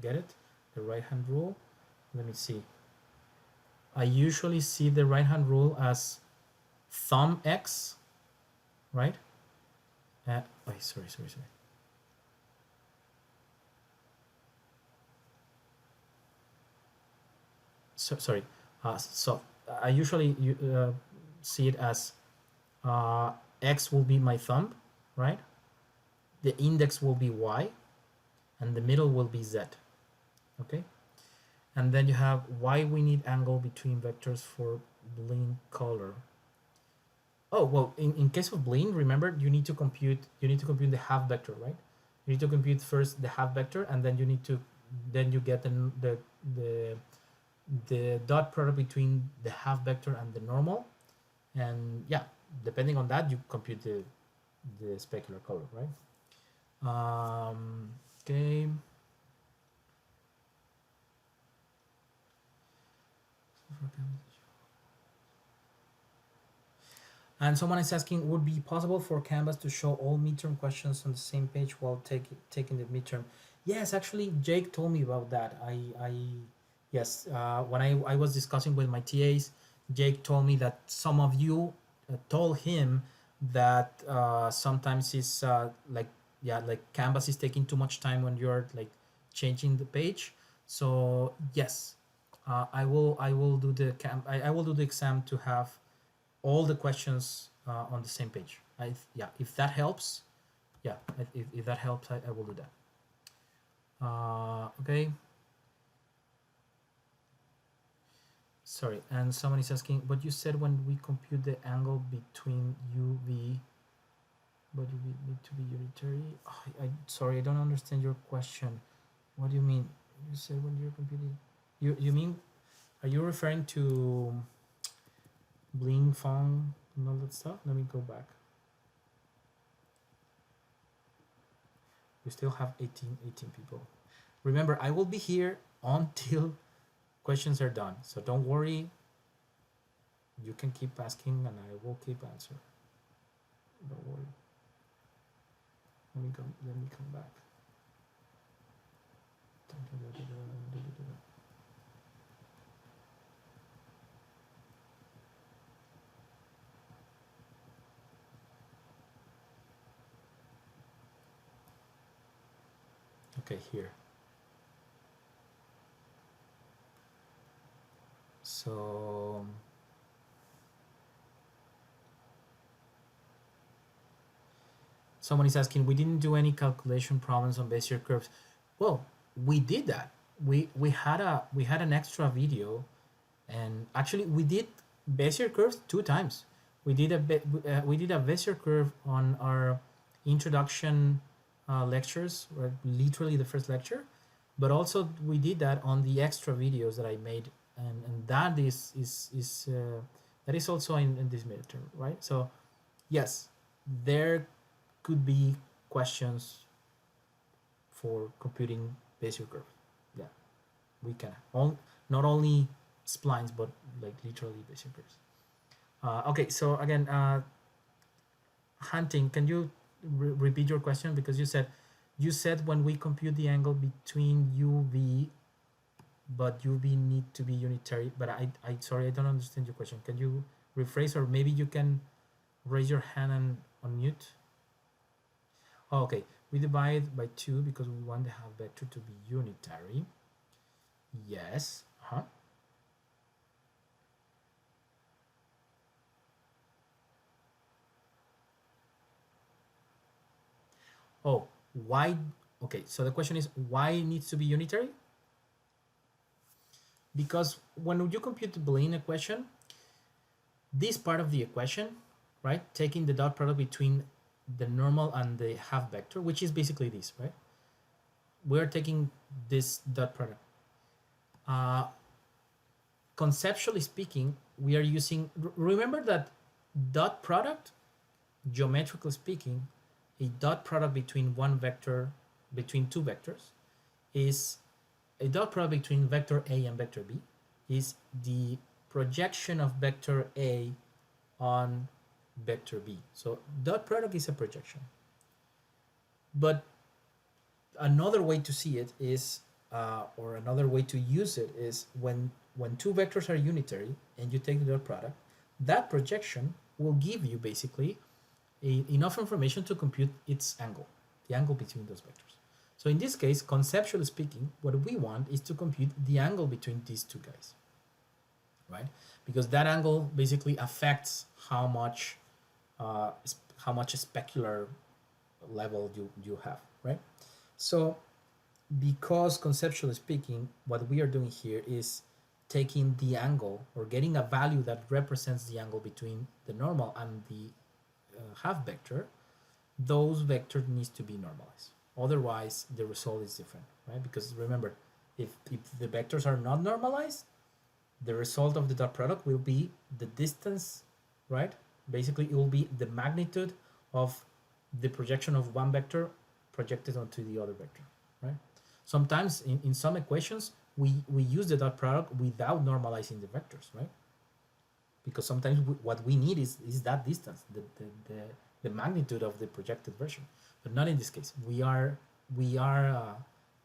get it, the right hand rule. Let me see. I usually see the right hand rule as thumb X, right? Sorry. sorry. So I usually see it as x will be my thumb, right? The index will be y, and the middle will be z. Okay, and then you have why we need angle between vectors for Blinn color. Oh well, in case of Blinn, remember you need to compute the half vector, right? You need to compute first the half vector, and then you get the dot product between the half vector and the normal, and yeah, depending on that you compute the specular color, right? Okay. And someone is asking, would it be possible for Canvas to show all midterm questions on the same page while taking the midterm? Yes, actually, Jake told me about that. Yes, when I was discussing with my TAs, Jake told me that some of you told him that sometimes it's like Canvas is taking too much time when you're like changing the page. So yes, I will do I will do the exam to have all the questions on the same page. Yeah, if that helps, yeah, if that helps, I will do that. Okay. Sorry, and someone is asking, but you said when we compute the angle between UV, but you need to be unitary. Oh, sorry, I don't understand your question. What do you mean? You said when you're computing, you mean, are you referring to Blinn, Phong, and all that stuff? Let me go back. We still have 18 people. Remember, I will be here until questions are done. So don't worry. You can keep asking and I will keep answering. Don't worry. Let me come back. Okay, here. So someone is asking, we didn't do any calculation problems on Bezier curves. Well, we did that. We had an extra video, and actually we did Bezier curves 2 times. We did a Bezier curve on our introduction lectures, or literally the first lecture, but also we did that on the extra videos that I made, and that is also in this midterm, right? So yes, there could be questions for computing Bezier curves. Yeah, we can not only splines but like literally Bezier curves. Okay, so again, Hunting, can you repeat your question, because you said when we compute the angle between UV, but UV need to be unitary. But I sorry, I don't understand your question. Can you rephrase, or maybe you can raise your hand and unmute? Oh, okay, we divide by 2 because we want the half vector to be unitary. Yes. Oh, why? Okay, so the question is, why it needs to be unitary? Because when you compute the Blinn equation, this part of the equation, right, taking the dot product between the normal and the half vector, which is basically this, right? We're taking this dot product. Conceptually speaking, we are using, remember that dot product, geometrically speaking, a dot product between between 2 vectors is a dot product between vector A and vector B is the projection of vector A on vector B. So dot product is a projection. But another way to see it is, or another way to use it is when 2 vectors are unitary and you take the dot product, that projection will give you basically enough information to compute its angle, the angle between those vectors. So in this case, conceptually speaking, what we want is to compute the angle between these 2 guys. right? Because that angle basically affects how much specular level you have, right? So because conceptually speaking, what we are doing here is taking the angle or getting a value that represents the angle between the normal and the half vector, those vectors needs to be normalized. Otherwise, the result is different, right? Because remember, if the vectors are not normalized, the result of the dot product will be the distance, right? Basically, it will be the magnitude of the projection of one vector projected onto the other vector, right? Sometimes in some equations, we use the dot product without normalizing the vectors, right? Because sometimes what we need is that distance, the magnitude of the projected version, but not in this case. We want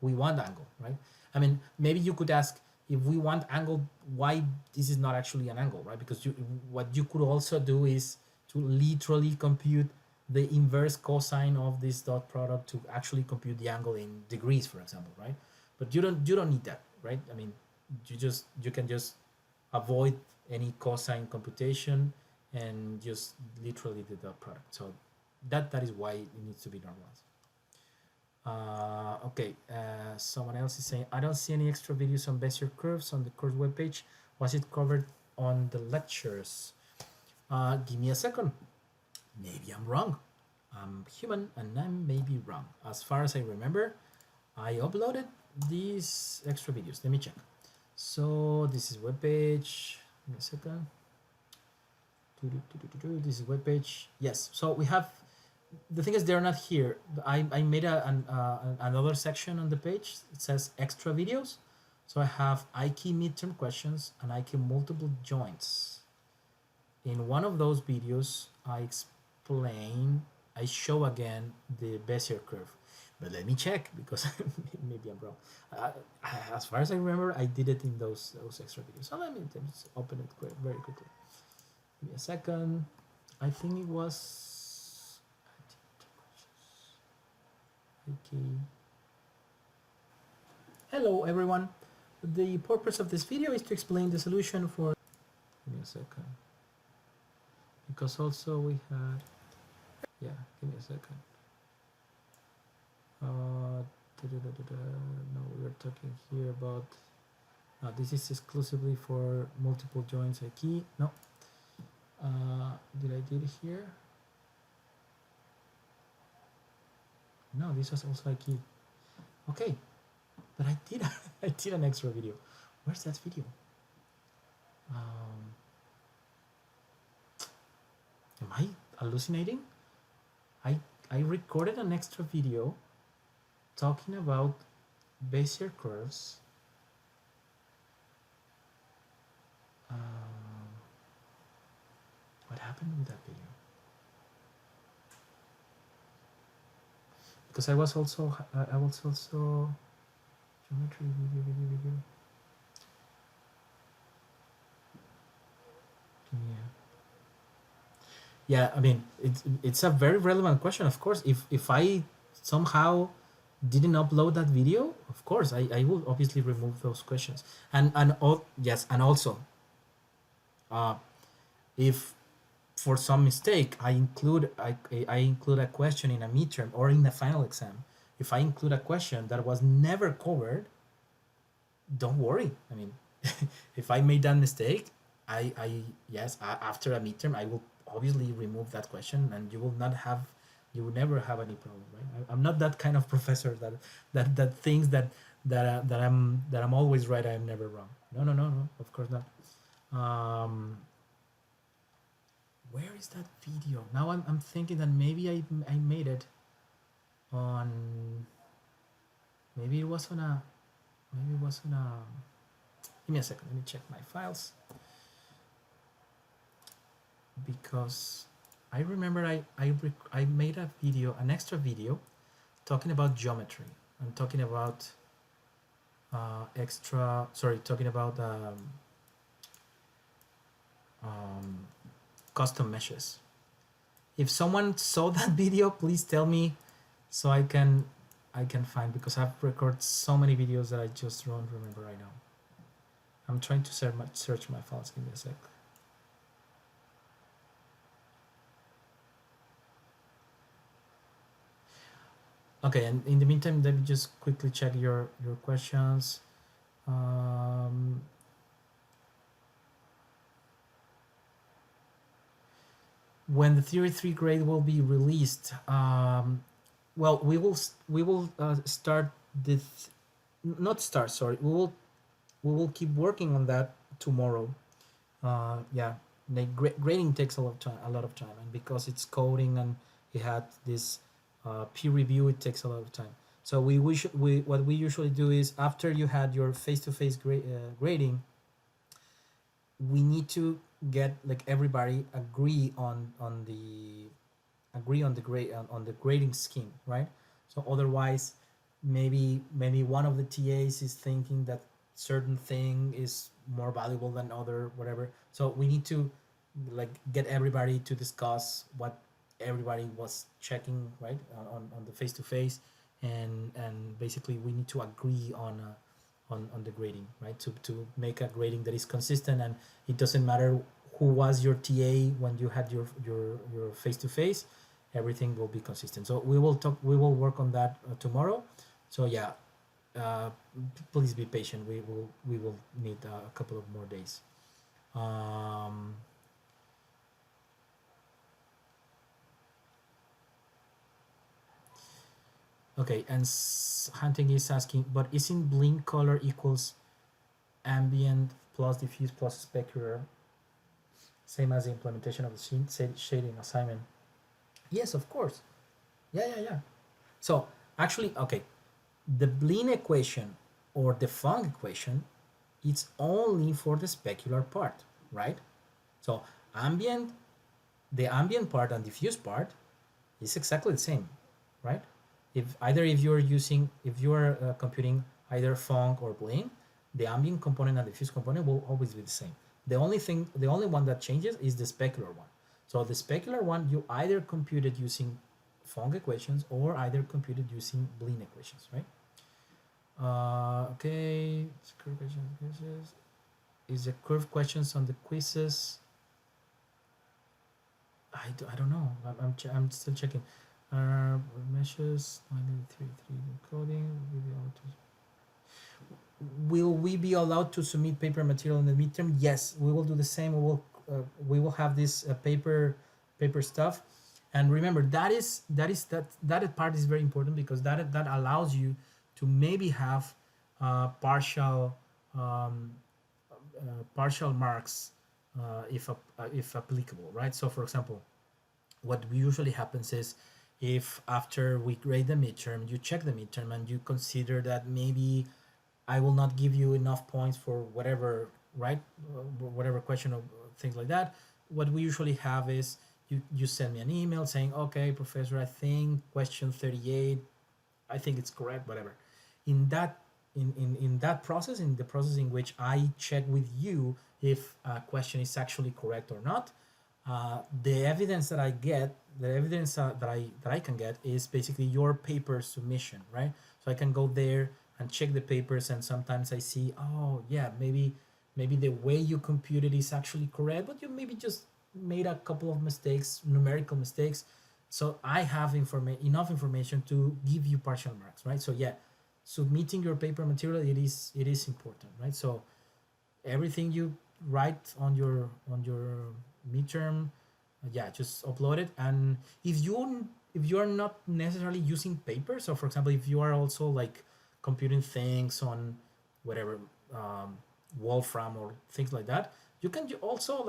angle, right? I mean, maybe you could ask, if we want angle, why this is not actually an angle, right? Because what you could also do is to literally compute the inverse cosine of this dot product to actually compute the angle in degrees, for example, right? But you don't need that, right? I mean, you can just avoid any cosine computation and just literally the dot product. So that is why it needs to be normalized. Okay, someone else is saying, I don't see any extra videos on Bezier curves on the course webpage. Was it covered on the lectures? Give me a second. Maybe I'm wrong. I'm human and I may be wrong. As far as I remember, I uploaded these extra videos. Let me check. So this is webpage. Give me a second. This is webpage. Yes. So we have. The thing is, they're not here. I made another section on the page. It says extra videos. So I have IK midterm questions and IK multiple joints. In one of those videos, I show again the Bezier curve. But let me check, because maybe I'm wrong. As far as I remember, I did it in those extra videos. So let me just open it very quickly. Give me a second. I think it was... Okay. Hello everyone. The purpose of this video is to explain the solution for... Give me a second. Because also we had... Yeah, give me a second. No, we are talking here about... this is exclusively for multiple joints IK. No. Did I do it here? No, this was also IK. Okay, but I did I did an extra video. Where's that video? Am I hallucinating? I recorded an extra video talking about Bezier curves. What happened with that video? Because I was also geometry video. Yeah, I mean, it's a very relevant question. Of course, if I somehow didn't upload that video, of course I will obviously remove those questions. And yes, and also, if for some mistake I include a question in a midterm or in the final exam, if I include a question that was never covered, don't worry. I mean, if I made that mistake, after a midterm I will obviously remove that question, and you will never have any problem, right? I'm not that kind of professor that thinks that I'm always right, I'm never wrong. No, of course not. Where is that video? Now I'm thinking that maybe I made it on... Maybe it was on a... Give me a second, let me check my files. Because I remember I made a video, an extra video, talking about geometry. I'm talking about talking about custom meshes. If someone saw that video, please tell me so I can find, because I've recorded so many videos that I just don't remember right now. I'm trying to search my files. Give me a sec. Okay, and in the meantime, let me just quickly check your questions. When the Theory 3 grade will be released, well, we will start this, not start, sorry, we will keep working on that tomorrow. Yeah, grading takes a lot of time, and because it's coding and it had this peer review, it takes a lot of time. So what we usually do is, after you had your face-to-face grading, we need to get like everybody agree on the grade on the grading scheme, right? So otherwise, maybe one of the TAs is thinking that certain thing is more valuable than other, whatever. So we need to like get everybody to discuss what everybody was checking, right, on the face to face, and basically we need to agree on the grading, right, to make a grading that is consistent, and it doesn't matter who was your TA when you had your face to face, everything will be consistent. So we will work on that tomorrow. So yeah, uh, please be patient. We will need a couple of more days. um, okay, and Hunting is asking, but isn't Blinn color equals ambient plus diffuse plus specular, same as the implementation of the shading assignment? Yes, of course. Yeah. So actually, okay, the Blinn equation or the Phong equation, it's only for the specular part, right? So ambient, the ambient part and diffuse part is exactly the same, right? If you're computing either Phong or Blinn, the ambient component and the diffuse component will always be the same. The only one that changes is the specular one. So the specular one, you either computed using Phong equations or either computed using Blinn equations, right? Okay, curve questions. Is the curve questions on the quizzes? I don't know. I'm still checking. Meshes 933 coding. Will we be allowed to submit paper material in the midterm? Yes, we will do the same. We will have this paper stuff, and remember that part is very important, because that allows you to maybe have partial partial marks, if applicable, right? So for example, what usually happens is, if after we grade the midterm, you check the midterm and you consider that maybe I will not give you enough points for whatever, right? Whatever question or things like that. What we usually have is, you send me an email saying, okay, professor, I think question 38, I think it's correct, whatever. In that in that process, in the process in which I check with you if a question is actually correct or not, the evidence that I get, the evidence that I can get is basically your paper submission, right? So I can go there and check the papers, and sometimes I see, oh yeah, maybe the way you computed is actually correct, but you maybe just made a couple of mistakes, numerical mistakes. So I have enough information to give you partial marks, right? So yeah, submitting your paper material, it is important, right? So everything you write on your midterm, yeah, just upload it. And if you're not necessarily using paper, so for example, if you are also like computing things on whatever, Wolfram or things like that, you can also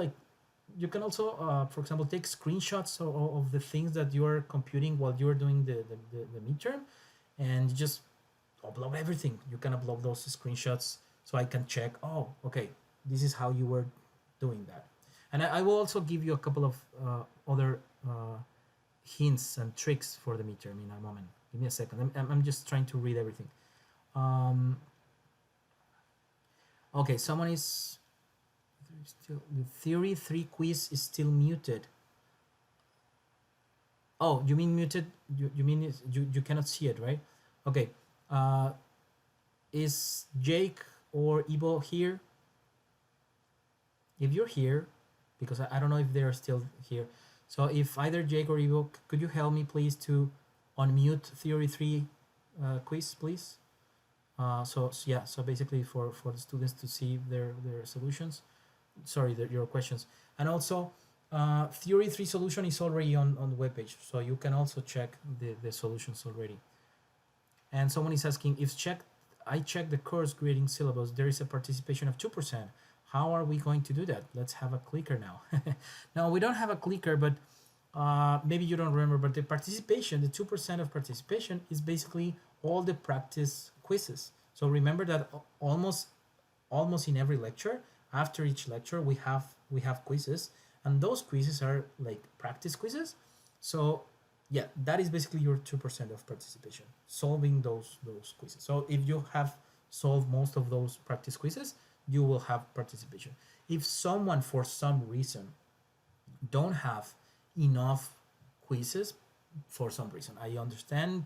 for example, take screenshots of the things that you are computing while you're doing the midterm, and just upload everything. You can upload those screenshots so I can check, oh okay, this is how you were doing that. And I will also give you a couple of other hints and tricks for the midterm in a moment. Give me a second. I'm just trying to read everything. um, okay, someone is still, the theory 3 quiz is still muted. Oh, you mean muted? You mean you cannot see it, right? Okay. uh, is Jake or Ivo here? if you're here, because I don't know if they're still here. So if either Jake or Ivo, could you help me please to unmute Theory 3 quiz, please? Yeah, so basically for the students to see their solutions, sorry, your questions. And also, Theory 3 solution is already on the webpage, so you can also check the solutions already. And someone is asking, if I check the course grading syllabus, there is a participation of 2%. How are we going to do that? Let's have a clicker now. No, we don't have a clicker, but maybe you don't remember, but the participation, the 2% of participation is basically all the practice quizzes. So remember that almost in every lecture, after each lecture, we have quizzes, and those quizzes are like practice quizzes. So yeah, that is basically your 2% of participation, solving those quizzes. So if you have solved most of those practice quizzes, you will have participation. If someone for some reason don't have enough quizzes for some reason, I understand,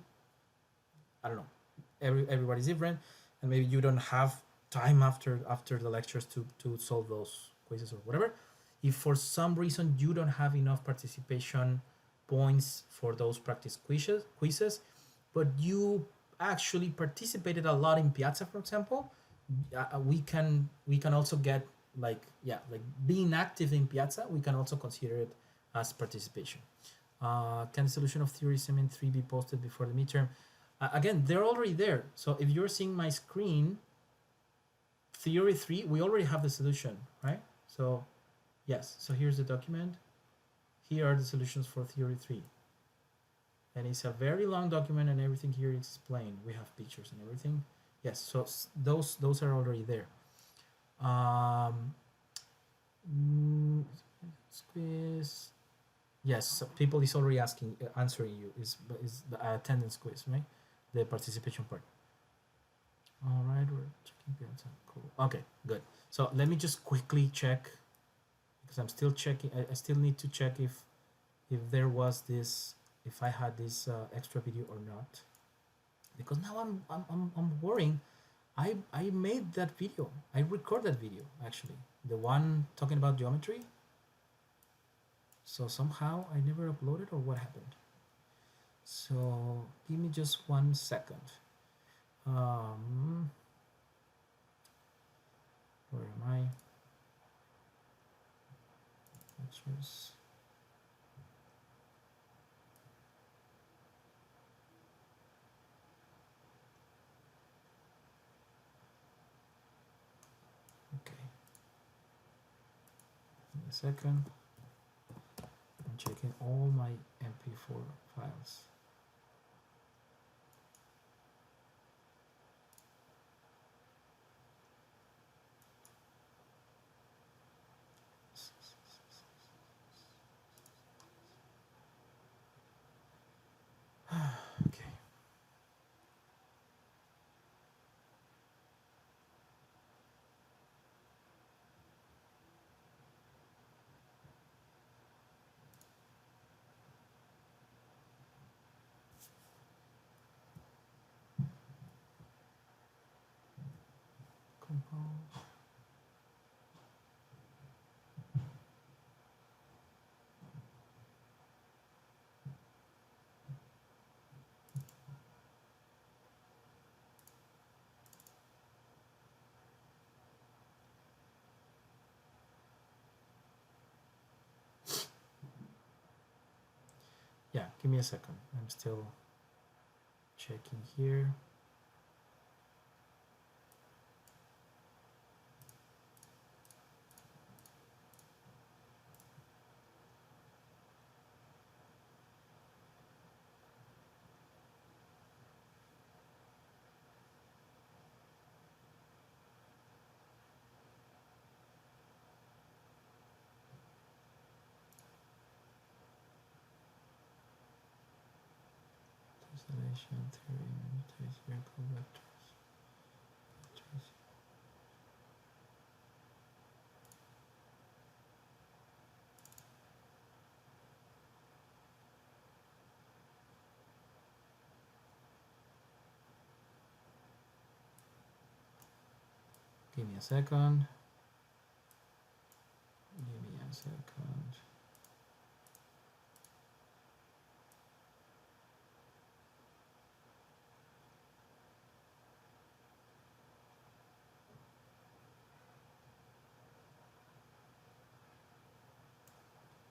I don't know, everybody's different, and maybe you don't have time after the lectures to solve those quizzes or whatever. If for some reason you don't have enough participation points for those practice quizzes, but you actually participated a lot in Piazza, for example, we can also get like, yeah, like being active in Piazza, we can also consider it as participation. Can the solution of theory segment 3 be posted before the midterm? Again, they're already there. So if you're seeing my screen, theory 3, we already have the solution, right? So yes, so here's the document. Here are the solutions for theory 3. And it's a very long document, and everything here is explained. We have pictures and everything. Yes, so those are already there. Quiz. Yes, so people is already answering you. Is the attendance quiz, right? The participation part. All right, we're checking the answer. Cool. Okay, good. So let me just quickly check, because I'm still checking. I still need to check if there was this, if I had this extra video or not, because now I'm worrying. I made that video. I recorded that video actually, the one talking about geometry. So somehow I never uploaded, or what happened? So give me just 1 second. Where am I? Lectures. Okay. In a second. I'm checking all my MP4 files. Okay. Compose. Yeah, give me a second. I'm still checking here. Isolation theory, trace vehicle vectors. Give me a second.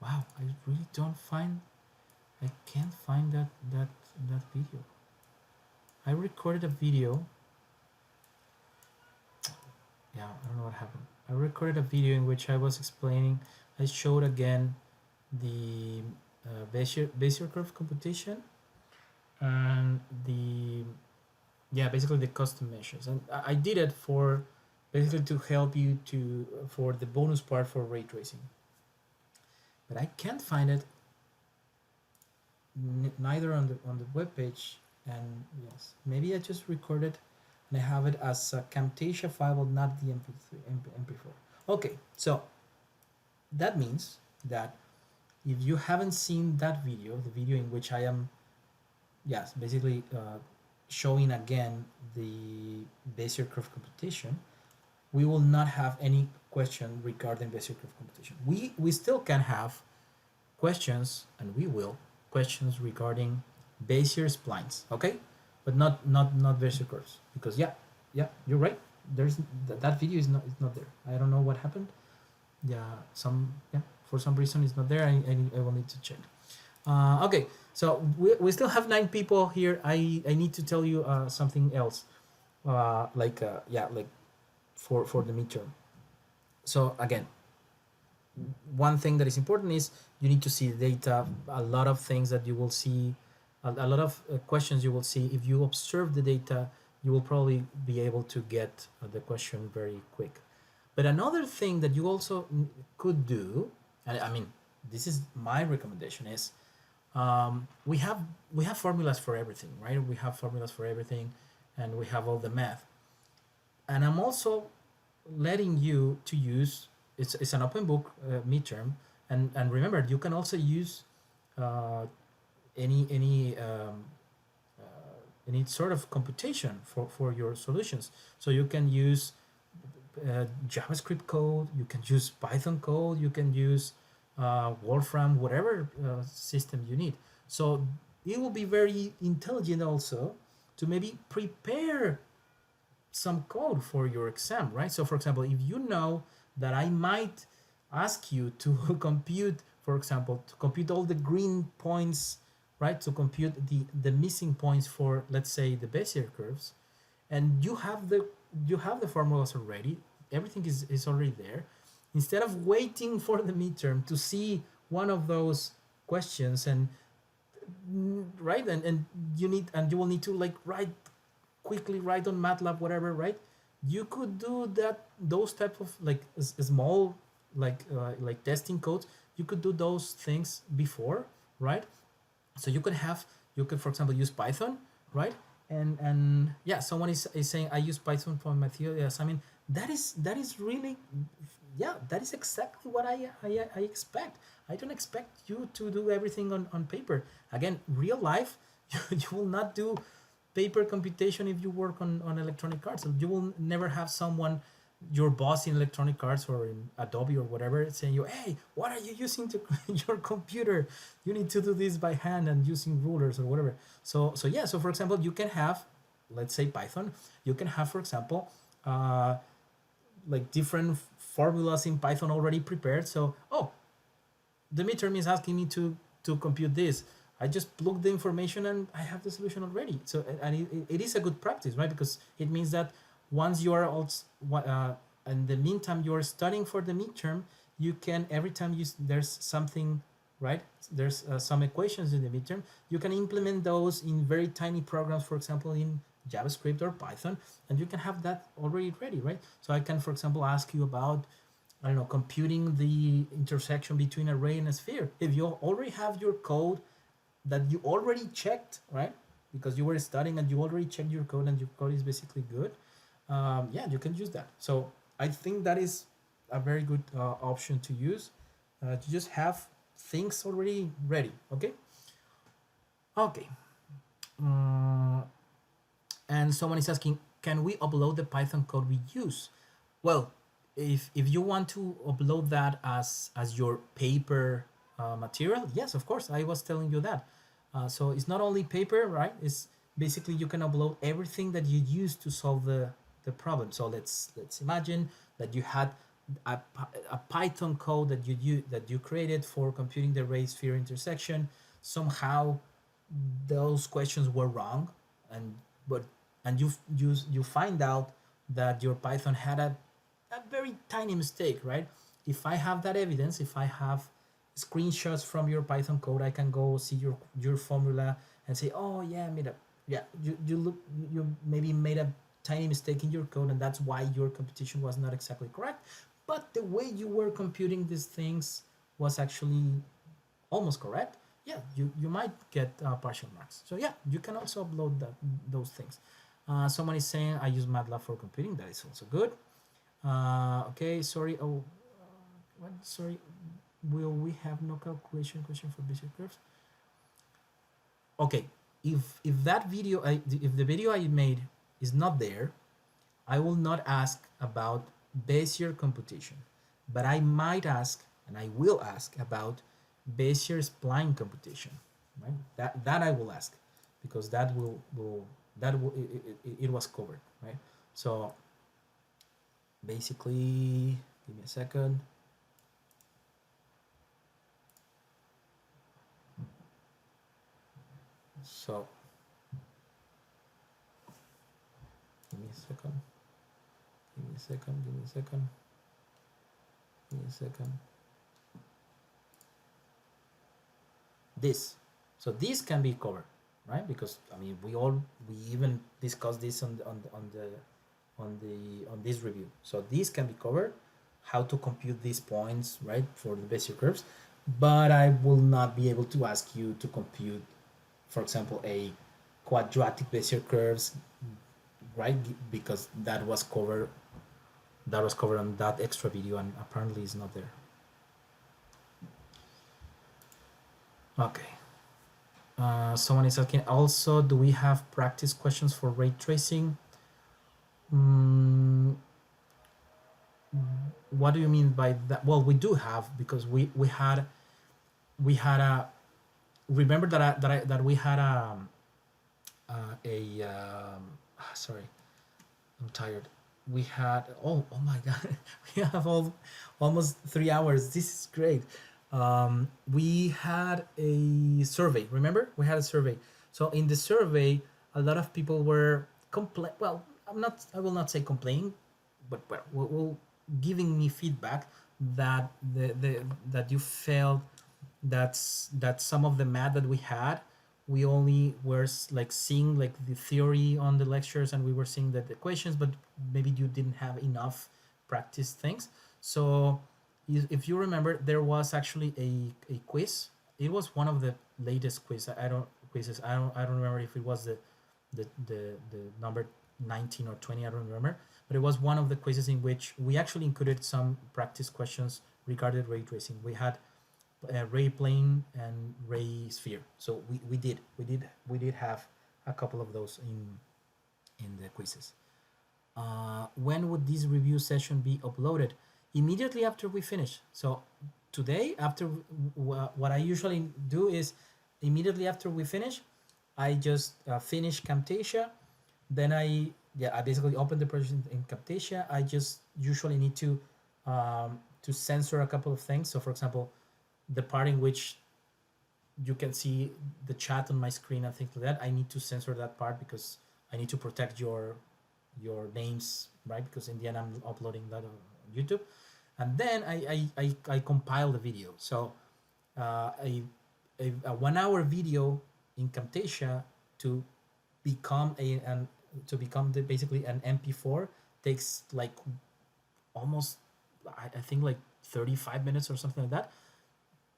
Wow, I really don't find. I can't find that video. I recorded a video. Yeah, I don't know what happened. I recorded a video in which I was explaining. I showed again the Bayesian curve computation and the basically the custom measures, and I did it for basically to help you to for the bonus part for ray tracing, but I can't find it neither on the web page. And yes, maybe I just recorded and I have it as a Camtasia file, but not the MP4. Okay, so that means that if you haven't seen that video, the video in which I am, yes, basically showing again the Bayesian curve computation, we will not have any question regarding Bayesian curve computation. We still can have questions, and we will questions regarding Bayesian splines, okay, but not Bayesian curves, because you're right. There's that video is not there. I don't know what happened. For some reason it's not there. I will need to check. Okay, so we still have 9 people here. I need to tell you something else, like for the midterm. So again, one thing that is important is you need to see the data. A lot of things that you will see, a lot of questions you will see. If you observe the data, you will probably be able to get the question very quick. But another thing that you also could do, and I mean, this is my recommendation, is we have formulas for everything, right? We have formulas for everything, and we have all the math. And I'm also letting you to use, it's an open book midterm, and remember, you can also use any sort of computation for your solutions. So you can use JavaScript code, you can use Python code, you can use Wolfram, whatever system you need. So it will be very intelligent also to maybe prepare some code for your exam, right? So for example, if you know that I might ask you to compute, for example, to compute all the green points, right? To compute the missing points for, let's say, the Bayesian curves, and you have the formulas already, everything is already there. Instead of waiting for the midterm to see one of those questions, and right, and you will need to like quickly write on MATLAB, whatever, right? You could do those type of like small like testing codes. You could do those things before, right? So you could for example use Python, right? And yeah, someone is saying I use Python for my theory assignment. That is really, that is exactly what I expect. I don't expect you to do everything on paper. Again, real life, you will not do paper computation if you work on electronic arts. So you will never have someone, your boss in electronic arts or in Adobe or whatever, saying you, hey, what are you using to your computer? You need to do this by hand and using rulers or whatever. So for example, you can have, let's say Python, you can have, for example, like different formulas in Python already prepared. So the midterm is asking me to compute this. I just plug the information and I have the solution already. So and it is a good practice, right? Because it means that once you are also in the meantime you are studying for the midterm, you can, every time there's something, right? There's some equations in the midterm, you can implement those in very tiny programs, for example in JavaScript or Python, and you can have that already ready, right? So I can, for example, ask you about, I don't know, computing the intersection between a ray and a sphere. If you already have your code that you already checked, right? Because you were studying and you already checked your code and your code is basically good, you can use that. So I think that is a very good option to use, to just have things already ready. Okay. And someone is asking, can we upload the Python code we use? Well, if you want to upload that as your paper material, yes, of course, I was telling you that. So it's not only paper, right? It's basically you can upload everything that you use to solve the problem. So let's imagine that you had a Python code that you created for computing the ray sphere intersection, somehow those questions were wrong, and but and you find out that your Python had a very tiny mistake, right? If I have that evidence, if I have screenshots from your Python code, I can go see your formula and say, oh yeah, I made a yeah, you look, you maybe made a tiny mistake in your code, and that's why your computation was not exactly correct. But the way you were computing these things was actually almost correct. Yeah, you might get partial marks. So yeah, you can also upload those things. Someone is saying I use MATLAB for computing. That is also good. Okay, sorry. Oh, what? Sorry. Will we have no calculation question for basic curves? Okay, if that video, if the video I made is not there, I will not ask about Bayesian computation, but I might ask, and I will ask about Bayesian spline computation. Right? That I will ask, because that will that will it was covered, right? So basically, give me a second. So give me a second. Give me a second. Give me a second. Give me a second. This, so this can be covered, right? Because I mean, we even discussed this on this review. So this can be covered, how to compute these points, right, for the Bayesian curves. But I will not be able to ask you to compute, for example, a quadratic Bayesian curves, right? Because that was covered on that extra video, and apparently it's not there. Okay. Someone is asking also, do we have practice questions for ray tracing? What do you mean by that? Well, we do have, because we had a, remember that we had a sorry, I'm tired. We had, oh my god, we have almost 3 hours. This is great. We had a survey. Remember, we had a survey. So in the survey, a lot of people were well, I will not say complaining, but well, giving me feedback that that you felt that some of the math that we had, we only were like seeing like the theory on the lectures, and we were seeing the equations, but maybe you didn't have enough practice things. So if you remember, there was actually a quiz. It was one of the latest I don't quizzes. I don't remember if it was the number 19 or 20. I don't remember, but it was one of the quizzes in which we actually included some practice questions regarding ray tracing. We had ray plane and ray sphere. So we did have a couple of those in the quizzes. When would this review session be uploaded? Immediately after we finish. So today, after what I usually do is immediately after we finish, I just finish Camtasia. Then I basically open the project in Camtasia. I just usually need to censor a couple of things. So for example, the part in which you can see the chat on my screen and things like that, I need to censor that part because I need to protect your names, right? Because in the end, I'm uploading that on YouTube, and then I compile the video. So a 1 hour video in Camtasia to become basically an MP4 takes like almost, I think like 35 minutes or something like that.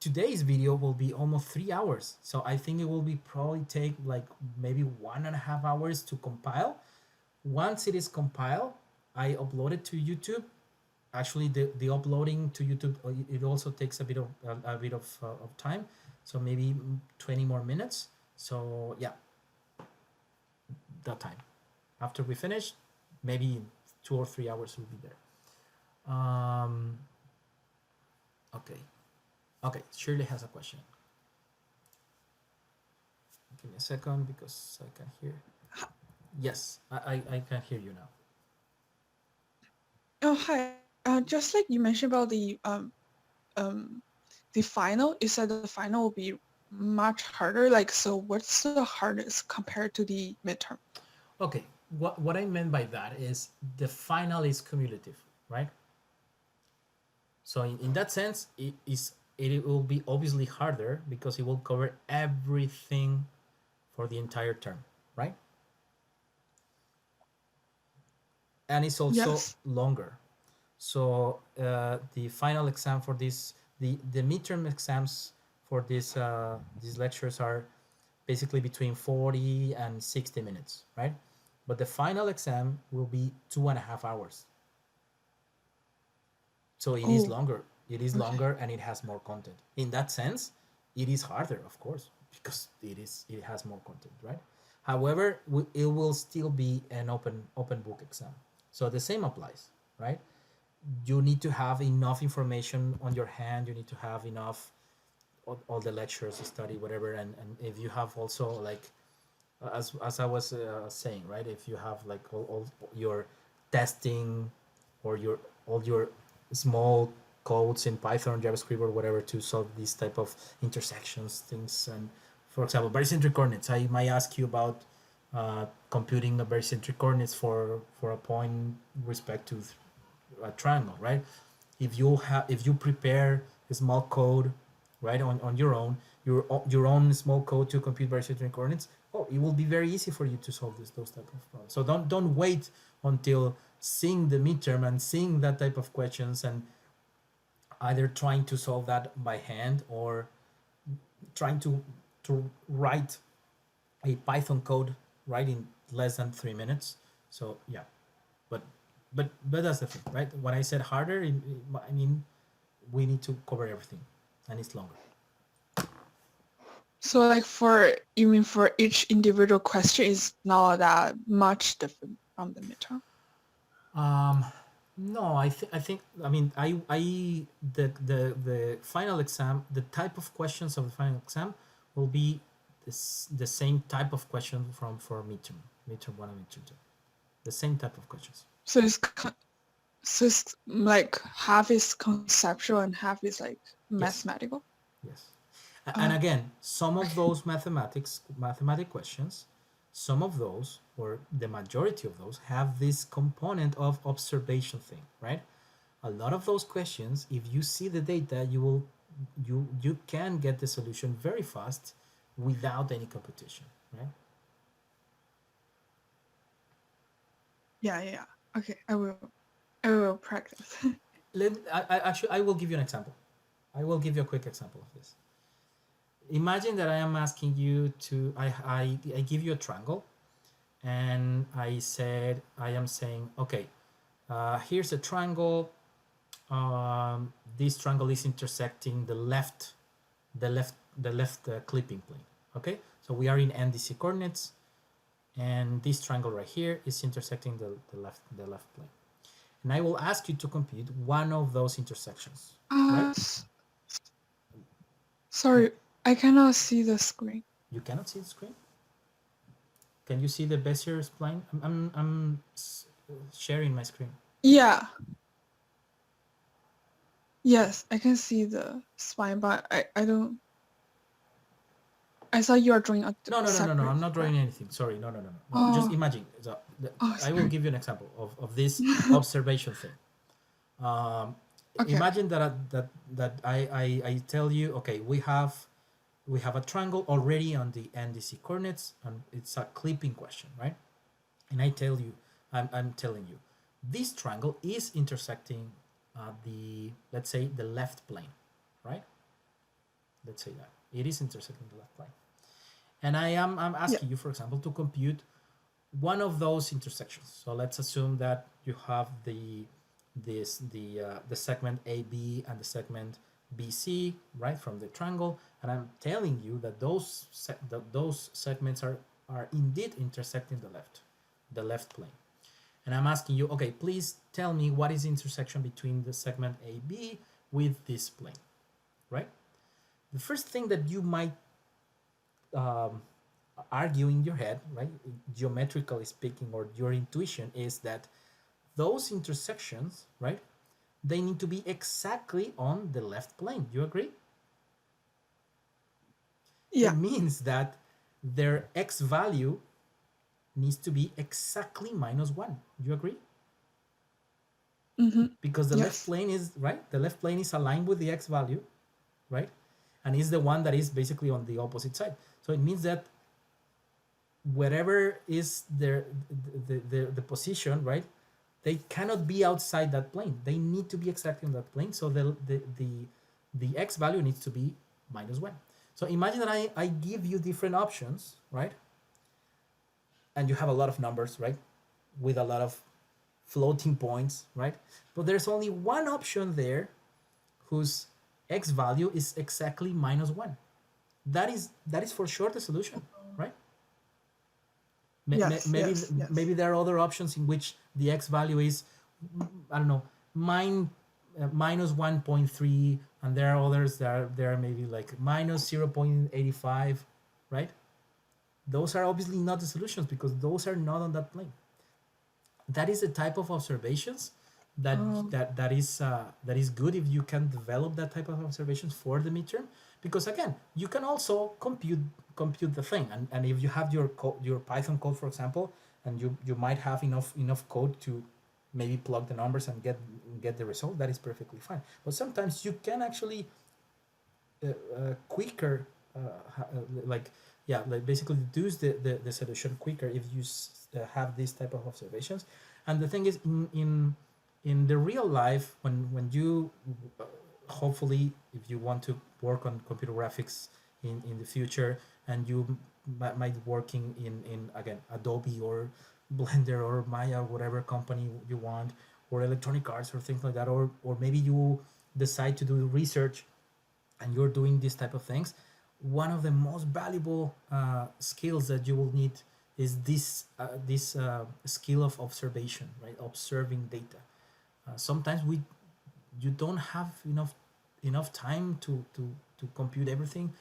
Today's video will be almost 3 hours, so I think it will be probably take like maybe 1.5 hours to compile. Once it is compiled, I upload it to YouTube. Actually, the uploading to YouTube, it also takes a bit of time, so maybe 20 more minutes. So yeah, that time after we finish, maybe 2 or 3 hours will be there. Okay, Shirley has a question. Give me a second because I can hear. Yes, I can hear you now. Oh, hi. Just like you mentioned about the final, you said the final will be much harder. Like, so what's the hardest compared to the midterm? Okay, what I meant by that is the final is cumulative, right? So in that sense, it will be obviously harder because it will cover everything for the entire term, right? And it's also Yes. longer. So the final exam for this, the midterm exams for these lectures are basically between 40 and 60 minutes, right? But the final exam will be 2.5 hours. So it is Oh, longer. It is okay. longer and it has more content. In that sense, it is harder, of course, because it has more content, right? However, it will still be an open book exam. So the same applies, right? You need to have enough information on your hand. You need to have enough all the lectures, study, whatever. And if you have also like as I was saying, right? If you have like all your testing or your all your small codes in Python, JavaScript, or whatever to solve these type of intersections things. And for example, barycentric coordinates, I might ask you about computing a barycentric coordinates for a point respect to a triangle, right? If you prepare a small code, right, on your own, your own small code to compute barycentric coordinates, oh, it will be very easy for you to solve those type of problems. So don't wait until seeing the midterm and seeing that type of questions and either trying to solve that by hand or trying to write a Python code right in less than 3 minutes. So yeah, but but that's the thing, right? When I said harder, I mean we need to cover everything, and it's longer. So like you mean for each individual question is not that much different from the midterm? Um, no, I mean the final exam, the type of questions of the final exam will be the same type of question from for midterm one and midterm two, the same type of questions. So so it's like half is conceptual and half is like Yes, mathematical. yes. And Oh, again, some of okay. those mathematic questions, some of those or the majority of those have this component of observation thing, right? A lot of those questions, if you see the data, you can get the solution very fast without any competition, right? Yeah, yeah, yeah. Okay, I will practice. I will give you an example. I will give you a quick example of this. Imagine that I am asking you to I give you a triangle and I am saying, okay, here's a triangle. This triangle is intersecting the left clipping plane. Okay, so we are in NDC coordinates, and this triangle right here is intersecting the left plane. And I will ask you to compute one of those intersections, right? uh, Yeah. sorry, I cannot see the screen. You cannot see the screen. Can you see the Bezier spline? I'm sharing my screen. Yeah, yes, I can see the spine, but I don't. I thought you are drawing a No. separate I'm not graph. drawing anything. Sorry. No. Just Oh, imagine. So I will sorry. give you an example of this observation thing. Um, Okay. Imagine that I tell you, okay, we have a triangle already on the NDC coordinates, and it's a clipping question, right? And I tell you, I'm telling you, this triangle is intersecting the, let's say, the left plane, right? Let's say that it is intersecting the left plane, and I'm Yeah. asking you, for example, to compute one of those intersections. So let's assume that you have the segment AB and the segment BC, right, from the triangle, and I'm telling you that those segments are indeed intersecting the left plane. And I'm asking you, okay, please tell me what is the intersection between the segment AB with this plane, right? The first thing that you might um, argue in your head, right, geometrically speaking, or your intuition is that those intersections, right, they need to be exactly on the left plane. You agree? Yeah. It means that their x value needs to be exactly -1. You agree? Mm-hmm. Because the left Yes. plane is, right? The left plane is aligned with the x value, right? And is the one that is basically on the opposite side. So it means that wherever is the position, right? They cannot be outside that plane. They need to be exactly on that plane. So the x value needs to be -1. So imagine that I give you different options, right? And you have a lot of numbers, right? With a lot of floating points, right? But there's only one option there whose x value is exactly -1. That is for sure the solution, right? Yes. Maybe Yes. Yes. maybe there are other options in which the x value is, I don't know, -1.3, and there are others that are maybe like -0.85, right? Those are obviously not the solutions because those are not on that plane. That is the type of observations that is good if you can develop that type of observations for the midterm, because again you can also compute the thing, and if you have your Python code, for example, and you might have enough code to maybe plug the numbers and get the result, that is perfectly fine. But sometimes you can actually quicker like yeah, like basically deduce the solution quicker if you have this type of observations. And the thing is, in the real life, when you hopefully, if you want to work on computer graphics in the future, and you might working in again Adobe or Blender or Maya, whatever company you want, or Electronic Arts or things like that, or maybe you decide to do research and you're doing these type of things, one of the most valuable skills that you will need is this skill of observation, right? Observing data. Sometimes you don't have enough time to compute everything.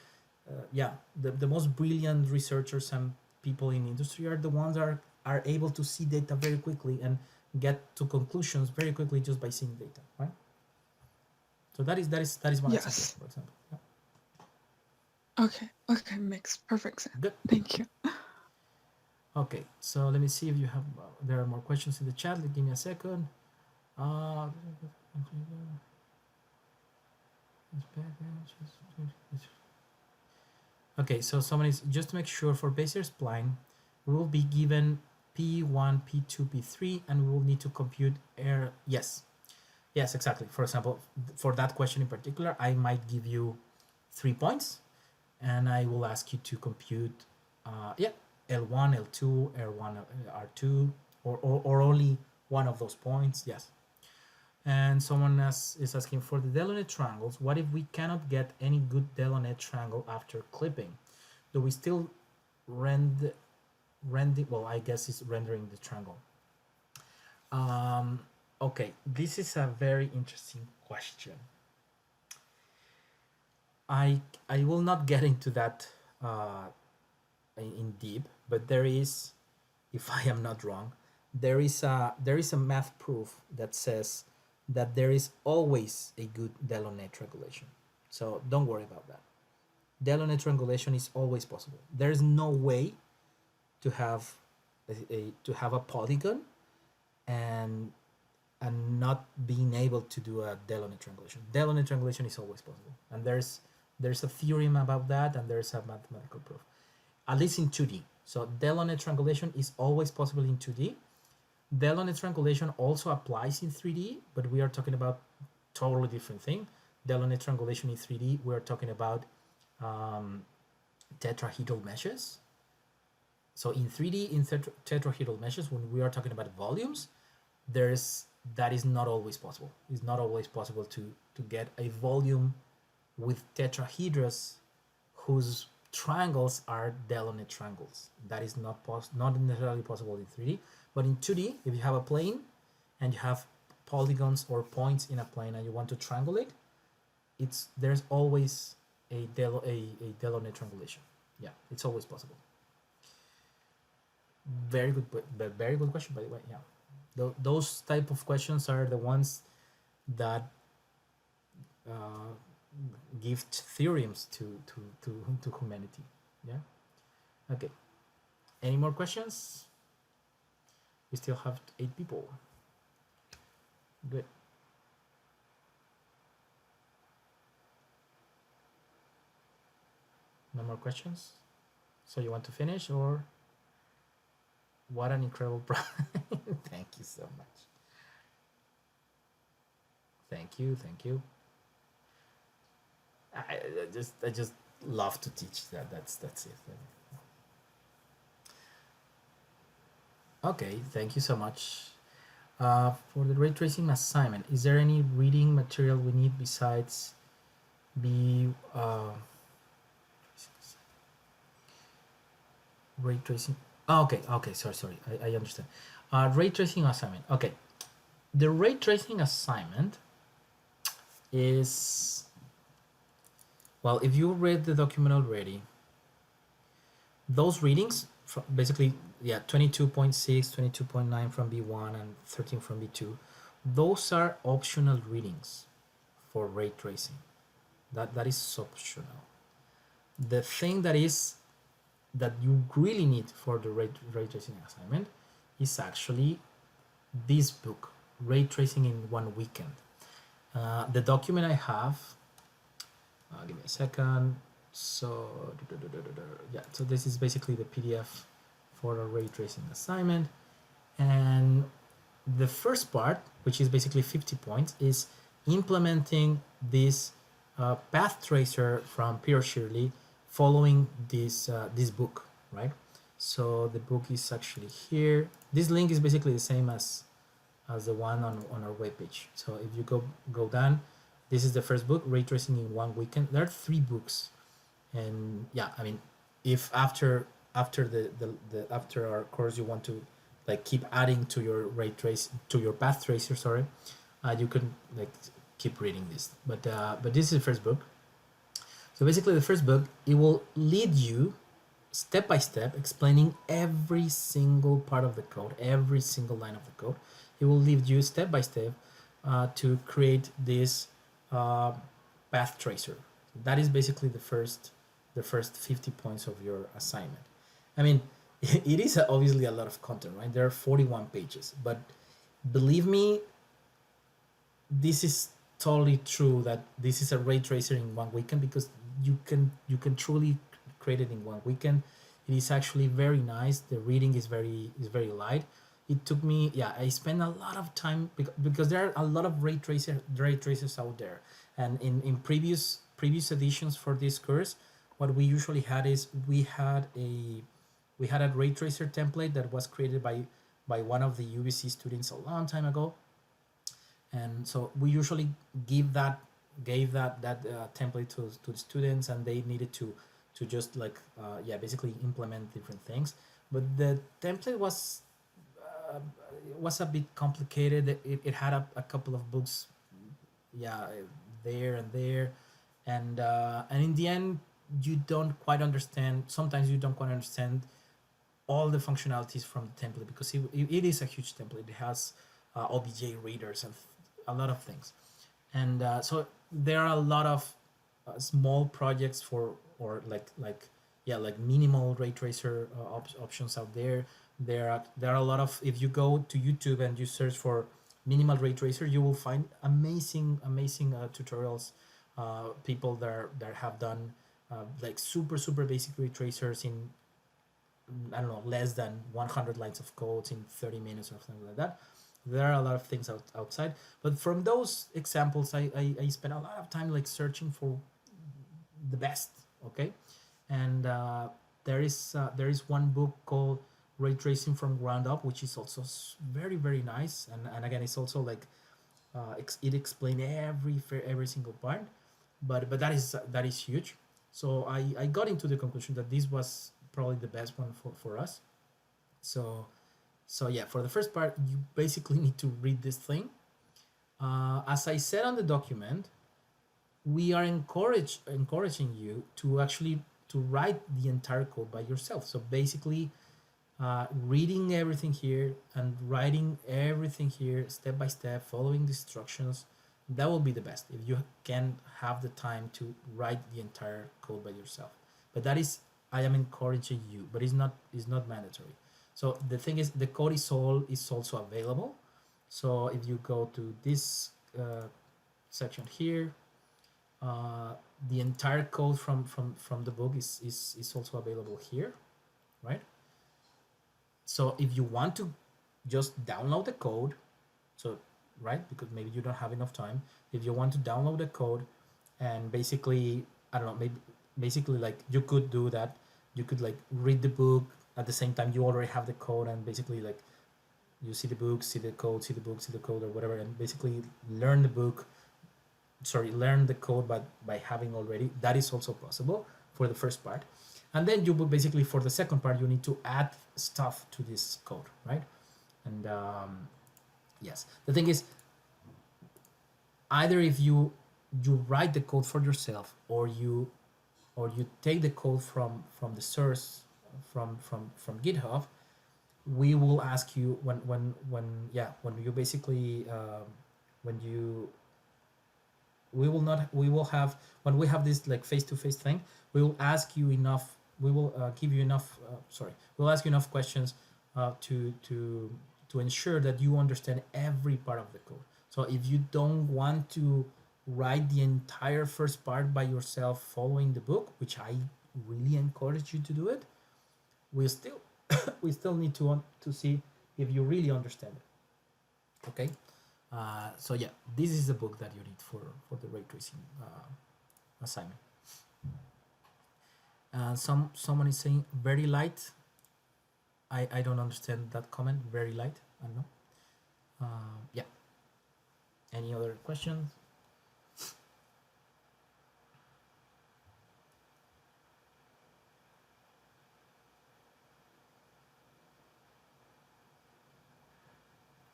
Yeah, the most brilliant researchers and people in industry are the ones that are able to see data very quickly and get to conclusions very quickly just by seeing data, right? So that is one example, Yes. for example. Yeah. Okay. Okay. Makes perfect sense. Good. Thank you. Okay, so let me see if you have. There are more questions in the chat. Give me a second. Uh, okay, so someone is just to make sure for Bezier spline, we will be given P1, P2, P3, and we will need to compute error. Yes, yes, exactly. For example, for that question in particular, I might give you 3 points, and I will ask you to compute, yeah, L1, L2, R1, R2, or only one of those points. Yes. And someone is asking for the Delaunay triangles. What if we cannot get any good Delaunay triangle after clipping? Do we still render? Well, I guess it's rendering the triangle. Um, okay, this is a very interesting question. I will not get into that in deep, but there is, if I am not wrong, there is a math proof that says that there is always a good Delaunay triangulation. So don't worry about that. Delaunay triangulation is always possible. There is no way to have a polygon and not being able to do a Delaunay triangulation. Delaunay triangulation is always possible, and there's a theorem about that, and there's a mathematical proof, at least in 2D. So Delaunay triangulation is always possible in 2D. Delaunay triangulation also applies in 3D, but we are talking about totally different thing. Delaunay triangulation in 3D, we are talking about tetrahedral meshes. So in 3D, in tetrahedral meshes, when we are talking about volumes, that is not always possible. It's not always possible to get a volume with tetrahedras whose triangles are Delaunay triangles. That is not necessarily possible in 3D, but in 2D, if you have a plane and you have polygons or points in a plane and you want to triangulate, there's always a Delaunay triangulation. Yeah, it's always possible. Very good question, by the way. Yeah, those type of questions are the ones that uh, gift theorems to humanity. Yeah. Okay. Any more questions? We still have 8 people. Good. No more questions? So you want to finish, or what an incredible Thank you so much. Thank you, thank you. I just love to teach that. That's it. Okay, thank you so much. For the ray tracing assignment, is there any reading material we need besides the ray tracing? Oh, okay, sorry, I understand. Ray tracing assignment. Okay, the ray tracing assignment is, well, if you read the document already, those readings, basically, yeah, 22.6, 22.9 from B1 and 13 from B2, those are optional readings for ray tracing. That is optional. The thing that you really need for the ray tracing assignment is actually this book, Ray Tracing in One Weekend. The document I have, give me a second. So yeah, so this is basically the PDF for a ray tracing assignment, and the first part, which is basically 50 points, is implementing this path tracer from Peter Shirley, following this book, right? So the book is actually here. This link is basically the same as the one on our webpage. So if you go down, this is the first book, Ray Tracing in One Weekend. There are 3 books, and yeah, I mean, if after after our course you want to like keep adding to your path tracer, sorry, you can like keep reading this. But this is the first book. So basically, the first book, it will lead you step by step, explaining every single part of the code, every single line of the code. It will lead you step by step to create this path tracer. That is basically the first 50 points of your assignment. I mean, it is obviously a lot of content, right? There are 41 pages, but believe me, this is totally true that this is a ray tracer in one weekend, because you can truly create it in one weekend. It is actually very nice. The reading is very light. It took me, yeah, I spent a lot of time because there are a lot of ray tracers out there, and in previous editions for this course, what we usually had is we had a ray tracer template that was created by one of the UBC students a long time ago, and so we usually gave that template to the students, and they needed to just like basically implement different things. But the template was a bit complicated. It had a couple of books, there and there, and in the end, you don't quite understand. Sometimes you don't quite understand all the functionalities from the template, because it is a huge template. It has OBJ readers and a lot of things, and so there are a lot of small projects or like minimal ray tracer options out there. There are a lot of, if you go to YouTube and you search for minimal ray tracer, you will find amazing tutorials, people that have done like super basic ray tracers in, I don't know, less than 100 lines of code in 30 minutes or something like that. There are a lot of things outside, but from those examples, I spent a lot of time like searching for the best. Okay, and there is one book called Ray Tracing from Ground Up, which is also very nice, and again, it's also like it explained every single part, but that is huge. So I got into the conclusion that this was probably the best one for us. So yeah, for the first part, you basically need to read this thing. As I said on the document, we are encouraging you to actually to write the entire code by yourself. So basically, reading everything here and writing everything here step by step, following the instructions, that will be the best if you can have the time to write the entire code by yourself. But that is, I am encouraging you, but it's not mandatory. So the thing is, the code is also available. So if you go to this section here, the entire code from the book is also available here, right? So if you want to just download the code, so right, because maybe you don't have enough time, if you want to download the code and basically, I don't know, maybe basically like you could do that. You could like read the book at the same time you already have the code, and basically like you see the book, see the code, see the book, see the code, or whatever, and basically learn the code by having already. That is also possible for the first part. And then you would basically, for the second part, you need to add stuff to this code, right? And yes, the thing is, either if you write the code for yourself, or you take the code from the source from GitHub, we will ask you when you basically when you we will not we will have when we have this like face-to-face thing, we will ask you enough, we will give you enough we'll ask you enough questions to ensure that you understand every part of the code. So if you don't want to write the entire first part by yourself following the book, which I really encourage you to do it, we still need to see if you really understand it. Okay, so yeah, this is the book that you need for the ray tracing assignment. Someone is saying very light. I don't understand that comment. Very light. I don't know. Yeah. Any other questions?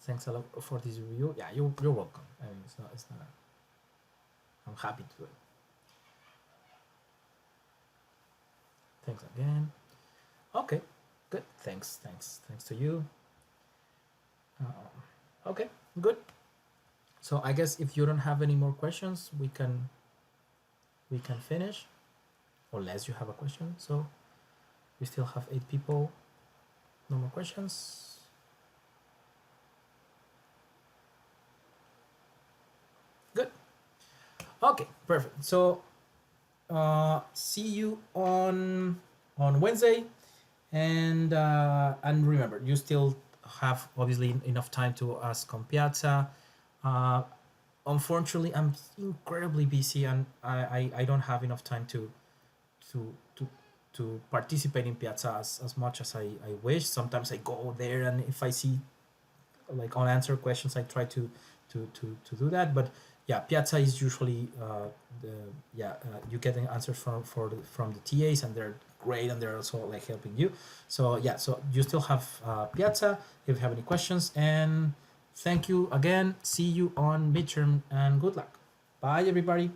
Thanks a lot for this review. Yeah, you're welcome. I mean, it's not. I'm happy to do it. Thanks again. Okay, good. Thanks to you. Okay, good. So I guess if you don't have any more questions, we can finish, unless you have a question. So we still have 8 people. No more questions. Good. Okay, perfect. So see you on Wednesday, and remember, you still have obviously enough time to ask on Piazza. Unfortunately, I'm incredibly busy, and I don't have enough time to participate in Piazza as much as I wish. Sometimes I go there, and if I see like unanswered questions, I try to do that. But yeah, Piazza is usually you get an answer from the TAs, and they're great, and they're also like helping you. So yeah, so you still have Piazza if you have any questions. And thank you again. See you on midterm, and good luck. Bye, everybody.